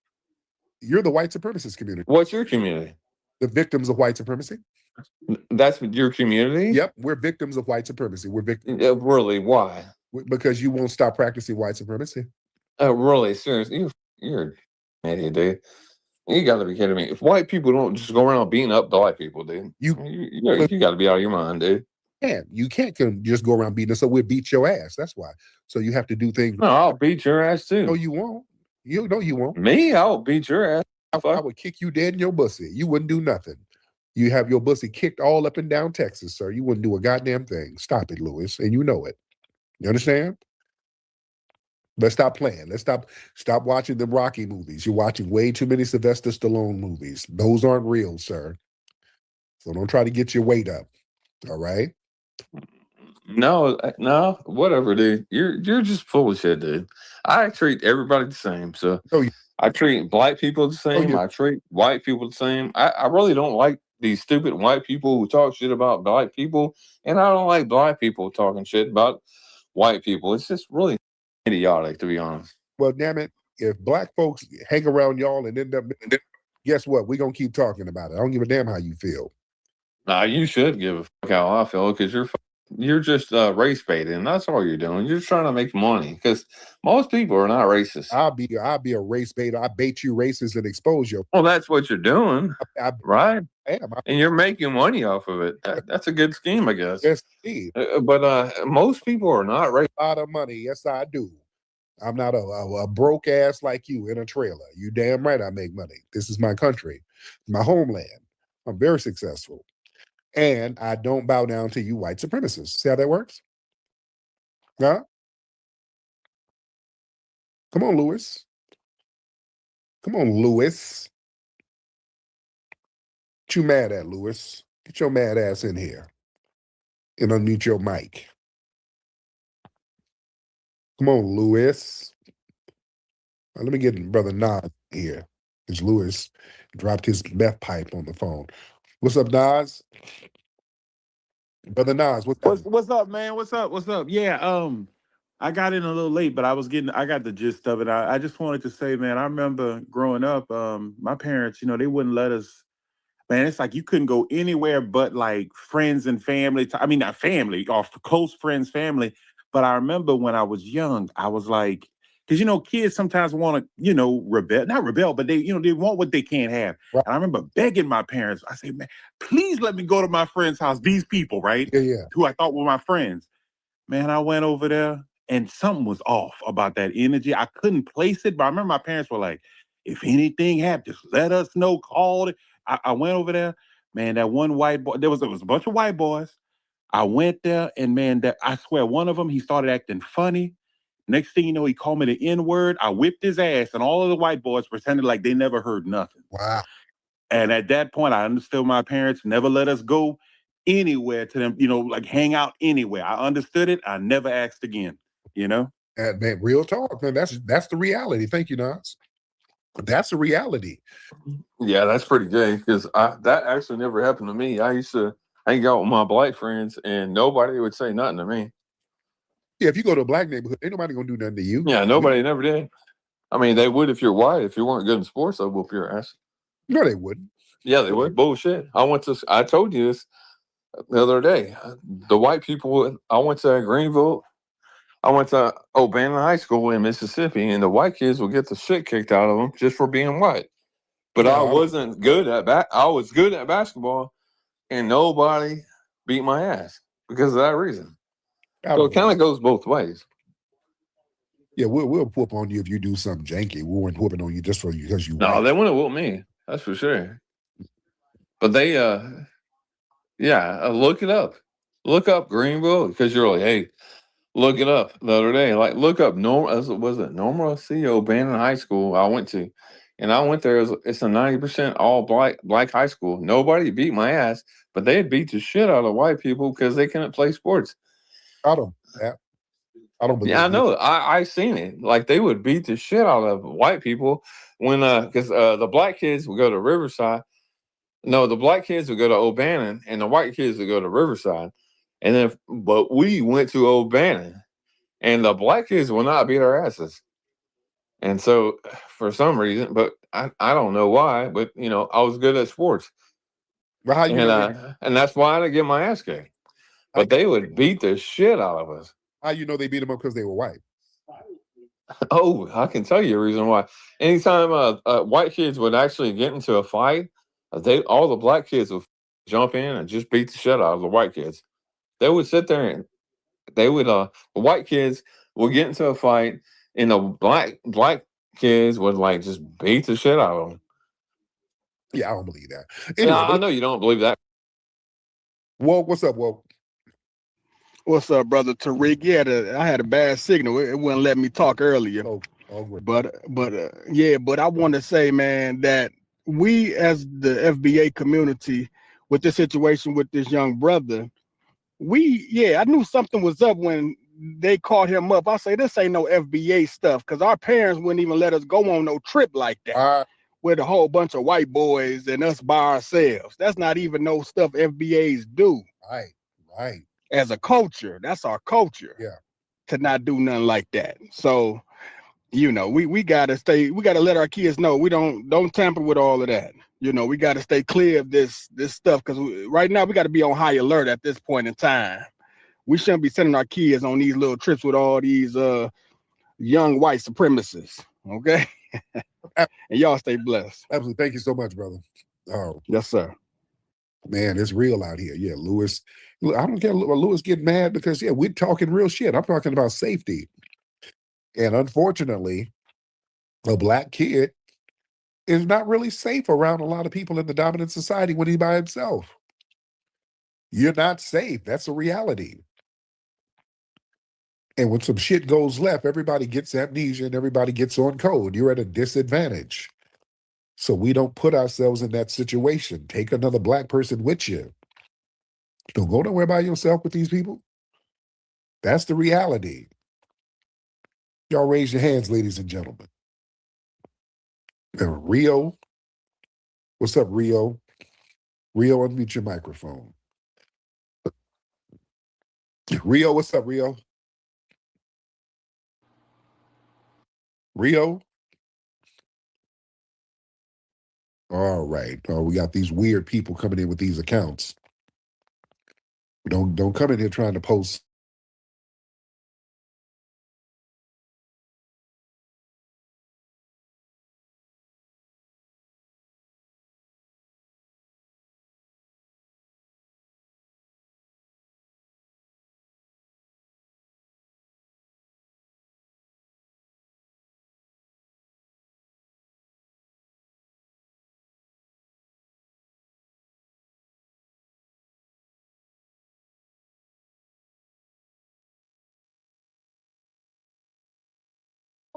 You're the white supremacist community. What's your community? The victims of white supremacy. That's your community? Yep, we're victims of white supremacy. We're victims. Really? Why? Because you won't stop practicing white supremacy. Really? Seriously? You're an idiot, dude. You got to be kidding me. If white people don't just go around beating up black people, dude, you got to be out of your mind, dude. You can't just go around beating us, so we'll beat your ass. That's why. So you have to do things. No, I'll beat your ass too. No, you won't. You won't. Me? I'll beat your ass. I would kick you dead in your bussy. You wouldn't do nothing. You have your bussy kicked all up and down Texas, sir. You wouldn't do a goddamn thing. Stop it, Lewis, and you know it. You understand? Let's stop playing. Let's stop watching the Rocky movies. You're watching way too many Sylvester Stallone movies. Those aren't real, sir. So don't try to get your weight up. All right? No, whatever, dude. You're just full of shit, dude. I treat everybody the same. So I treat black people the same. I treat white people the same. I really don't like these stupid white people who talk shit about black people, and I don't like black people talking shit about white people. It's just really idiotic, to be honest. Well, damn it, if black folks hang around y'all and end up, guess what? We're gonna keep talking about it. I don't give a damn how you feel. Nah, you should give a fuck how I feel because you're just race baiting, and that's all you're doing. You're just trying to make money because most people are not racist. I'll be a race baiter. I bait you racist and expose you. Well, that's what you're doing, right? I am. And you're making money off of it. That's a good scheme, I guess. Yes, indeed. But most people are not racist. A lot of money. Yes, I do. I'm not a broke ass like you in a trailer. You damn right I make money. This is my country, my homeland. I'm very successful. And I don't bow down to you white supremacists. See how that works? Huh? Come on, Lewis. Come on, Lewis. What you mad at, Lewis? Get your mad ass in here and unmute your mic. Come on, Lewis. Let me get Brother Nas here. Because Lewis dropped his meth pipe on the phone. What's up, Nas? Brother Nas, what's up, man? What's up? Yeah, I got in a little late, but I got the gist of it. I just wanted to say, man, I remember growing up, my parents, they wouldn't let us, man, it's like you couldn't go anywhere but like friends and family. I mean, not family, or close friends, family. But I remember when I was young, I was like, because kids sometimes want to, not rebel, but they want what they can't have. Right. And I remember begging my parents. I said, man, please let me go to my friend's house. These people, right? Yeah. Who I thought were my friends. Man, I went over there and something was off about that energy. I couldn't place it, but I remember my parents were like, if anything happened, just let us know, call it. I went over there, man, that one white boy, there was a bunch of white boys. I went there and man, I swear one of them, he started acting funny. Next thing you know, he called me the N-word. I whipped his ass and all of the white boys pretended like they never heard nothing. Wow. And at that point, I understood my parents never let us go anywhere to them, like hang out anywhere. I understood it. I never asked again, Man, real talk, man. That's the reality. Thank you, Nas. That's the reality. Yeah, that's pretty gay because that actually never happened to me. I used to hang out with my black friends and nobody would say nothing to me. Yeah, if you go to a black neighborhood, ain't nobody gonna do nothing to you. Yeah, nobody never did. I mean, they would if you're white. If you weren't good in sports, they'd whoop your ass. No, they wouldn't. Yeah, they would. Bullshit. I told you this the other day. The white people, I went to Greenville. I went to O'Bannon High School in Mississippi, and the white kids would get the shit kicked out of them just for being white. But I wasn't good at I was good at basketball, and nobody beat my ass because of that reason. So it kind of goes both ways. Yeah, we'll whoop on you if you do something janky. We weren't whooping on you just because you. No, they wouldn't whoop me. That's for sure. But they, look it up. Look up Greenville because you're like, hey, look it up the other day. Like, look up was it Norma C. O'Bannon High School I went to, and I went there. It's a 90% all black high school. Nobody beat my ass, but they beat the shit out of white people because they couldn't play sports. I don't believe Yeah, I you. know. I seen it. Like, they would beat the shit out of white people when because the black kids would go to Riverside. No, the black kids would go to O'Bannon, and the white kids would go to Riverside. And then, but we went to O'Bannon, and the black kids will not beat our asses. And so, for some reason, but I don't know why, but I was good at sports, Well, how you and that's why I didn't get my ass kicked. But they would beat the shit out of us. How you know they beat them up because they were white? Oh, I can tell you a reason why. Anytime white kids would actually get into a fight, all the black kids would jump in and just beat the shit out of the white kids. They would sit there and they would the white kids would get into a fight, and the black kids would like just beat the shit out of them. Yeah, I don't believe that. Anyway, Anyway, I know you don't believe that. Woke, what's up, Woke? What's up, brother Tariq? Yeah, I had a bad signal. It wouldn't let me talk earlier. But I want to say, man, that we as the FBA community, with this situation with this young brother, I knew something was up when they called him up. I say this ain't no FBA stuff, because our parents wouldn't even let us go on no trip like that with a whole bunch of white boys and us by ourselves. That's not even no stuff FBAs do. Right. As a culture, that's our culture. Yeah. To not do nothing like that. So, we gotta let our kids know we don't tamper with all of that. We gotta stay clear of this stuff, because right now we gotta be on high alert at this point in time. We shouldn't be sending our kids on these little trips with all these young white supremacists. Okay. And y'all stay blessed. Absolutely. Thank you so much, brother. Yes, sir. Man, it's real out here. Yeah, Lewis. I don't care. Lewis get mad because we're talking real shit. I'm talking about safety. And unfortunately, a black kid is not really safe around a lot of people in the dominant society when he's by himself. You're not safe. That's a reality. And when some shit goes left, everybody gets amnesia and everybody gets on code. You're at a disadvantage. So we don't put ourselves in that situation. Take another black person with you. Don't go nowhere by yourself with these people. That's the reality. Y'all raise your hands, ladies and gentlemen. And Rio, what's up, Rio? Rio, unmute your microphone. Rio, what's up, Rio? Rio? All right. Oh, we got these weird people coming in with these accounts. Don't come in here trying to post.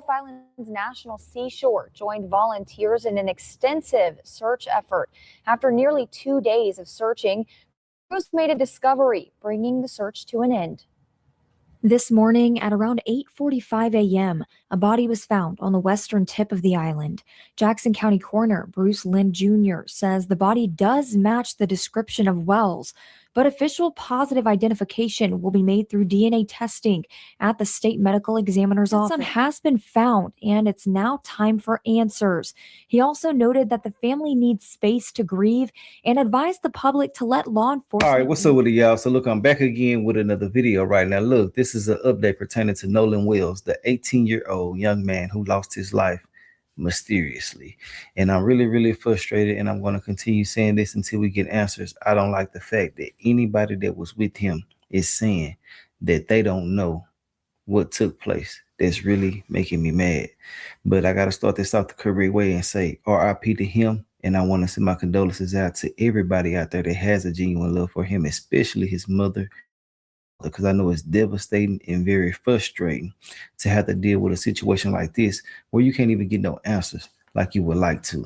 Island's National Seashore joined volunteers in an extensive search effort. After nearly 2 days of searching, crews made a discovery, bringing the search to an end. This morning at around 8:45 a.m., a body was found on the western tip of the island. Jackson County Coroner Bruce Lynn Jr. says the body does match the description of Wells, but official positive identification will be made through DNA testing at the state medical examiner's office. Some has been found, and it's now time for answers. He also noted that the family needs space to grieve and advised the public to let law enforcement. All right, what's up with it, y'all? So look, I'm back again with another video right now. Look, this is an update pertaining to Nolan Wells, the 18-year-old young man who lost his life mysteriously. And I'm really, really frustrated, and I'm going to continue saying this until we get answers. I don't like the fact that anybody that was with him is saying that they don't know what took place. That's really making me mad. But I got to start this off the correct way and say RIP to him. And I want to send my condolences out to everybody out there that has a genuine love for him, especially his mother because I know it's devastating and very frustrating to have to deal with a situation like this where you can't even get no answers like you would like to.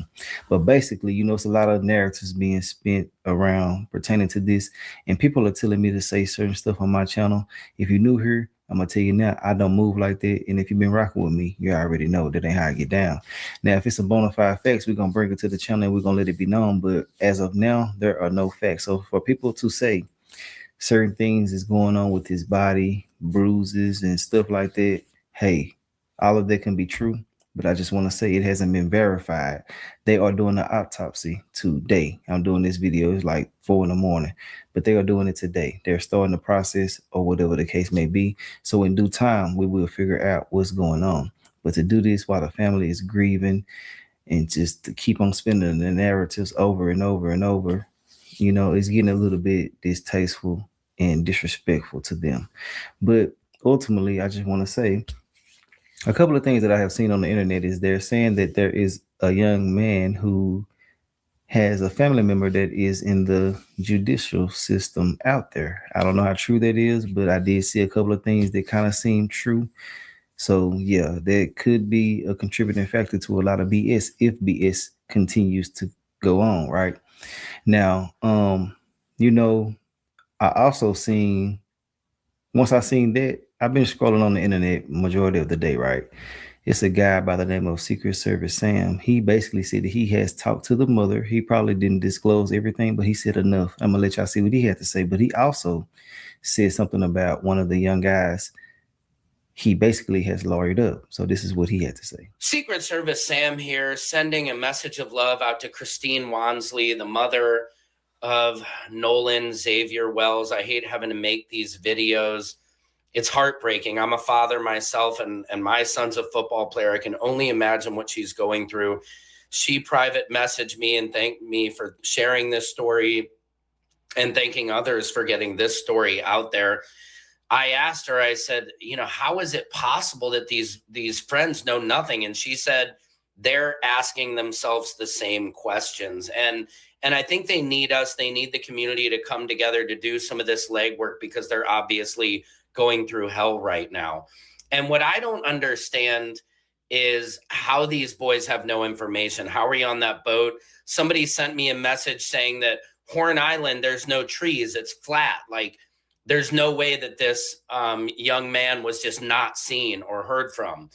But basically, you know, it's a lot of narratives being spent around pertaining to this, and people are telling me to say certain stuff on my channel. If you're new here, I'm gonna tell you now, I don't move like that. And if you've been rocking with me, you already know that ain't how I get down. Now, if it's a bona fide facts, we're gonna bring it to the channel and we're gonna let it be known. But as of now, there are no facts. So for people to say certain things is going on with his body, bruises and stuff like that, hey, all of that can be true. But I just want to say it hasn't been verified. They are doing an autopsy today. I'm doing this video, it's like 4 a.m, but they are doing it today. They're starting the process or whatever the case may be. So in due time, we will figure out what's going on. But to do this while the family is grieving and just to keep on spinning the narratives over and over and over, you know, it's getting a little bit distasteful and disrespectful to them. But ultimately, I just want to say, a couple of things that I have seen on the internet is they're saying that there is a young man who has a family member that is in the judicial system out there. I don't know how true that is, but I did see a couple of things that kind of seem true. So yeah, that could be a contributing factor to a lot of BS if BS continues to go on, right? Now, you know, I also seen, once I seen that, I've been scrolling on the internet majority of the day, right? It's a guy by the name of Secret Service Sam. He basically said that he has talked to the mother. He probably didn't disclose everything, but he said enough. I'm gonna let y'all see what he had to say. But he also said something about one of the young guys. He basically has lawyered up. So this is what he had to say. Secret Service Sam here, sending a message of love out to Christine Wansley, the mother of Nolan Xavier Wells. I hate having to make these videos. It's heartbreaking. I'm a father myself, and my son's a football player. I can only imagine what she's going through. She private messaged me and thanked me for sharing this story and thanking others for getting this story out there. I asked her, I said, you know, how is it possible that these friends know nothing? And she said, they're asking themselves the same questions. And I think they need us. They need the community to come together to do some of this legwork because they're obviously going through hell right now. And what I don't understand is how these boys have no information. How are you on that boat? Somebody sent me a message saying that Horn Island, there's no trees. It's flat. Like, there's no way that this young man was just not seen or heard from.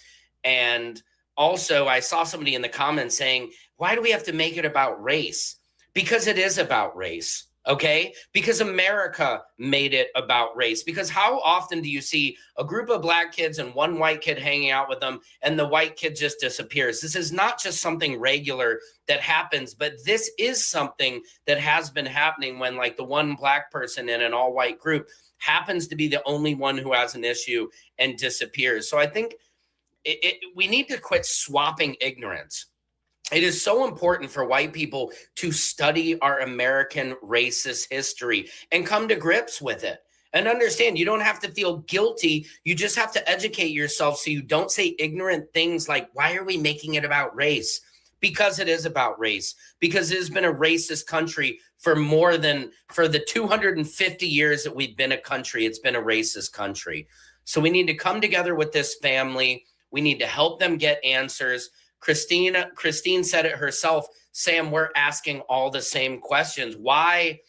And also, I saw somebody in the comments saying, why do we have to make it about race? Because it is about race, okay? Because America made it about race. Because how often do you see a group of black kids and one white kid hanging out with them and the white kid just disappears? This is not just something regular that happens, but this is something that has been happening when, like, the one black person in an all-white group happens to be the only one who has an issue and disappears. So I think we need to quit swapping ignorance. It is so important for white people to study our American racist history and come to grips with it and understand you don't have to feel guilty. You just have to educate yourself so you don't say ignorant things like, why are we making it about race? Because it is about race, because it has been a racist country for the 250 years that we've been a country. It's been a racist country. So we need to come together with this family. We need to help them get answers. Christine said it herself. Sam, we're asking all the same questions. Why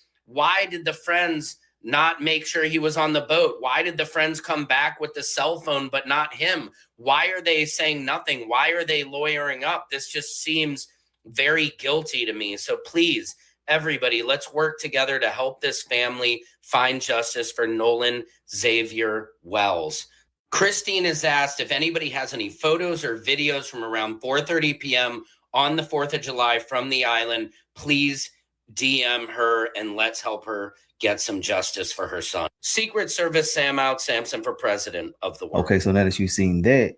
did the friends not make sure he was on the boat? Why did the friends come back with the cell phone, but not him? Why are they saying nothing? Why are they lawyering up? This just seems very guilty to me. So please, everybody, let's work together to help this family find justice for Nolan Xavier Wells. Christine has asked if anybody has any photos or videos from around 4:30 p.m. on the 4th of July from the island. Please DM her and let's help her get some justice for her son. Secret Service Sam out, Samson for president of the world. Okay, so now that you've seen that,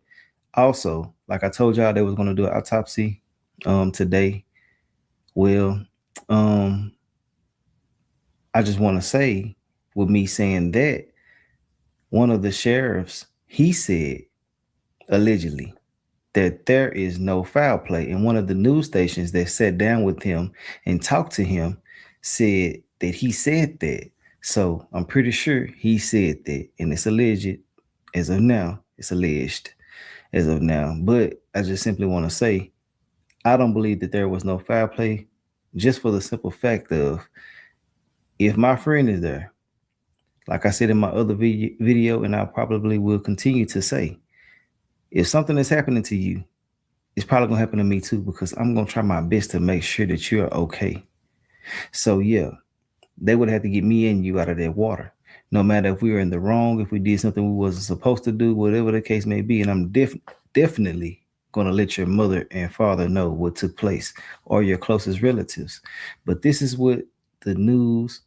also, like I told y'all, they was going to do an autopsy today. Well, I just want to say, with me saying that, one of the sheriffs, he said, allegedly, that there is no foul play. And one of the news stations that sat down with him and talked to him said that he said that. So I'm pretty sure he said that, and it's alleged as of now. It's alleged as of now. But I just simply want to say, I don't believe that there was no foul play, just for the simple fact of, if my friend is there, like I said in my other video, and I probably will continue to say, if something is happening to you, it's probably gonna happen to me too, because I'm gonna try my best to make sure that you're okay. So yeah, they would have to get me and you out of that water. No matter if we were in the wrong, if we did something we wasn't supposed to do, whatever the case may be. And I'm definitely going to let your mother and father know what took place, or your closest relatives. But this is what the news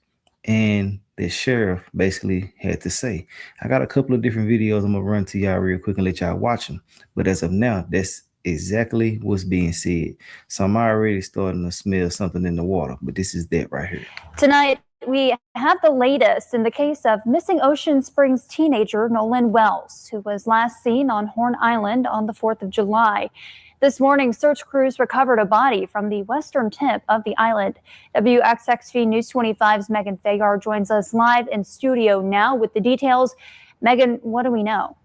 and the sheriff basically had to say. I got a couple of different videos I'm going to run to y'all real quick and let y'all watch them. But as of now, that's exactly what's being said. So I'm already starting to smell something in the water, but this is that right here. Tonight, we have the latest in the case of missing Ocean Springs teenager Nolan Wells, who was last seen on Horn Island on the 4th of July. This morning, search crews recovered a body from the western tip of the island. WXXV News 25's Megan Fagar joins us live in studio now with the details. Megan, what do we know?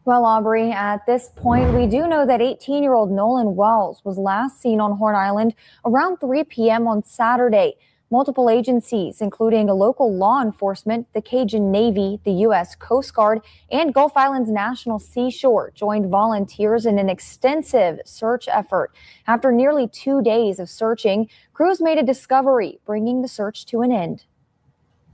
Well, Aubrey, at this point, we do know that 18-year-old Nolan Wells was last seen on Horn Island around 3 p.m. on Saturday. Multiple agencies, including local law enforcement, the Cajun Navy, the U.S. Coast Guard, and Gulf Islands National Seashore, joined volunteers in an extensive search effort. After nearly 2 days of searching, crews made a discovery, bringing the search to an end.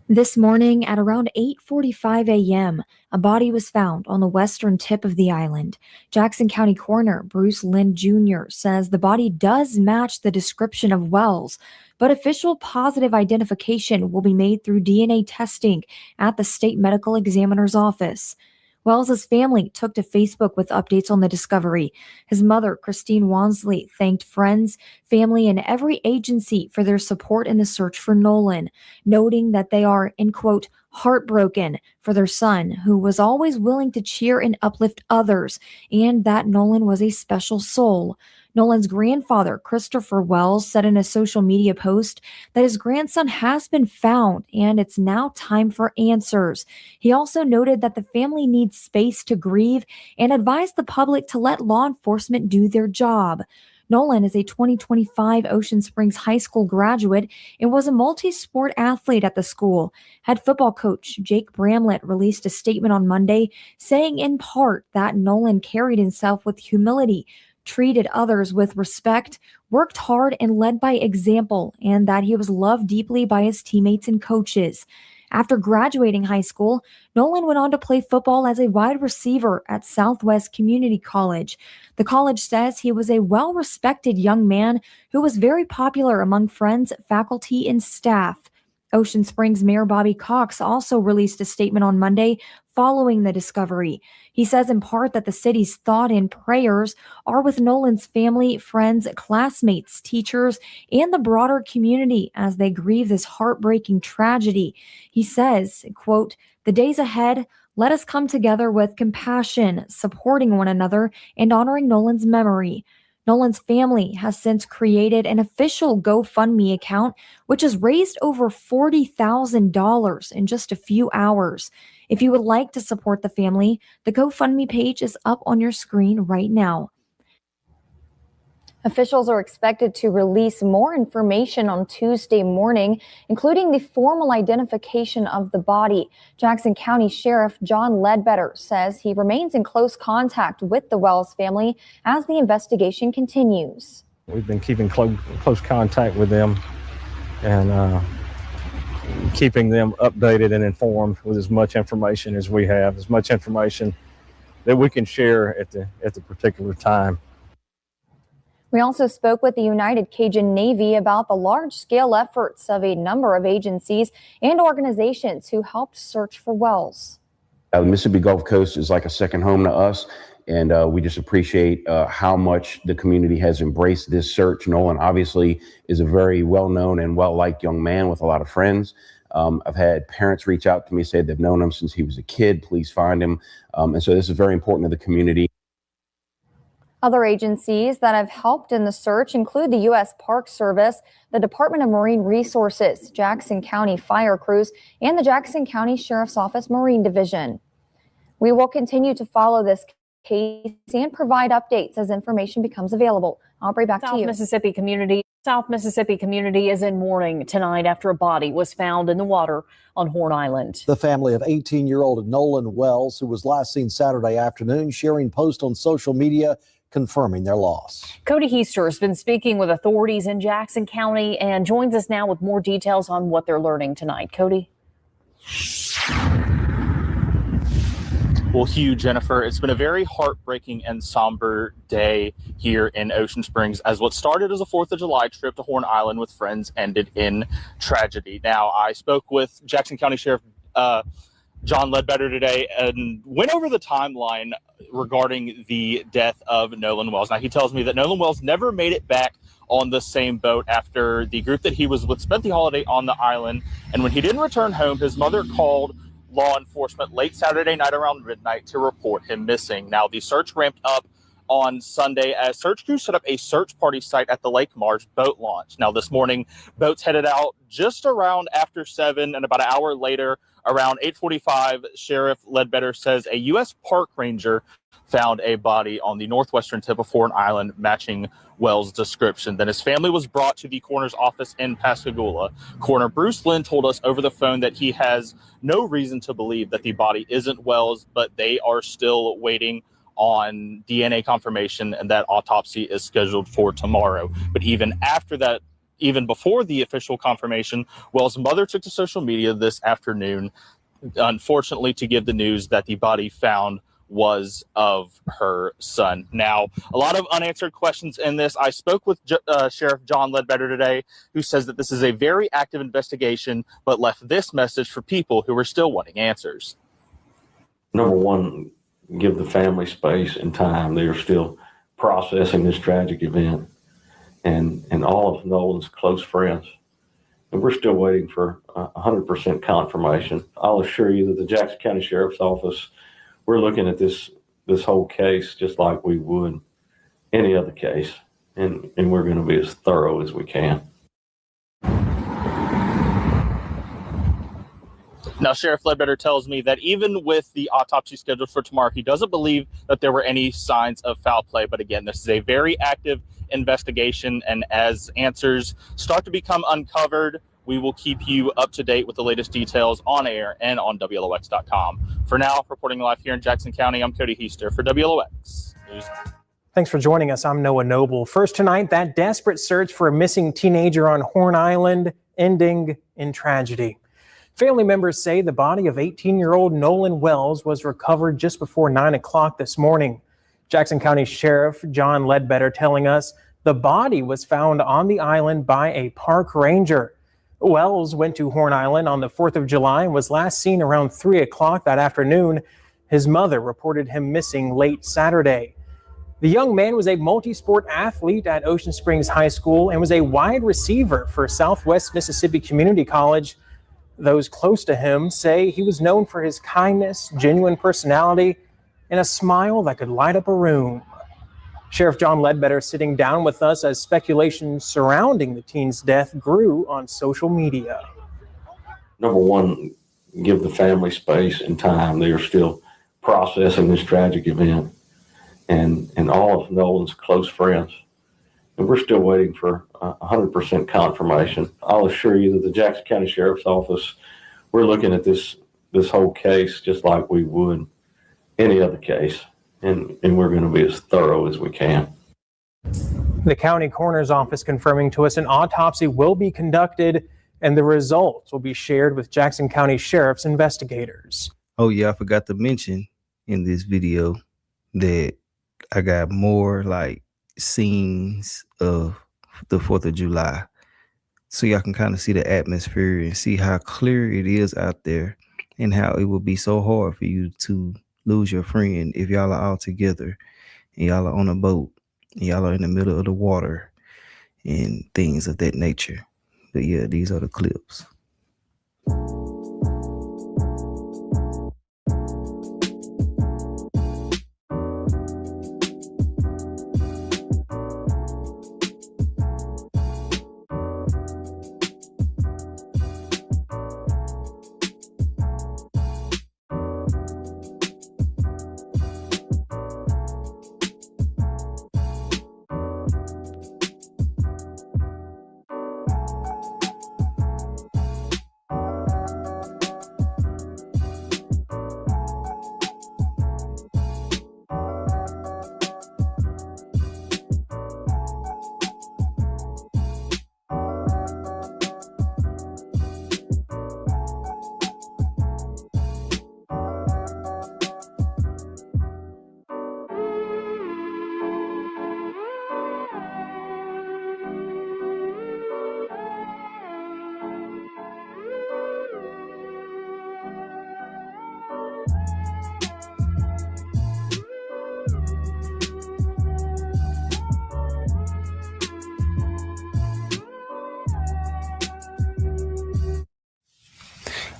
This morning at around 8:45 a.m., a body was found on the western tip of the island. Jackson County Coroner Bruce Lynn Jr. says the body does match the description of Wells, but official positive identification will be made through DNA testing at the state medical examiner's office. Wells's family took to Facebook with updates on the discovery. His mother, Christine Wansley, thanked friends, family, and every agency for their support in the search for Nolan, noting that they are, in quote, heartbroken for their son, who was always willing to cheer and uplift others, and that Nolan was a special soul. Nolan's grandfather, Christopher Wells, said in a social media post that his grandson has been found and it's now time for answers. He also noted that the family needs space to grieve and advised the public to let law enforcement do their job. Nolan is a 2025 Ocean Springs High School graduate and was a multi-sport athlete at the school. Head football coach Jake Bramlett released a statement on Monday saying in part that Nolan carried himself with humility, treated others with respect, worked hard, and led by example, and that he was loved deeply by his teammates and coaches. After graduating high school, Nolan went on to play football as a wide receiver at Southwest Community College. The college says he was a well-respected young man who was very popular among friends, faculty, and staff. Ocean Springs Mayor Bobby Cox also released a statement on Monday following the discovery. He says in part that the city's thought and prayers are with Nolan's family, friends, classmates, teachers, and the broader community as they grieve this heartbreaking tragedy. He says, quote, "The days ahead, let us come together with compassion, supporting one another, and honoring Nolan's memory." Nolan's family has since created an official GoFundMe account, which has raised over $40,000 in just a few hours. If you would like to support the family, the GoFundMe page is up on your screen right now. Officials are expected to release more information on Tuesday morning, including the formal identification of the body. Jackson County Sheriff John Ledbetter says he remains in close contact with the Wells family as the investigation continues. We've been keeping close contact with them and keeping them updated and informed with as much information as we have, as much information that we can share at the particular time. We also spoke with the United Cajun Navy about the large-scale efforts of a number of agencies and organizations who helped search for Wells. The Mississippi Gulf Coast is like a second home to us, and we just appreciate how much the community has embraced this search. Nolan obviously is a very well-known and well-liked young man with a lot of friends. I've had parents reach out to me, say they've known him since he was a kid. Please find him. And so this is very important to the community. Other agencies that have helped in the search include the U.S. Park Service, the Department of Marine Resources, Jackson County Fire Crews, and the Jackson County Sheriff's Office Marine Division. We will continue to follow this case and provide updates as information becomes available. Aubrey, back to you. South Mississippi community is in mourning tonight after a body was found in the water on Horn Island. The family of 18-year-old Nolan Wells, who was last seen Saturday afternoon, sharing posts on social media confirming their loss. Cody Heister has been speaking with authorities in Jackson County and joins us now with more details on what they're learning tonight. Cody? Well, Hugh, Jennifer, it's been a very heartbreaking and somber day here in Ocean Springs, as what started as a 4th of July trip to Horn Island with friends ended in tragedy. Now, I spoke with Jackson County Sheriff John Ledbetter today and went over the timeline regarding the death of Nolan Wells. Now, he tells me that Nolan Wells never made it back on the same boat after the group that he was with spent the holiday on the island. And when he didn't return home, his mother called law enforcement late Saturday night around midnight to report him missing. Now, the search ramped up on Sunday as search crews set up a search party site at the Lake Marsh boat launch. Now, this morning, boats headed out just around after 7, and about an hour later, around 8:45, Sheriff Ledbetter says a U.S. park ranger found a body on the northwestern tip of Horn Island matching Wells' description. Then his family was brought to the coroner's office in Pascagoula. Coroner Bruce Lynn told us over the phone that he has no reason to believe that the body isn't Wells, but they are still waiting on DNA confirmation, and that autopsy is scheduled for tomorrow. But even after that, even before the official confirmation, Wells' mother took to social media this afternoon, unfortunately, to give the news that the body found was of her son. Now, a lot of unanswered questions in this. I spoke with Sheriff John Ledbetter today, who says that this is a very active investigation, but left this message for people who are still wanting answers. Number one, give the family space and time. They are still processing this tragic event and all of Nolan's close friends. And we're still waiting for 100% confirmation. I'll assure you that the Jackson County Sheriff's Office, we're looking at this whole case just like we would any other case, and we're going to be as thorough as we can. Now, Sheriff Ledbetter tells me that even with the autopsy scheduled for tomorrow, he doesn't believe that there were any signs of foul play. But again, this is a very active investigation, and as answers start to become uncovered, we will keep you up to date with the latest details on air and on WLOX.com. For now, reporting live here in Jackson County, I'm Cody Heister for WLOX News. Thanks for joining us. I'm Noah Noble. First tonight, that desperate search for a missing teenager on Horn Island ending in tragedy. Family members say the body of 18-year-old Nolan Wells was recovered just before 9 o'clock this morning. Jackson County Sheriff John Ledbetter telling us the body was found on the island by a park ranger. Wells went to Horn Island on the 4th of July and was last seen around 3 o'clock that afternoon. His mother reported him missing late Saturday. The young man was a multi-sport athlete at Ocean Springs High School and was a wide receiver for Southwest Mississippi Community College. Those close to him say he was known for his kindness, genuine personality, and a smile that could light up a room. Sheriff John Ledbetter sitting down with us as speculation surrounding the teen's death grew on social media. Number one, give the family space and time. They are still processing this tragic event and all of Nolan's close friends. And we're still waiting for 100% confirmation. I'll assure you that the Jackson County Sheriff's Office, we're looking at this whole case just like we would any other case, and we're going to be as thorough as we can. The county coroner's office confirming to us an autopsy will be conducted and the results will be shared with Jackson County Sheriff's investigators. Oh yeah, I forgot to mention in this video that I got more like scenes of the 4th of July, so y'all can kind of see the atmosphere and see how clear it is out there and how it will be so hard for you to lose your friend if y'all are all together and y'all are on a boat and y'all are in the middle of the water and things of that nature. But yeah, these are the clips.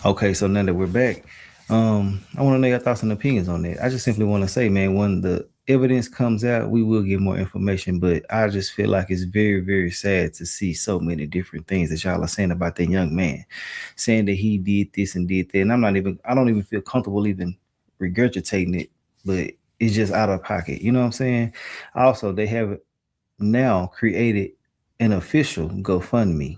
Okay, so now that we're back, I want to know your thoughts and opinions on that. I just simply want to say, man, when the evidence comes out, we will get more information, but I just feel like it's very, very sad to see so many different things that y'all are saying about that young man, saying that he did this and did that. And I don't even feel comfortable even regurgitating it, but it's just out of pocket. You know what I'm saying? Also, they have now created an official GoFundMe.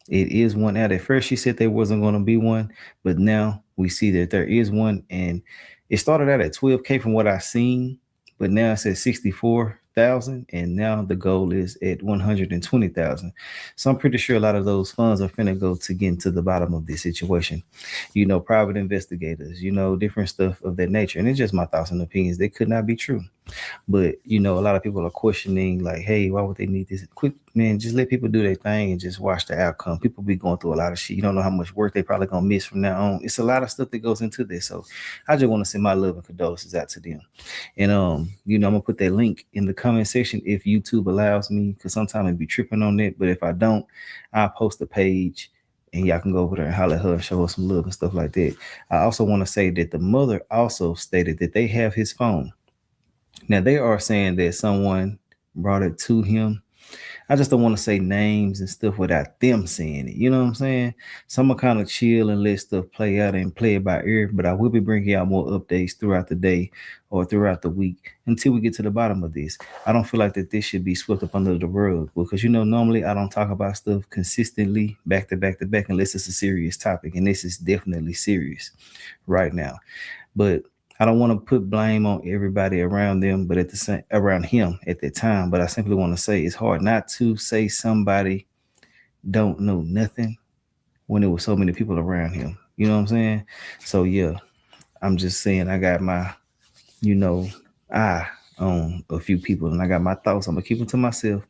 It is one out. At first, she said there wasn't going to be one, but now we see that there is one, and it started out at 12K from what I've seen, but now it's at 64,000, and now the goal is at 120,000. So I'm pretty sure a lot of those funds are finna go to get to the bottom of this situation. You know, private investigators, you know, different stuff of that nature, and it's just my thoughts and opinions. They could not be true. But you know, a lot of people are questioning, like, hey, why would they need this? Quick, man, just let people do their thing and just watch the outcome. People be going through a lot of shit. You don't know how much work they probably gonna miss from now on. It's a lot of stuff that goes into this. So I just want to send my love and condolences out to them. And you know, I'm gonna put that link in the comment section if YouTube allows me, because sometimes I'd be tripping on it. But if I don't, I'll post the page and y'all can go over there and holler at her and show her some love and stuff like that. I also want to say that the mother also stated that they have his phone. Now, they are saying that someone brought it to him. I just don't want to say names and stuff without them saying it. You know what I'm saying? So I'm going to kind of chill and let stuff play out and play it by ear. But I will be bringing out more updates throughout the day or throughout the week until we get to the bottom of this. I don't feel like that this should be swept up under the rug because, you know, normally I don't talk about stuff consistently back to back to back unless it's a serious topic. And this is definitely serious right now. But I don't want to put blame on everybody around them, but at the same around him at that time. But I simply want to say it's hard not to say somebody don't know nothing when there was so many people around him. You know what I'm saying? So yeah, I'm just saying I got my, you know, eye on a few people and I got my thoughts. I'm gonna keep them to myself.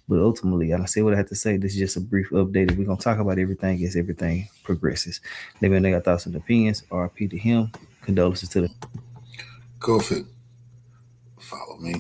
But ultimately, I say what I have to say. This is just a brief update. We're gonna talk about everything as everything progresses. Let me know your thoughts and opinions. RP to him. Condolences to the Kofi. Follow me.